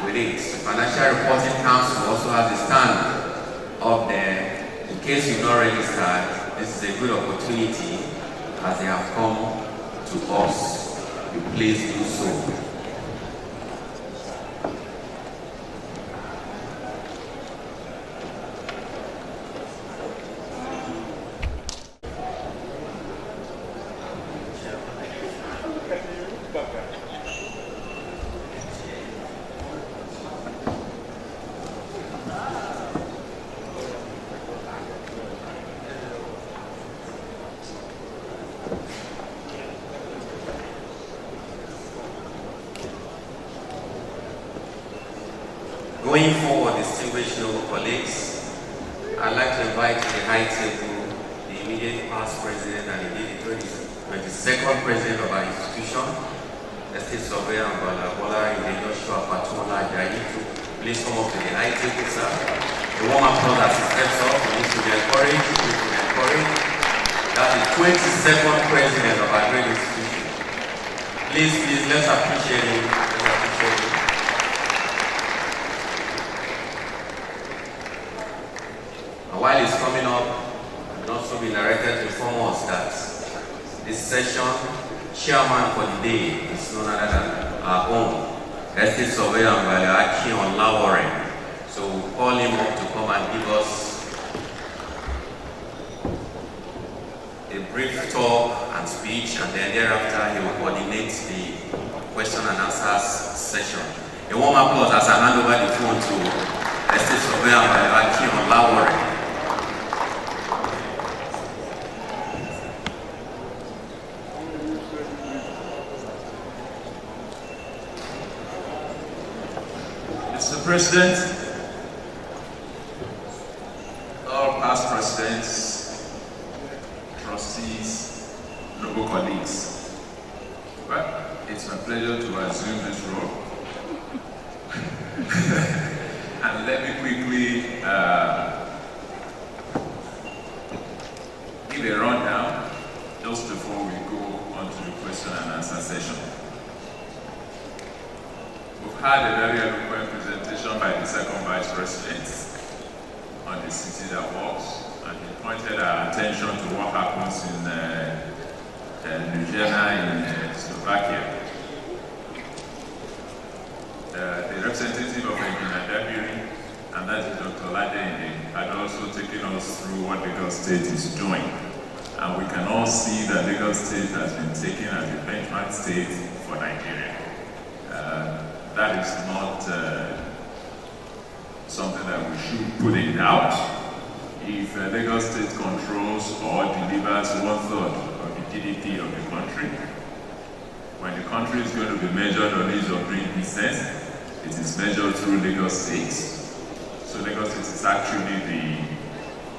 with it. The Financial Reporting Council also has a stand up there. In case you've not registered, this is a good opportunity as they have come to us. You please do so. Going forward, distinguished noble colleagues, I'd like to invite to the high table the immediate past president and indeed the 22nd president of our institution, Estate Surveyor and Bola Joshua Patumola Ajayi. Please come up to the high table, sir. The warm applause as he steps up. We need to be encouraged. We need to be encouraged. That's the 22nd president of our great institution. Please, let's appreciate him. Let's appreciate him. While he's coming up, I'd also be directed to inform us that this session chairman for the day is none other than our own Estate Surveyor on Lawore. So we'll call him up to come and give us a brief talk and speech, and then thereafter he will coordinate the question and answers session. A warm applause as I hand over the phone to Estate Surveyor on Lawore. Mr. President, all past presidents, trustees, noble colleagues, well, it's my pleasure to assume this role. And let me quickly give a rundown just before we go on to the question and answer session. We've had a very eloquent presentation by the second vice president on the city that works, and he pointed our attention to what happens in Nigeria in Slovakia. The representative of Nigeria, and that is Dr. Ladende, had also taken us through what Lagos State is doing. And we can all see that Lagos State has been taken as a benchmark state for Nigeria. That is not something that we should put in doubt. If Lagos State controls or delivers 1/3 of the GDP of the country, when the country is going to be measured on ease of doing business, it is measured through Lagos State. So Lagos State is actually the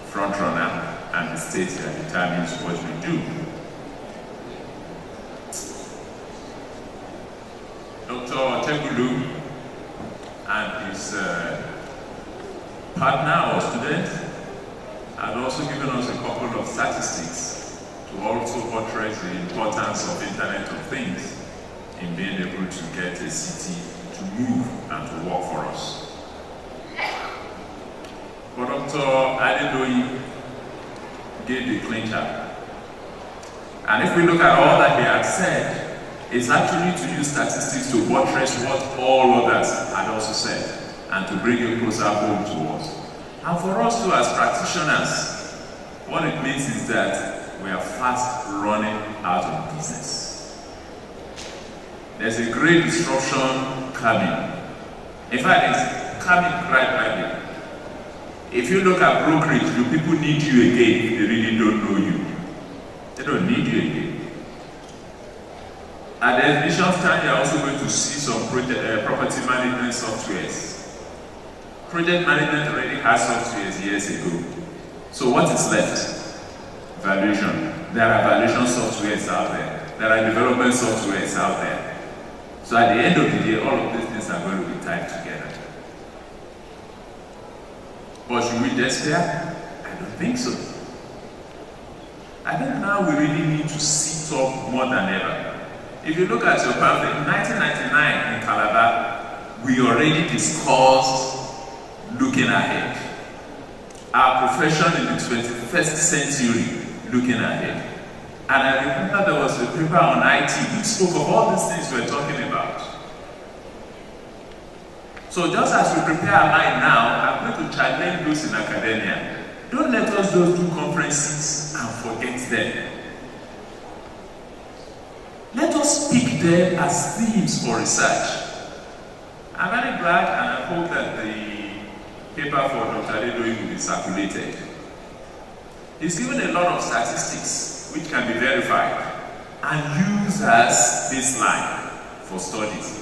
front runner and the state that determines what we do. Dr. Tegulu and his partner or student had also given us a couple of statistics to also portray the importance of Internet of Things in being able to get a city to move and to work for us. But Dr. Adedoyi gave the clincher. And if we look at all that he had said, it's actually to use statistics to buttress what all others had also said and to bring it closer home to us. And for us too, as practitioners, what it means is that we are fast running out of business. There's a great disruption coming. In fact, it's coming right by now. If you look at brokerage, do people need you again if they really don't know you? They don't need you again. At the initial time, you're also going to see some property management softwares. Project management already has softwares years ago. So what is left? Valuation. There are valuation softwares out there. There are development softwares out there. So at the end of the day, all of these things are going to be tied together. But should we despair? I don't think so. I think now we really need to sit up more than ever. If you look at your pamphlet, in 1999 in Calabar, we already discussed looking ahead. Our profession in the 21st century, looking ahead. And I remember there was a paper on IT which spoke of all these things we're talking about. So just as we prepare our mind now, I'm going to challenge those in academia. Don't let us just do conferences and forget them. Let us pick them as themes for research. I'm very glad and I hope that the paper for Dr. Adedoyi will be circulated. He's given a lot of statistics which can be verified and used as baseline for studies.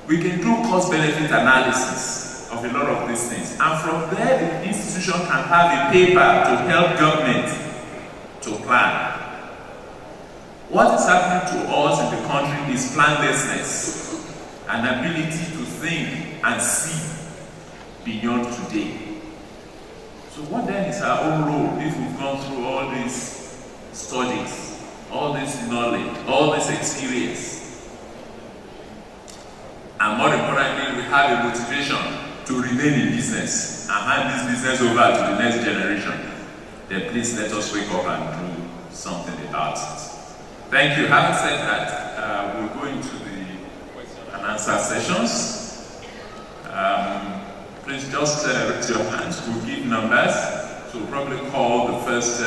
We can do cost-benefit analysis of a lot of these things, and from there the institution can have a paper to help government to plan. What is happening to us in the country is planlessness, an ability to think and see beyond today. So what then is our own role if we've gone through all these studies, all this knowledge, all this experience? And more importantly, we have a motivation to remain in business and hand this business over to the next generation. Then please let us wake up and do something about it. Thank you. Having said that, we'll go into the question and answer sessions. Please just raise your hands. We'll give numbers. So we'll probably call the first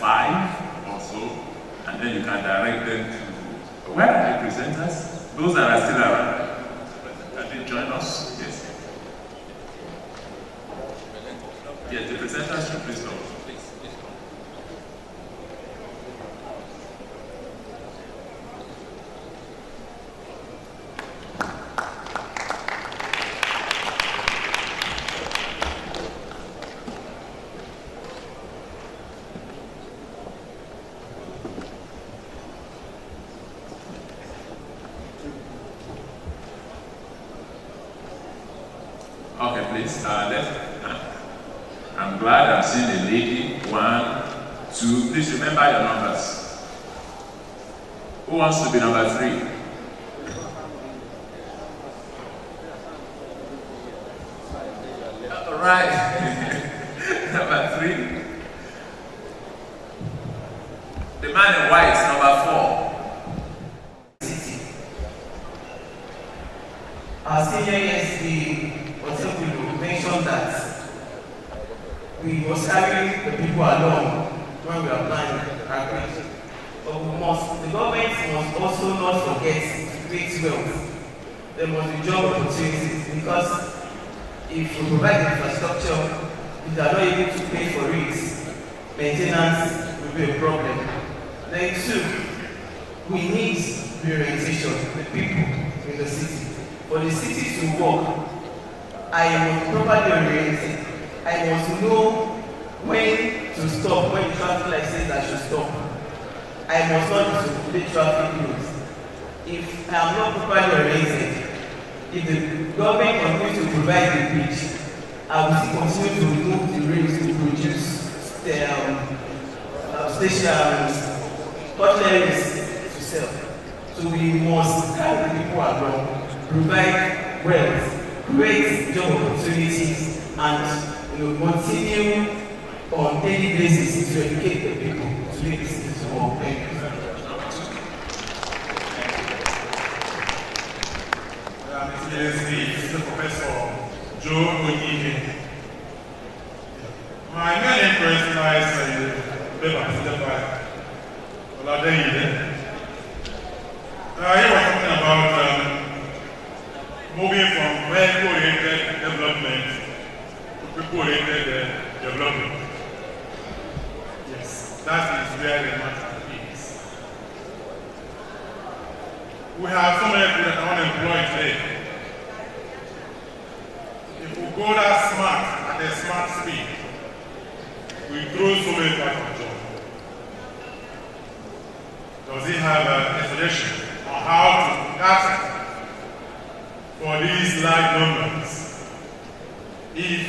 5 or so, and then you can direct them to, where are the presenters? Those that are still around. Can they join us? Yes. Yes, the presenters should please come. Okay, please. I'm glad I'm seeing a lady. 1, 2. Please remember your numbers. Who wants to be number 3? All right. Number 3. The man in white is number 4. Our senior ESP mentioned that we must carry the people along when we are planning our grant. But the government must also not forget to create wealth. There must be job opportunities, because if we provide infrastructure, if they are not able to pay for it, maintenance will be a problem. Then 2, we need reorientation of the people in the city. For the city to work, I must properly oriented. I must know when to stop, when the traffic light says I should stop. I must not display traffic rules. If I am not properly oriented, if the government continues to provide the bridge, I will still continue to remove the rails to produce the stations, cutleries to sell. So we must carry the people along, provide wealth, create job opportunities, and continue on daily basis to educate the people to make the city to work. Thank you. Mr. Professor Joe Onyike. My main interest lies in the presented by Oladeyinde. Here was talking about moving from vehicle-oriented development to people-oriented development. Yes, that is where the matter is. We have so many people that are unemployed today. If we go that smart at a smart speed, we throw so many types of jobs. Does he have a suggestion on how to cater for these large numbers if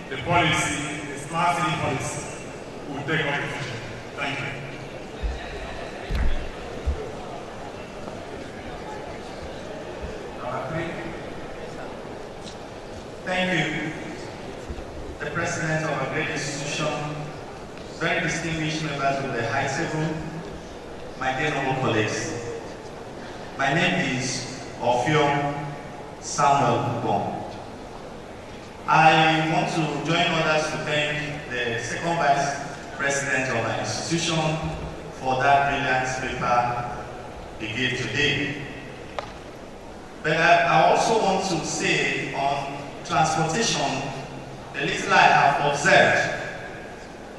the policy, the smart city policy, will take off the future? Thank you. Thank you, the president of a great institution, very distinguished members of the high table, my dear noble colleagues. My name is Ofiom Samuel Bon. I want to join others to thank the second vice president of our institution for that brilliant paper he gave today. But I also want to say on transportation, the little I have observed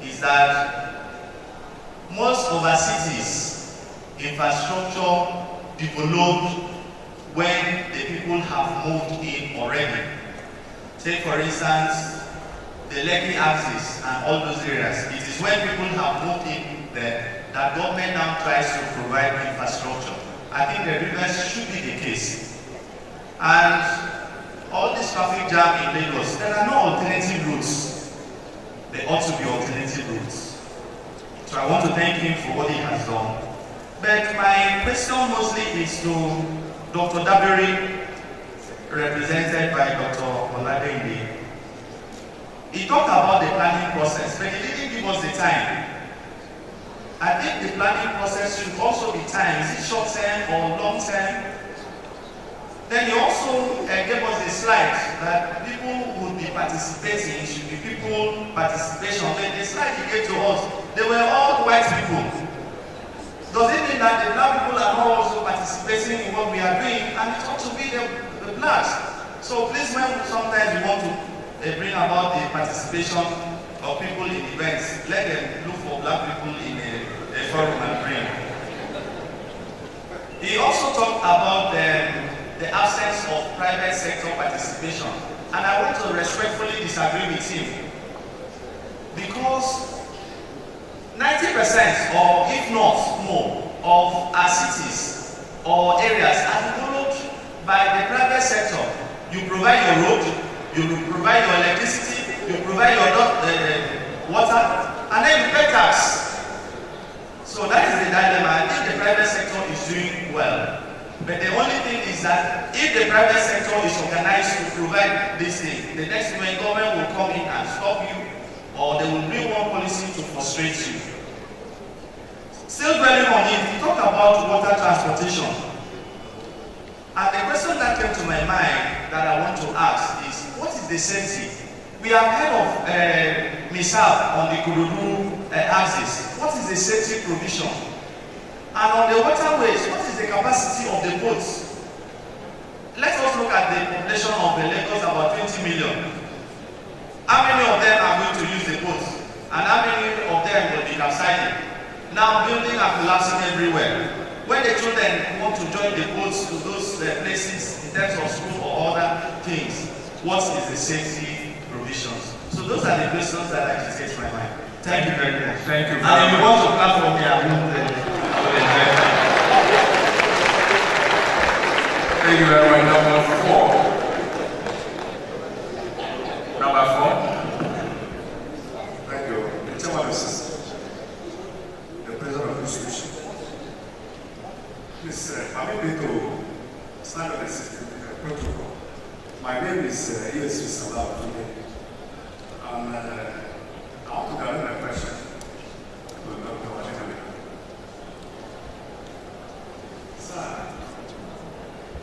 is that most of our cities, infrastructure developed when the people have moved in already. Take for instance, the Lekki axis and all those areas. It is when people have moved in there that government now tries to provide infrastructure. I think the reverse should be the case. And all this traffic jam in Lagos, there are no alternative routes. There ought to be alternative routes. So I want to thank him for what he has done. But my question mostly is to Dr. Dabiri, represented by Dr. Oladeyinde. He talked about the planning process, but he didn't give us the time. I think the planning process should also be timed. Is it short term or long term? Then he also gave us a slide that people would be participating, should be people participation. Then the slide he gave to us, they were all white people. Does it mean that the black people are not also participating in what we are doing? And it ought to be the blacks. So please, when sometimes we want to bring about the participation of people in events, let them look for black people in a forum and bring. He also talked about the absence of private sector participation. And I want to respectfully disagree with him. Because 90% or if not more of our cities or areas are developed by the private sector. You provide your road, you provide your electricity, you provide your water, and then you pay tax. So that is the dilemma. I think the private sector is doing well. But the only thing is that if the private sector is organized to provide this thing, the next moment government will come in and stop you, or they will bring one policy to frustrate you. Still dwelling on it, he talked about water transportation. And the question that came to my mind that I want to ask is, what is the safety? We have heard of Niesv on the Kurudu axis. What is the safety provision? And on the waterways, what is the capacity of the boats? Let us look at the population of the Lagos, about 20 million. How many of them are going to use the boats? And how many of them will be capsizing? Now buildings are collapsing everywhere. When the children want to join the boats to those places in terms of school or other things, what is the safety provisions? So those are the questions that agitate my mind. Thank you very much. Thank you. And if you want to clap for me, I will. Thank you very much. Number 4. Number 4. Thank you. The chairman is the president of the institution. Please, permit me to stand on the protocol. My name is Niesv Salah. And I want to direct my question to Dr. Wajimani. Sir,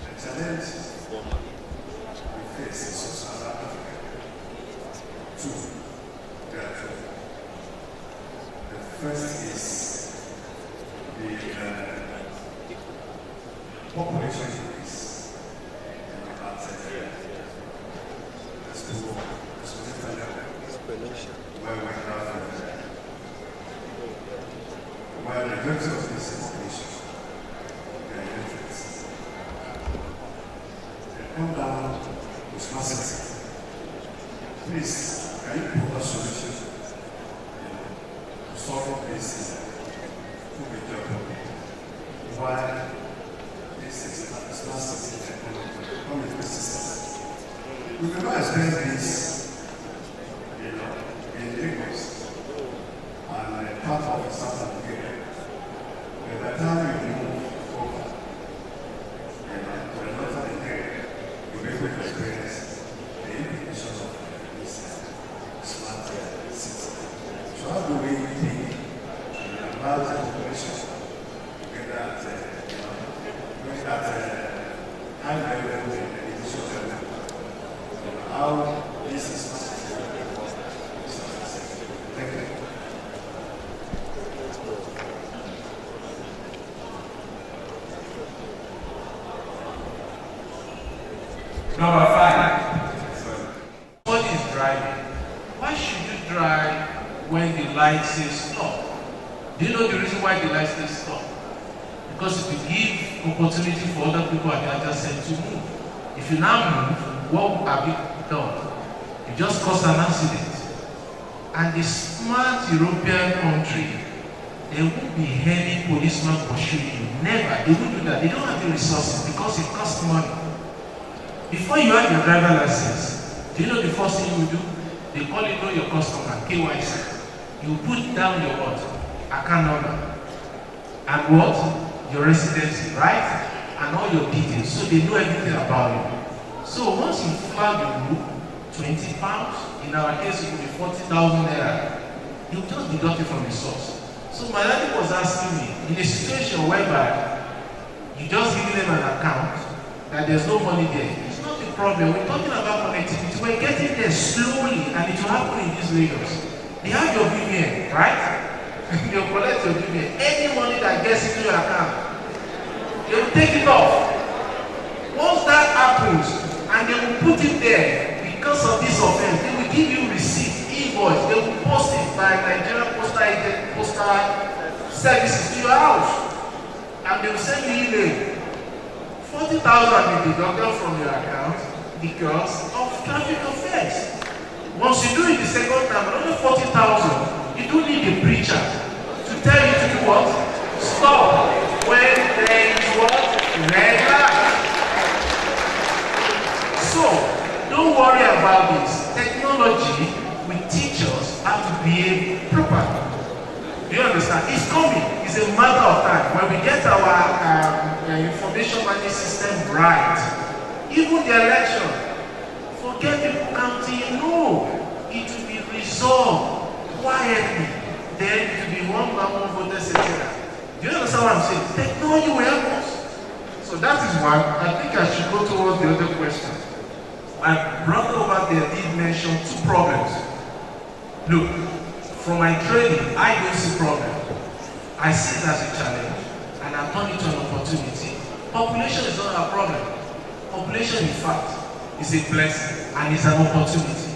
the challenge we face in South Africa, two, there are two. The first is the population increase in the last area. That's the war. Where the majority of this population, they are illiterate. They come down with massive. Please, can you put a solution to solve this food major problem? Why this is not something that come with persistence? We cannot experience this in Lagos and part of South Nigeria. By the time you move over to the northern area, you'll be able to experience the implications of this smart city. So how do we think about the population to get that high level in education level? How this is possible? Thank you. Number 5. Somebody is driving. Why should you drive when the light says stop? Do you know the reason why the light says stop? Because it will give opportunity for other people at the other side to move. If you now move, what have you done? You just caused an accident. And the smart European country, there won't be any policeman pursuing you. Never. They won't do that. They don't have the resources because it costs money. Before you have your driver license, do you know the first thing you do? They call you know your customer, KYC. You put down your what? Account number. And what? Your residency, right? And all your details. So they know everything about you. So once you flag your group, £20, in our case it will be 40,000 naira. You just deduct it from the source. So my daddy was asking me, in a situation whereby you just give them an account, that there's no money there, it's not a problem. We're talking about connectivity. We're getting there slowly, and it will happen in these Lagos. They have your BVN, right? They'll collect your BVN. Any money that gets into your account, they will take it off. Once that happens, and they will put it there because of this offense, they will give you receipt, invoice, they will post it by Nigerian postal services to your house, and they will send you email. 40,000 will be deducted from your account because of traffic offense. Once you do it the second time, another 40,000, you don't need a preacher to tell you to do what? Stop when there is what? Red light. So, don't worry about this. Technology will teach us how to behave properly. Do you understand? It's coming. It's a matter of time. When we get our information management system right, even the election, forget people counting. No, it will be resolved quietly. Then it will be one by one voters, etc. Do you understand what I'm saying? Technology will help us. So that is why I think I should go towards the other question. My brother over there did mention two problems. Look, from my training, I don't see problem. I see it as a challenge, and I turn it to an opportunity. Population is not a problem. Population, in fact, is a blessing, and it's an opportunity.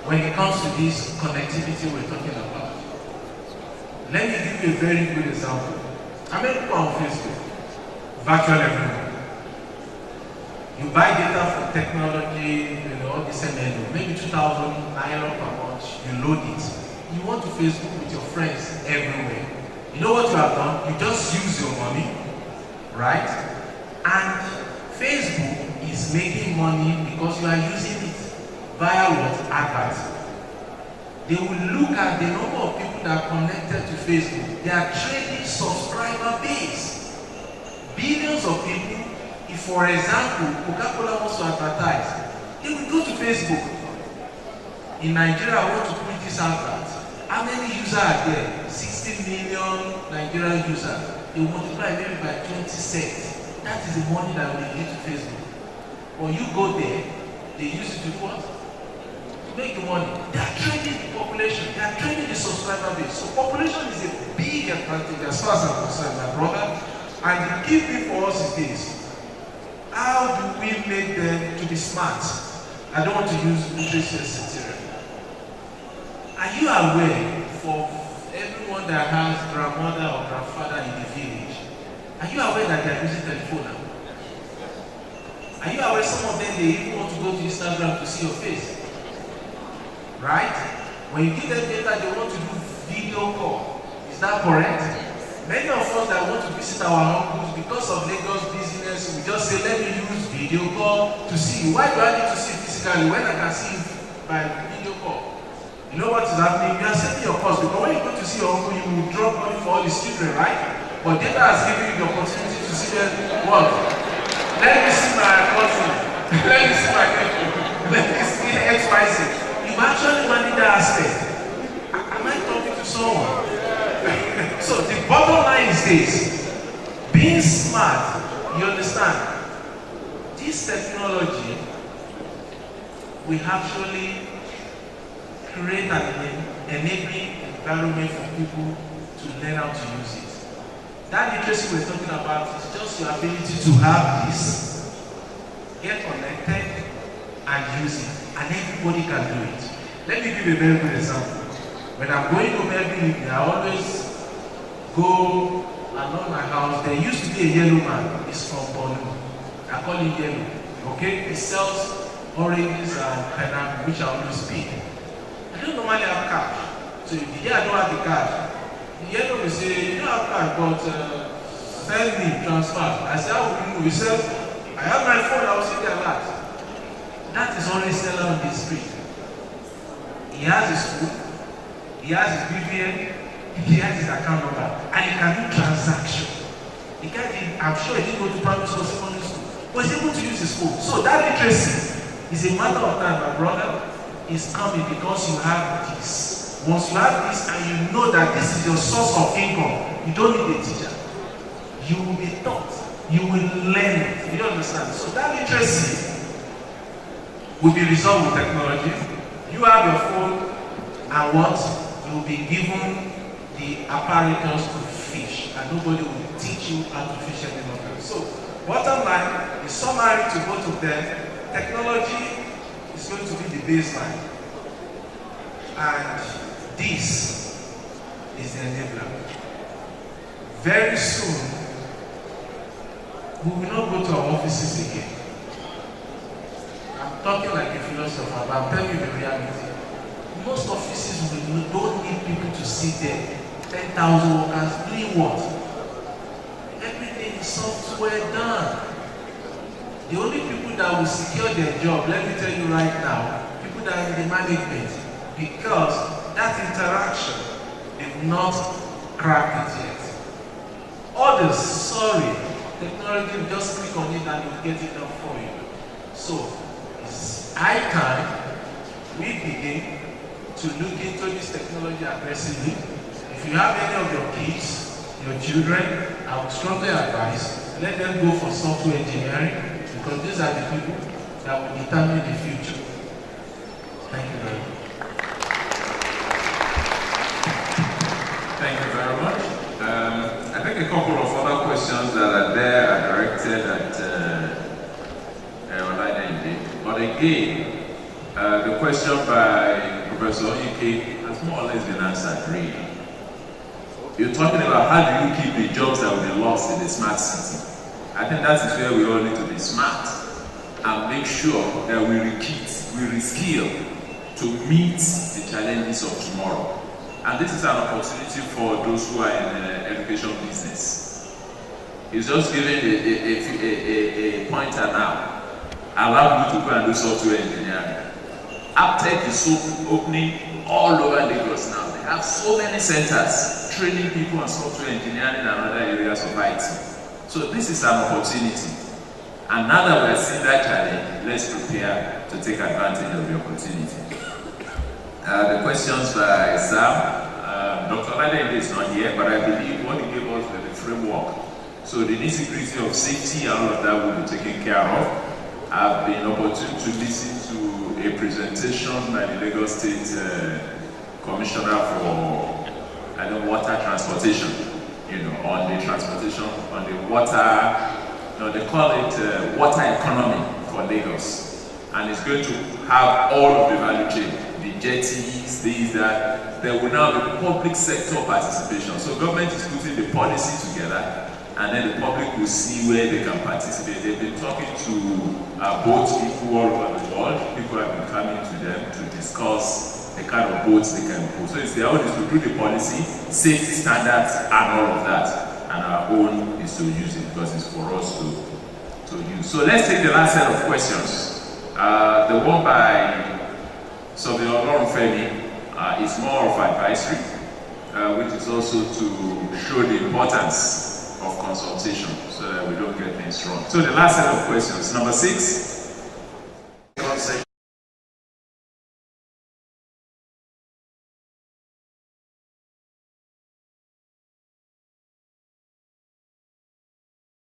When it comes to this connectivity we're talking about, let me give you a very good example. I met people on Facebook, virtual everywhere. You buy data for technology, this MNO, maybe 2,000 naira per month, you load it. You want to Facebook with your friends everywhere. You know what you have done? You just use your money, right? And Facebook is making money because you are using it via what? Adverts. They will look at the number of people that are connected to Facebook. They are trading subscriber base. Billions of people. If, for example, Coca-Cola wants to advertise, they will go to Facebook. In Nigeria, I want to put this advert. How many users are there? 60 million Nigerian users. They multiply maybe by 20 cents. That is the money that we give to Facebook. When you go there, they use it to do what? To make the money. They are trading the population. They are trading the subscriber base. So population is a big advantage as far as I'm concerned, my brother. And the key thing for us is this. How do we make them to be smart? I don't want to use literacy, etc. Are you aware, for everyone that has grandmother or grandfather in the village, are you aware that they are using telephone now? Are you aware some of them, they even want to go to Instagram to see your face? Right? When you give them data, they want to do video call. Is that correct? Many of us that want to visit our uncles, because of Lagos business, we just say, let me use video call to see you. Why do I need to see you physically when I can see you by video call? You know what is happening? You are saving your cost, because when you go to see your uncle, you will drop money for all his children, right? But data has given you the opportunity to see them what? Let me see my cousin. Let me see my nephew. Let me see XYZ. You've actually managed that aspect. Am I talking to someone? So the bottom line is this. Being smart, you understand? This technology will actually create an enabling environment for people to learn how to use it. That literacy we're talking about is just your ability to have this, get connected, and use it. And everybody can do it. Let me give you a very good example. When I'm going home every evening, I always go along my house. There used to be a yellow man. He's from Borno. I call him Yellow. Okay? He sells oranges and pineapple, which I always pick. I don't normally have cash. So the day I don't have the cash, the Yellow will say, you don't have cash, but send me transfer. I say, how will you know? He said, I have my phone, I will see the alert. That is only seller on the street. He has his food, he has his BVN, he has his account number, and he can do transaction. The guy did, I'm sure he didn't go to primary school, secondary school, but he's able to use his phone. So that literacy is a matter of time, my brother, is coming because you have this. Once you have this and you know that this is your source of income, you don't need a teacher. You will be taught. You will learn it. You understand? So that literacy will be resolved with technology. You have your phone and what? You will be given the apparatus to fish, and nobody will teach you how to fish anymore. So, bottom line, the summary to both of them, technology is going to be the baseline. And this is the enabler. Very soon, we will not go to our offices again. I'm talking like a philosopher, but I'm telling you the reality. Most offices don't need people to sit there. 10,000 workers doing what? Everything is software done. The only people that will secure their job, let me tell you right now, people that are in the management, because that interaction, they've not cracked it yet. Others, sorry, technology will just click on it and it will get it done for you. So, it's high time we begin to look into this technology aggressively. If you have any of your kids, your children, I would strongly advise, let them go for software engineering, because these are the people that will determine the future. Thank you very much. Thank you very much. I think a couple of other questions that are there are directed at Olaide. But again, the question by Professor Onyike has more or less been answered, really. You're talking about how do you keep the jobs that will be lost in the smart city. I think that is where we all need to be smart and make sure that we reskill to meet the challenges of tomorrow. And this is an opportunity for those who are in the education business. He's just giving a pointer now. Allow you to go and do software engineering. Aptech is opening all over Lagos now. They have so many centers training people on software engineering and other areas of IT. So this is an opportunity. And now that we're seeing that challenge, let's prepare to take advantage of the opportunity. The questions by Sam. Dr. Olaide is not here, but I believe what he gave us was the framework. So the nitty-gritty of safety and all of that will be taken care of. I've been opportune to listen to a presentation by the Lagos State Commissioner for water transportation, on the transportation, on the water, they call it water economy for Lagos. And it's going to have all of the value chain, the jetties, these, that. There will now be public sector participation. So government is putting the policy together, and then the public will see where they can participate. They've been talking to boat people all over the world. People have been coming to them to discuss the kind of boats they can put. So it's their own is to do the policy, safety standards, and all of that. And our own is to use it because it's for us to use. So let's take the last set of questions. The one by Surveyor Femi is more of advisory, which is also to show the importance of consultation so that we don't get things wrong. So the last set of questions, number 6.